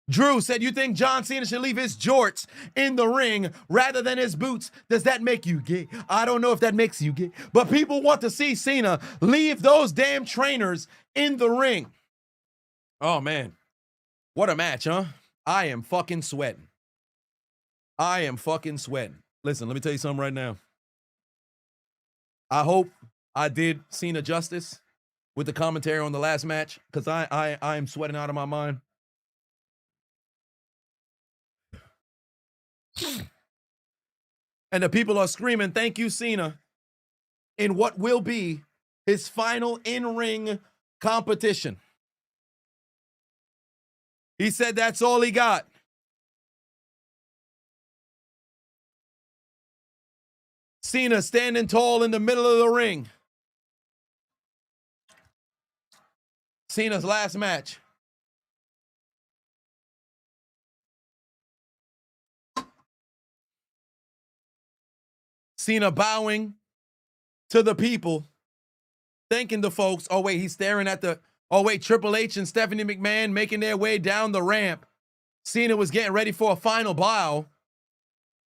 Drew said, you think John Cena should leave his jorts in the ring rather than his boots? Does that make you gay? I don't know if that makes you gay, but people want to see Cena leave those damn trainers in the ring. Oh, man. What a match, huh? I am fucking sweating. I am fucking sweating. Listen, let me tell you something right now. I hope I did Cena justice with the commentary on the last match, because I am sweating out of my mind. And the people are screaming, thank you, Cena, in what will be his final in-ring competition. He said that's all he got. Cena standing tall in the middle of the ring. Cena's last match. Cena bowing to the people, thanking the folks. Oh, wait, he's staring at the... Oh, wait, Triple H and Stephanie McMahon making their way down the ramp. Cena was getting ready for a final bow,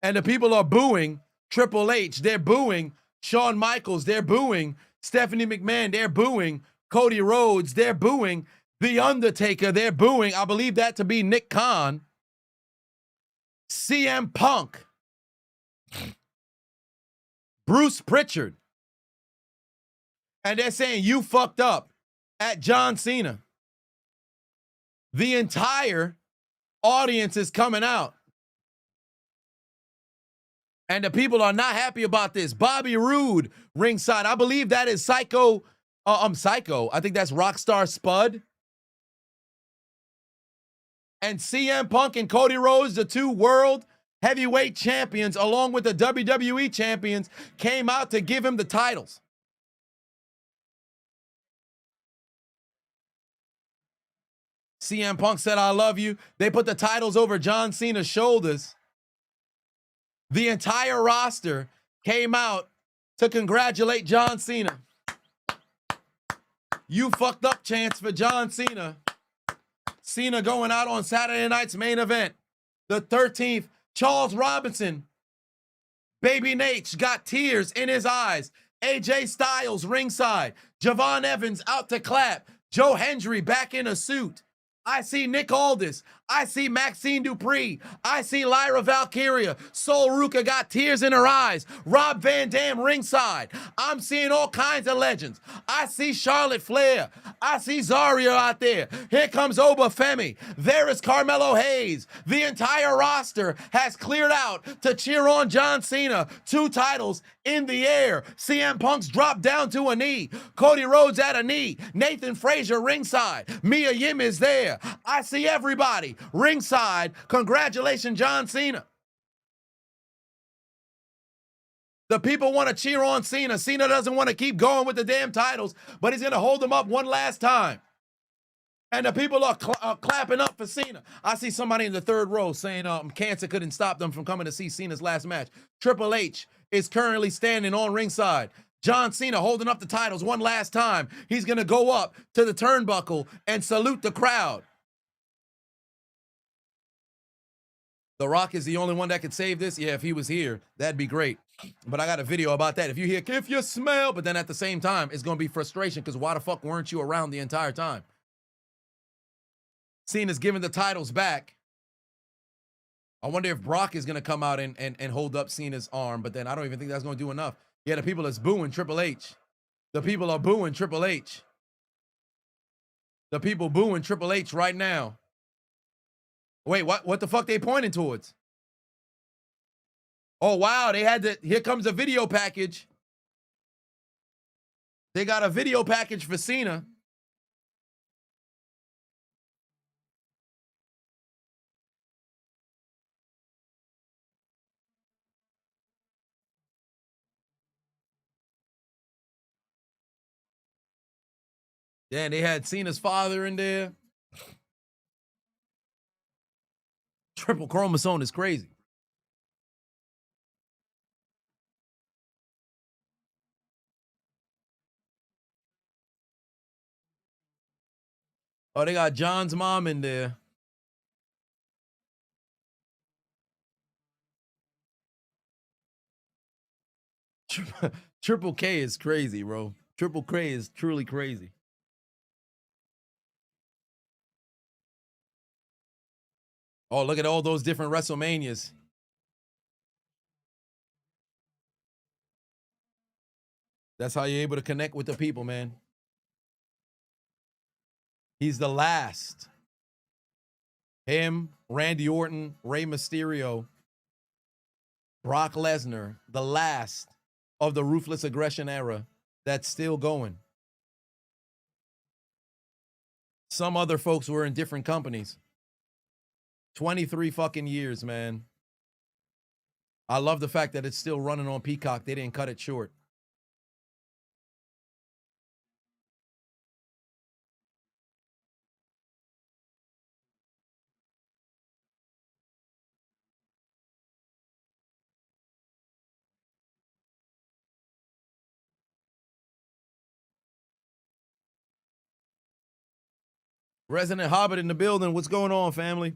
and the people are booing Triple H. They're booing Shawn Michaels. They're booing Stephanie McMahon. They're booing Cody Rhodes. They're booing The Undertaker. They're booing, I believe that to be Nick Khan, CM Punk, Bruce Pritchard. And they're saying, you fucked up at John Cena. The entire audience is coming out. And the people are not happy about this. Bobby Roode ringside. I believe that is Psycho. Psycho. I think that's Rockstar Spud. And CM Punk and Cody Rhodes, the two world heavyweight champions, along with the WWE champions, came out to give him the titles. CM Punk said, I love you. They put the titles over John Cena's shoulders. The entire roster came out to congratulate John Cena. You fucked up chance for John Cena. Cena going out on Saturday night's main event. The 13th, Charles Robinson. Baby Nate got tears in his eyes. AJ Styles ringside. Javon Evans out to clap. Joe Hendry back in a suit. I see Nick Aldis. I see Maxine Dupree. I see Lyra Valkyria. Sol Ruka got tears in her eyes. Rob Van Dam ringside. I'm seeing all kinds of legends. I see Charlotte Flair. I see Zaria out there. Here comes Oba Femi. There is Carmelo Hayes. The entire roster has cleared out to cheer on John Cena. 2 titles in the air. CM Punk's dropped down to a knee. Cody Rhodes at a knee. Nathan Frazier ringside. Mia Yim is there. I see everybody ringside. Congratulations, John Cena. The people want to cheer on Cena. Cena doesn't want to keep going with the damn titles, but he's going to hold them up one last time. And the people are clapping up for Cena. I see somebody in the third row saying cancer couldn't stop them from coming to see Cena's last match. Triple H is currently standing on ringside. John Cena holding up the titles one last time. He's going to go up to the turnbuckle and salute the crowd. The Rock is the only one that could save this. Yeah, if he was here, that'd be great. But I got a video about that. If you hear, if you smell, but then at the same time, it's going to be frustration because why the fuck weren't you around the entire time? Cena's giving the titles back I wonder if Brock is gonna come out and hold up Cena's arm, but then I don't even think that's gonna do enough. Yeah, the people that's booing Triple H. The people are booing Triple H. The people booing Triple H right now. Wait, what the fuck they pointing towards? Oh, wow, they had to, here comes a video package. They got a video package for Cena. Yeah, they had Cena's father in there. Triple chromosome is crazy. Oh, they got John's mom in there. Triple K is crazy, bro. Triple K is truly crazy. Oh, look at all those different WrestleManias. That's how you're able to connect with the people, man. He's the last. Him, Randy Orton, Rey Mysterio, Brock Lesnar, the last of the ruthless aggression era that's still going. Some other folks were in different companies. 23 fucking years, man. I love the fact that it's still running on Peacock. They didn't cut it short. Resident Hobbit in the building. What's going on, family?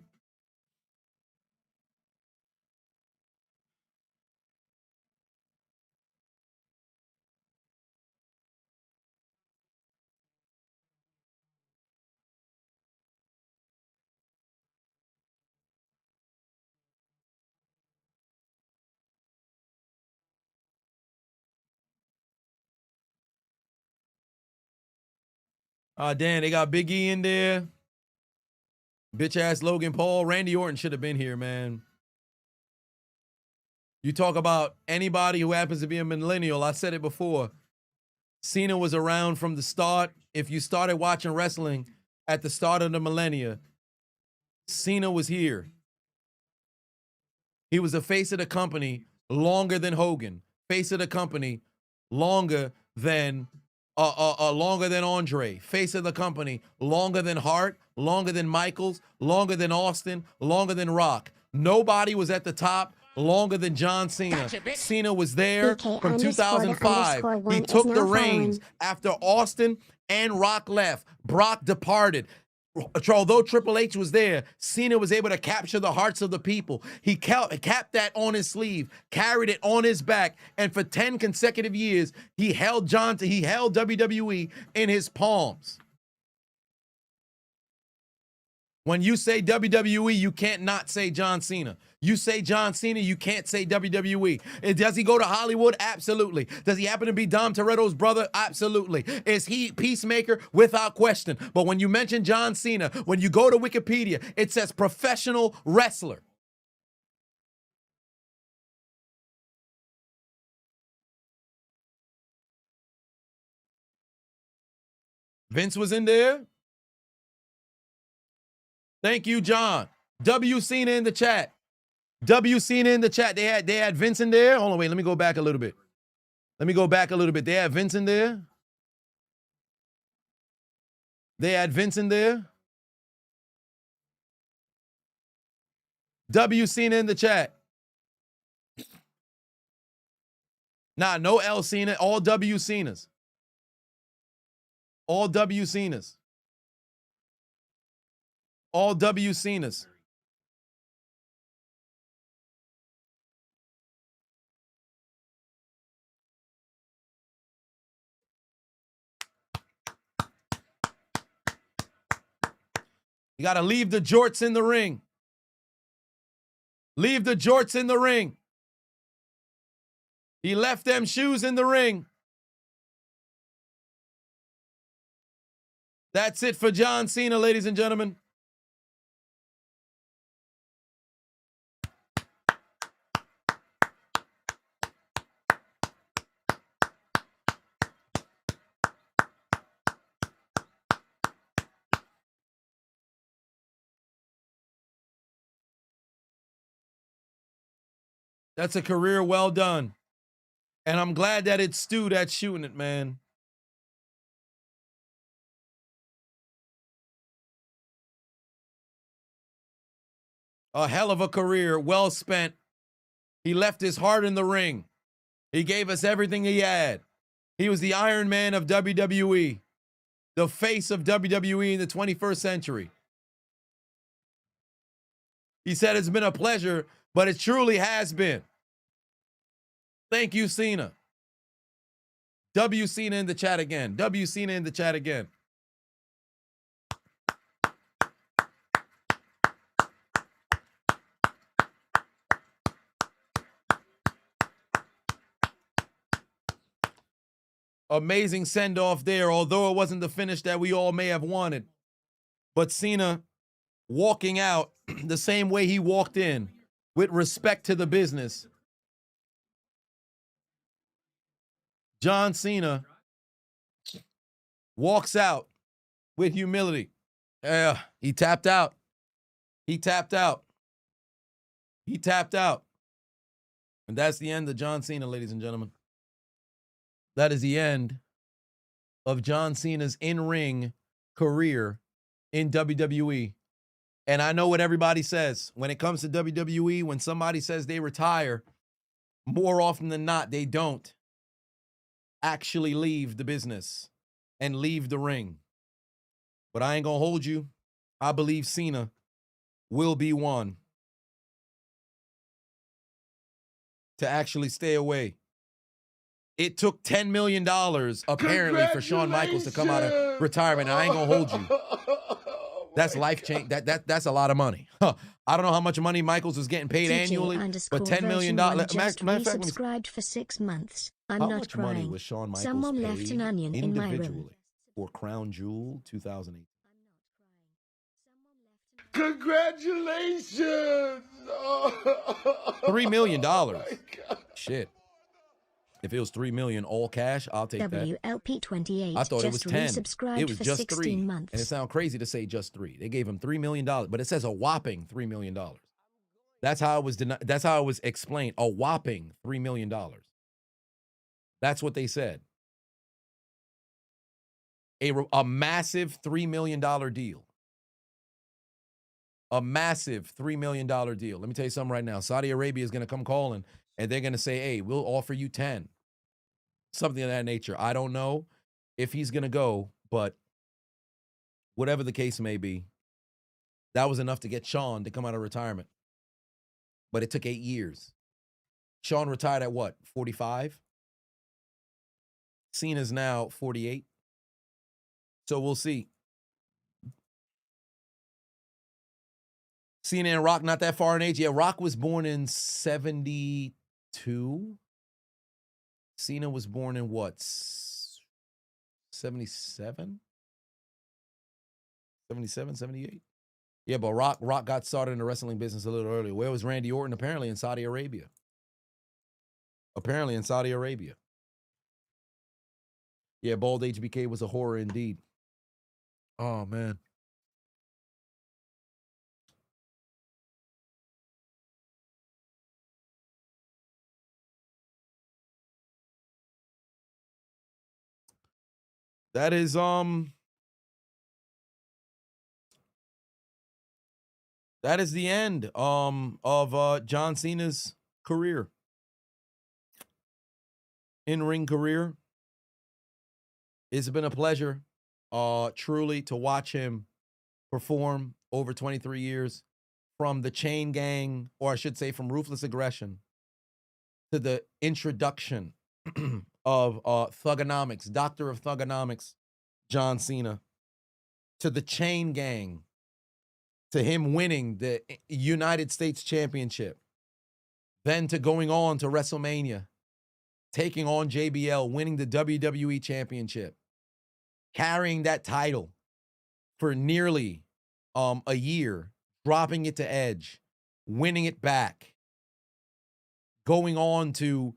Dan, they got Big E in there. Bitch ass Logan Paul. Randy Orton should have been here, man. You talk about anybody who happens to be a millennial. I said it before. Cena was around from the start. If you started watching wrestling at the start of the millennia, Cena was here. He was the face of the company longer than Hogan. Face of the company longer than Andre. Face of the company longer than Hart, longer than Michaels, longer than Austin, longer than Rock. Nobody was at the top longer than John Cena. Gotcha, bitch. Cena was there BK from __1 2005. He is took now the reins following. after Austin and Rock left. Brock departed. Although Triple H was there, Cena was able to capture the hearts of the people. He capped that on his sleeve, carried it on his back, and for 10 consecutive years, he held WWE in his palms. When you say WWE, you can't not say John Cena. You say John Cena, you can't say WWE. Does he go to Hollywood? Absolutely. Does he happen to be Dom Toretto's brother? Absolutely. Is he Peacemaker? Without question. But when you mention John Cena, when you go to Wikipedia, it says professional wrestler. Vince was in there. Thank you, John. W Cena in the chat. W Cena in the chat. They had Vince in there. Hold on, wait. Let me go back a little bit. They had Vince in there. They had Vince in there. W Cena in the chat. Nah, no L Cena. All W Cenas. All W Cenas. All W Cenas. You got to leave the jorts in the ring. Leave the jorts in the ring. He left them shoes in the ring. That's it for John Cena, ladies and gentlemen. That's a career well done. And I'm glad that it's Stu that's shooting it, man. A hell of a career, well spent. He left his heart in the ring. He gave us everything he had. He was the Iron Man of WWE, the face of WWE in the 21st century. He said it's been a pleasure, but it truly has been. Thank you, Cena. W Cena in the chat again. W Cena in the chat again. Amazing send-off there, although it wasn't the finish that we all may have wanted. But Cena walking out the same way he walked in, with respect to the business. John Cena walks out with humility. He tapped out. He tapped out. He tapped out. And that's the end of John Cena, ladies and gentlemen. That is the end of John Cena's in-ring career in WWE. And I know what everybody says. When it comes to WWE, when somebody says they retire, more often than not, they don't actually leave the business and leave the ring. But I ain't gonna hold you. I believe Cena will be one to actually stay away. It took $10 million apparently for Shawn Michaels to come out of retirement. And I ain't gonna hold you. That's life change. That's a lot of money. Huh. I don't know how much money Michaels was getting paid annually, but $10 million. Subscribed for 6 months. I'm how not much crying. money was Shawn Michaels Someone paid left an onion in my room. individually for Crown Jewel 2008? Congratulations! $3 million. Oh my God. Shit. If it was $3 million all cash, I'll take that. WLP28 I thought it was 10. Subscribed It was for just 16 3. months. And it sounds crazy to say just 3. They gave him $3 million, but it says a whopping $3 million. That's how it was that's how it was explained. A whopping $3 million. That's what they said. A massive $3 million deal. A massive $3 million deal. Let me tell you something right now. Saudi Arabia is going to come calling, and they're going to say, hey, we'll offer you 10. Something of that nature. I don't know if he's going to go, but whatever the case may be, that was enough to get Shawn to come out of retirement. But it took 8 years. Shawn retired at what, 45? Cena's now 48. So we'll see. Cena and Rock not that far in age. Yeah, Rock was born in 72. Cena was born in what? 77? 77, 78? Yeah, but Rock got started in the wrestling business a little earlier. Where was Randy Orton? Apparently in Saudi Arabia. Apparently in Saudi Arabia. Yeah, Bald HBK was a horror indeed. Oh, man. That is the end of John Cena's career. In-ring career. It's been a pleasure truly to watch him perform over 23 years, from the Chain Gang, or I should say from Ruthless Aggression, to the introduction of Thugonomics, Doctor of Thugonomics, John Cena, to the Chain Gang, to him winning the United States Championship, then to going on to WrestleMania, taking on JBL, winning the WWE Championship, carrying that title for nearly a year, dropping it to Edge, winning it back, going on to,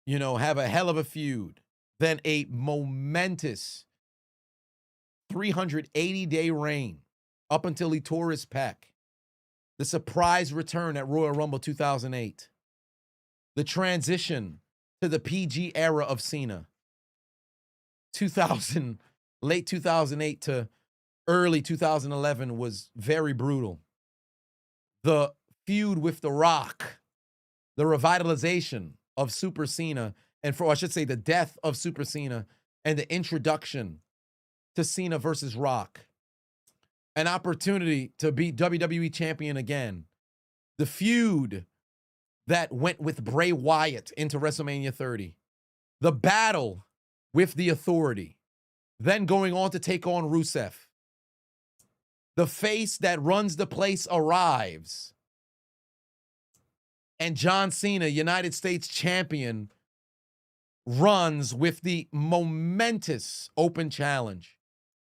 have a hell of a feud, then a momentous 380-day reign up until he tore his pec, the surprise return at Royal Rumble 2008, the transition to the PG era of Cena, late 2008 to early 2011 was very brutal. The feud with The Rock, the revitalization of Super Cena, the death of Super Cena, and the introduction to Cena versus Rock. An opportunity to be WWE champion again. The feud that went with Bray Wyatt into WrestleMania 30. The battle with the Authority. Then going on to take on Rusev. The face that runs the place arrives. And John Cena, United States champion, runs with the momentous open challenge.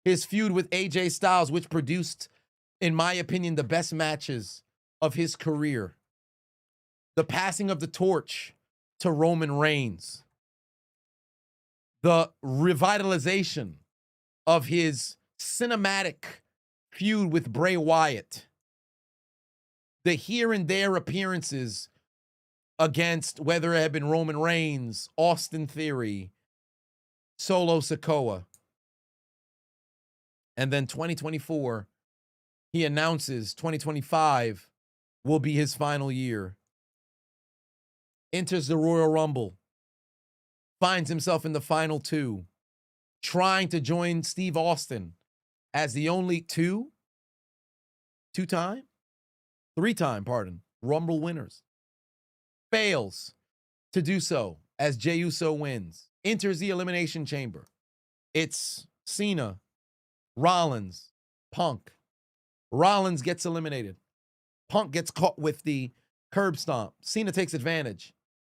His feud with AJ Styles, which produced, in my opinion, the best matches of his career. The passing of the torch to Roman Reigns. The revitalization of his cinematic feud with Bray Wyatt. The here and there appearances against, whether it had been Roman Reigns, Austin Theory, Solo Sikoa. And then 2024, he announces 2025 will be his final year. Enters the Royal Rumble. Finds himself in the final two. Trying to join Steve Austin as the only three-time Rumble winners. Fails to do so as Jey Uso wins. Enters the Elimination Chamber. It's Cena, Rollins, Punk. Rollins gets eliminated. Punk gets caught with the curb stomp. Cena takes advantage.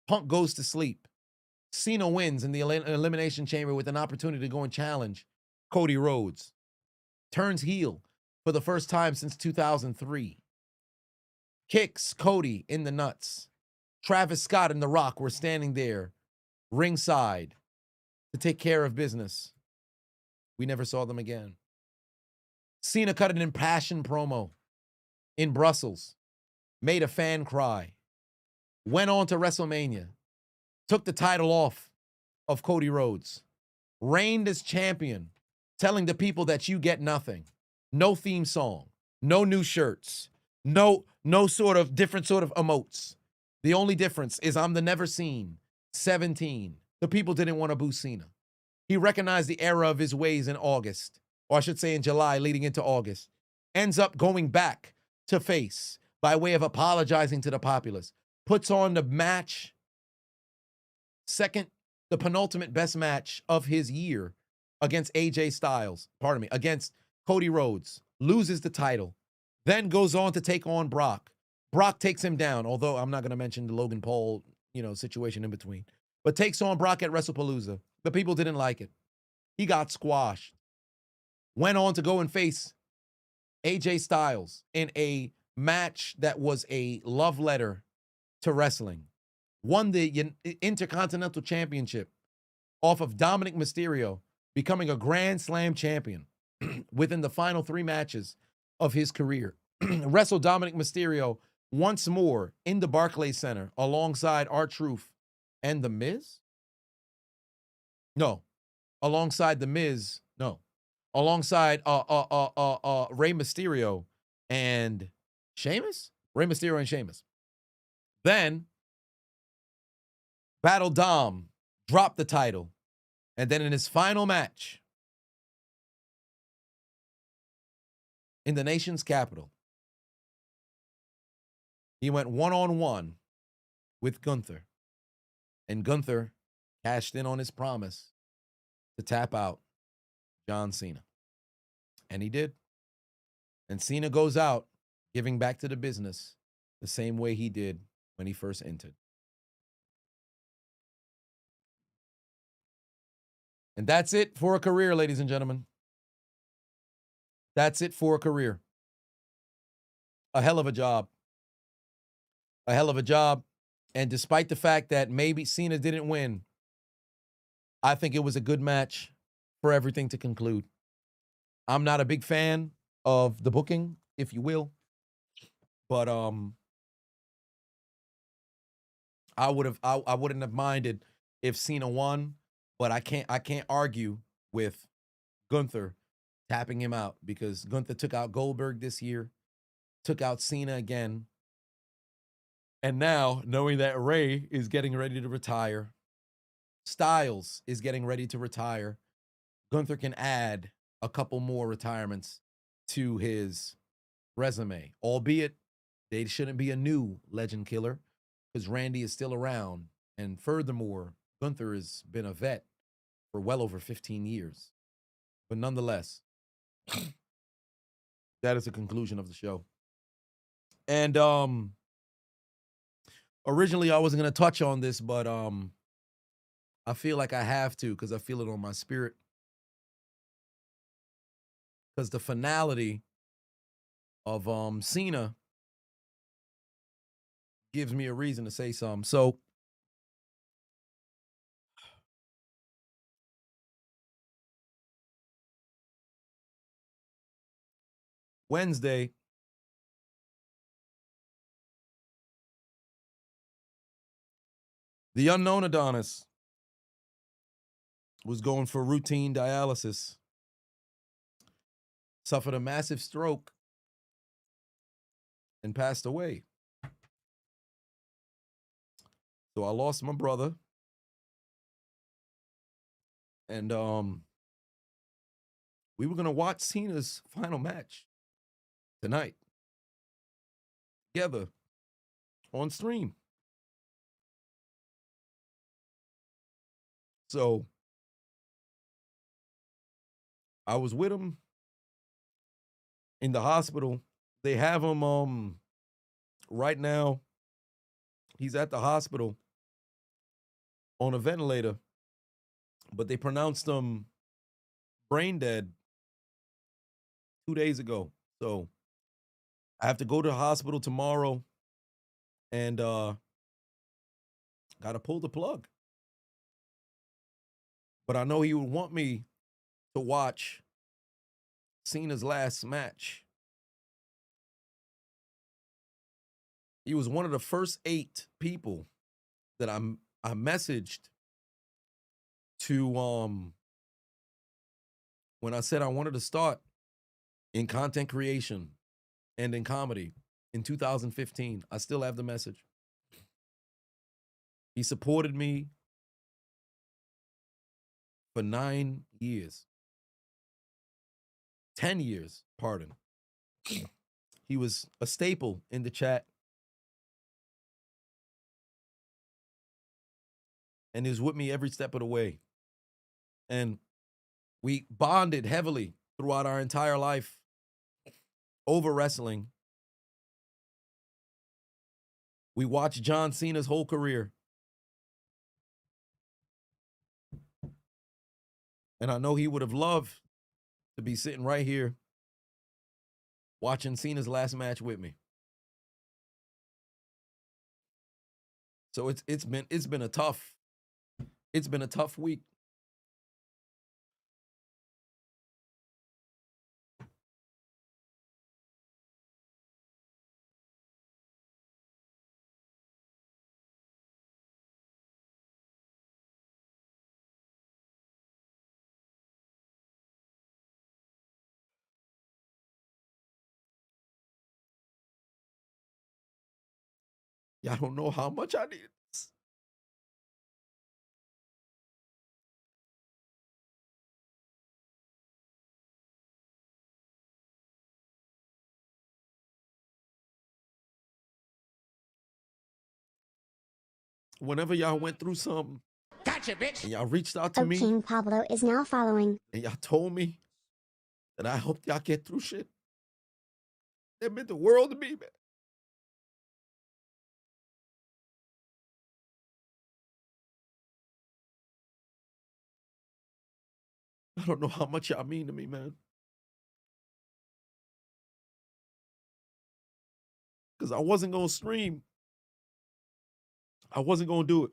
Punk goes to sleep. Cena wins in the Elimination Chamber with an opportunity to go and challenge Cody Rhodes. Turns heel for the first time since 2003. Kicks Cody in the nuts. Travis Scott and The Rock were standing there ringside to take care of business. We never saw them again. Cena cut an impassioned promo in Brussels, made a fan cry, went on to WrestleMania, took the title off of Cody Rhodes, reigned as champion, telling the people that you get nothing. No theme song, no new shirts, no sort of different sort of emotes. The only difference is I'm the never seen 17. The people didn't want to boo Cena. He recognized the error of his ways in August, or I should say in July leading into August. Ends up going back to face by way of apologizing to the populace. Puts on the match, the penultimate best match of his year against against Cody Rhodes. Loses the title. Then goes on to take on Brock. Brock takes him down, although I'm not going to mention the Logan Paul, situation in between. But takes on Brock at WrestlePalooza. The people didn't like it. He got squashed. Went on to go and face AJ Styles in a match that was a love letter to wrestling. Won the Intercontinental Championship off of Dominic Mysterio, becoming a Grand Slam champion within the final 3 matches of his career. Wrestled Dominic Mysterio once more in the Barclays Center alongside R-Truth and The Miz? No. Alongside The Miz. No. Alongside Rey Mysterio and Sheamus? Rey Mysterio and Sheamus. Then Battle Dom dropped the title. And then in his final match in the nation's capital, he went one-on-one with Gunther. And Gunther cashed in on his promise to tap out John Cena. And he did. And Cena goes out giving back to the business the same way he did when he first entered. And that's it for a career, ladies and gentlemen. That's it for a career. A hell of a job. A hell of a job. And despite the fact that maybe Cena didn't win, I think it was a good match for everything to conclude. I'm not a big fan of the booking, if you will, but I wouldn't have minded if Cena won, but I can't argue with Gunther tapping him out because Gunther took out Goldberg this year, took out Cena again. And now, knowing that Ray is getting ready to retire, Styles is getting ready to retire, Gunther can add a couple more retirements to his resume, albeit they shouldn't be a new legend killer because Randy is still around. And furthermore, Gunther has been a vet for well over 15 years. But nonetheless, that is the conclusion of the show. And originally I wasn't going to touch on this, but I feel like I have to because I feel it on my spirit. Because the finality of Cena gives me a reason to say something. So Wednesday, the unknown Adonis was going for routine dialysis, suffered a massive stroke, and passed away. So I lost my brother. And we were going to watch Cena's final match tonight together on stream. So I was with him in the hospital. They have him right now. He's at the hospital on a ventilator, but they pronounced him brain dead 2 days ago. So I have to go to the hospital tomorrow and got to pull the plug. But I know he would want me to watch Cena's last match. He was one of the first 8 people that I messaged to when I said I wanted to start in content creation and in comedy in 2015. I still have the message. He supported me for 9 years. 10 years, pardon. He was a staple in the chat. And he was with me every step of the way. And we bonded heavily throughout our entire life over wrestling. We watched John Cena's whole career. And I know he would have loved to be sitting right here watching Cena's last match with me. So it's been a tough week. Y'all don't know how much I need this. Whenever y'all went through something, Gotcha, bitch. and y'all reached out to Oh, me, King Pablo is now following. and y'all told me that I hope y'all get through shit, it meant the world to me, man. I don't know how much y'all mean to me, man. Because I wasn't going to stream. I wasn't going to do it.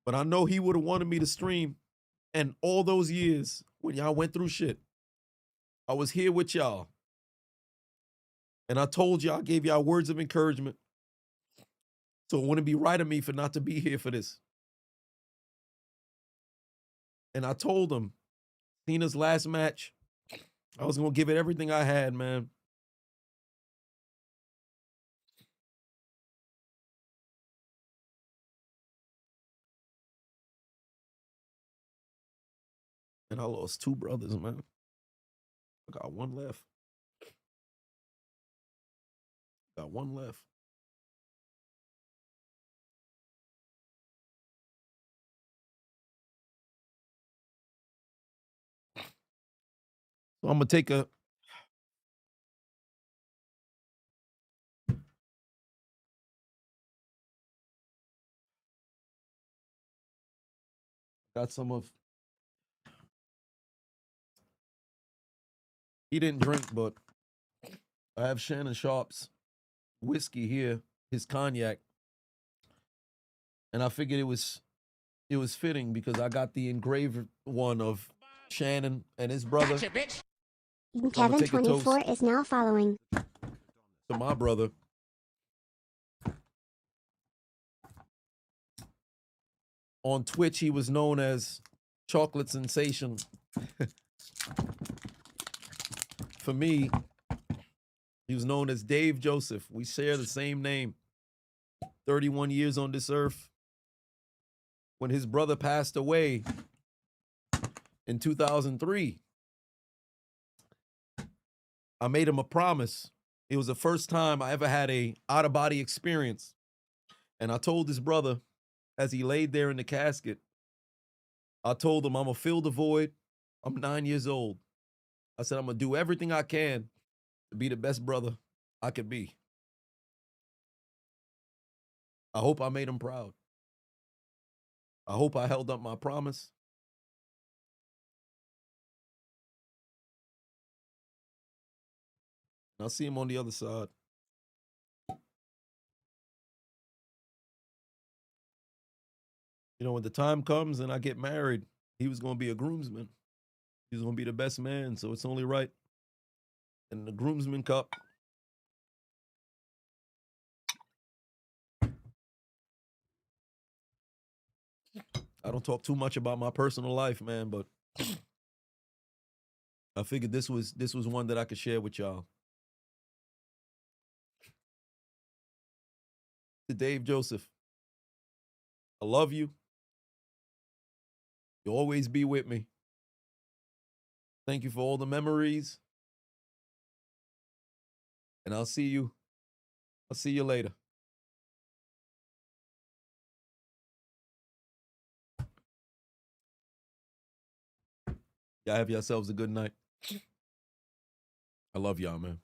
But I know he would have wanted me to stream. And all those years when y'all went through shit, I was here with y'all. And I told y'all, I gave y'all words of encouragement. So it wouldn't be right of me for not to be here for this. And I told him, Cena's last match, I was going to give it everything I had, man. And I lost 2 brothers, man. I got 1 left. Got 1 left. So I'm going to take a... Got some of... He didn't drink, but I have Shannon Sharp's whiskey here, his cognac. And I figured it was fitting because I got the engraved one of Shannon and his brother. Gotcha, bitch. Kevin take a 24 toast. is now following. To my brother. On Twitch, he was known as Chocolate Sensation. For me, he was known as Dave Joseph. We share the same name. 31 years on this earth. When his brother passed away in 2003, I made him a promise. It was the first time I ever had a out-of-body experience. And I told his brother, as he laid there in the casket, I told him, I'm going to fill the void. I'm 9 years old. I said, I'm going to do everything I can to be the best brother I could be. I hope I made him proud. I hope I held up my promise. I'll see him on the other side. You know, when the time comes and I get married, he was going to be a groomsman. He was going to be the best man, so it's only right. And the groomsman cup. I don't talk too much about my personal life, man, but I figured this was one that I could share with y'all. To Dave Joseph, I love you. You'll always be with me. Thank you for all the memories. And I'll see you later. Y'all have yourselves a good night. I love y'all, man.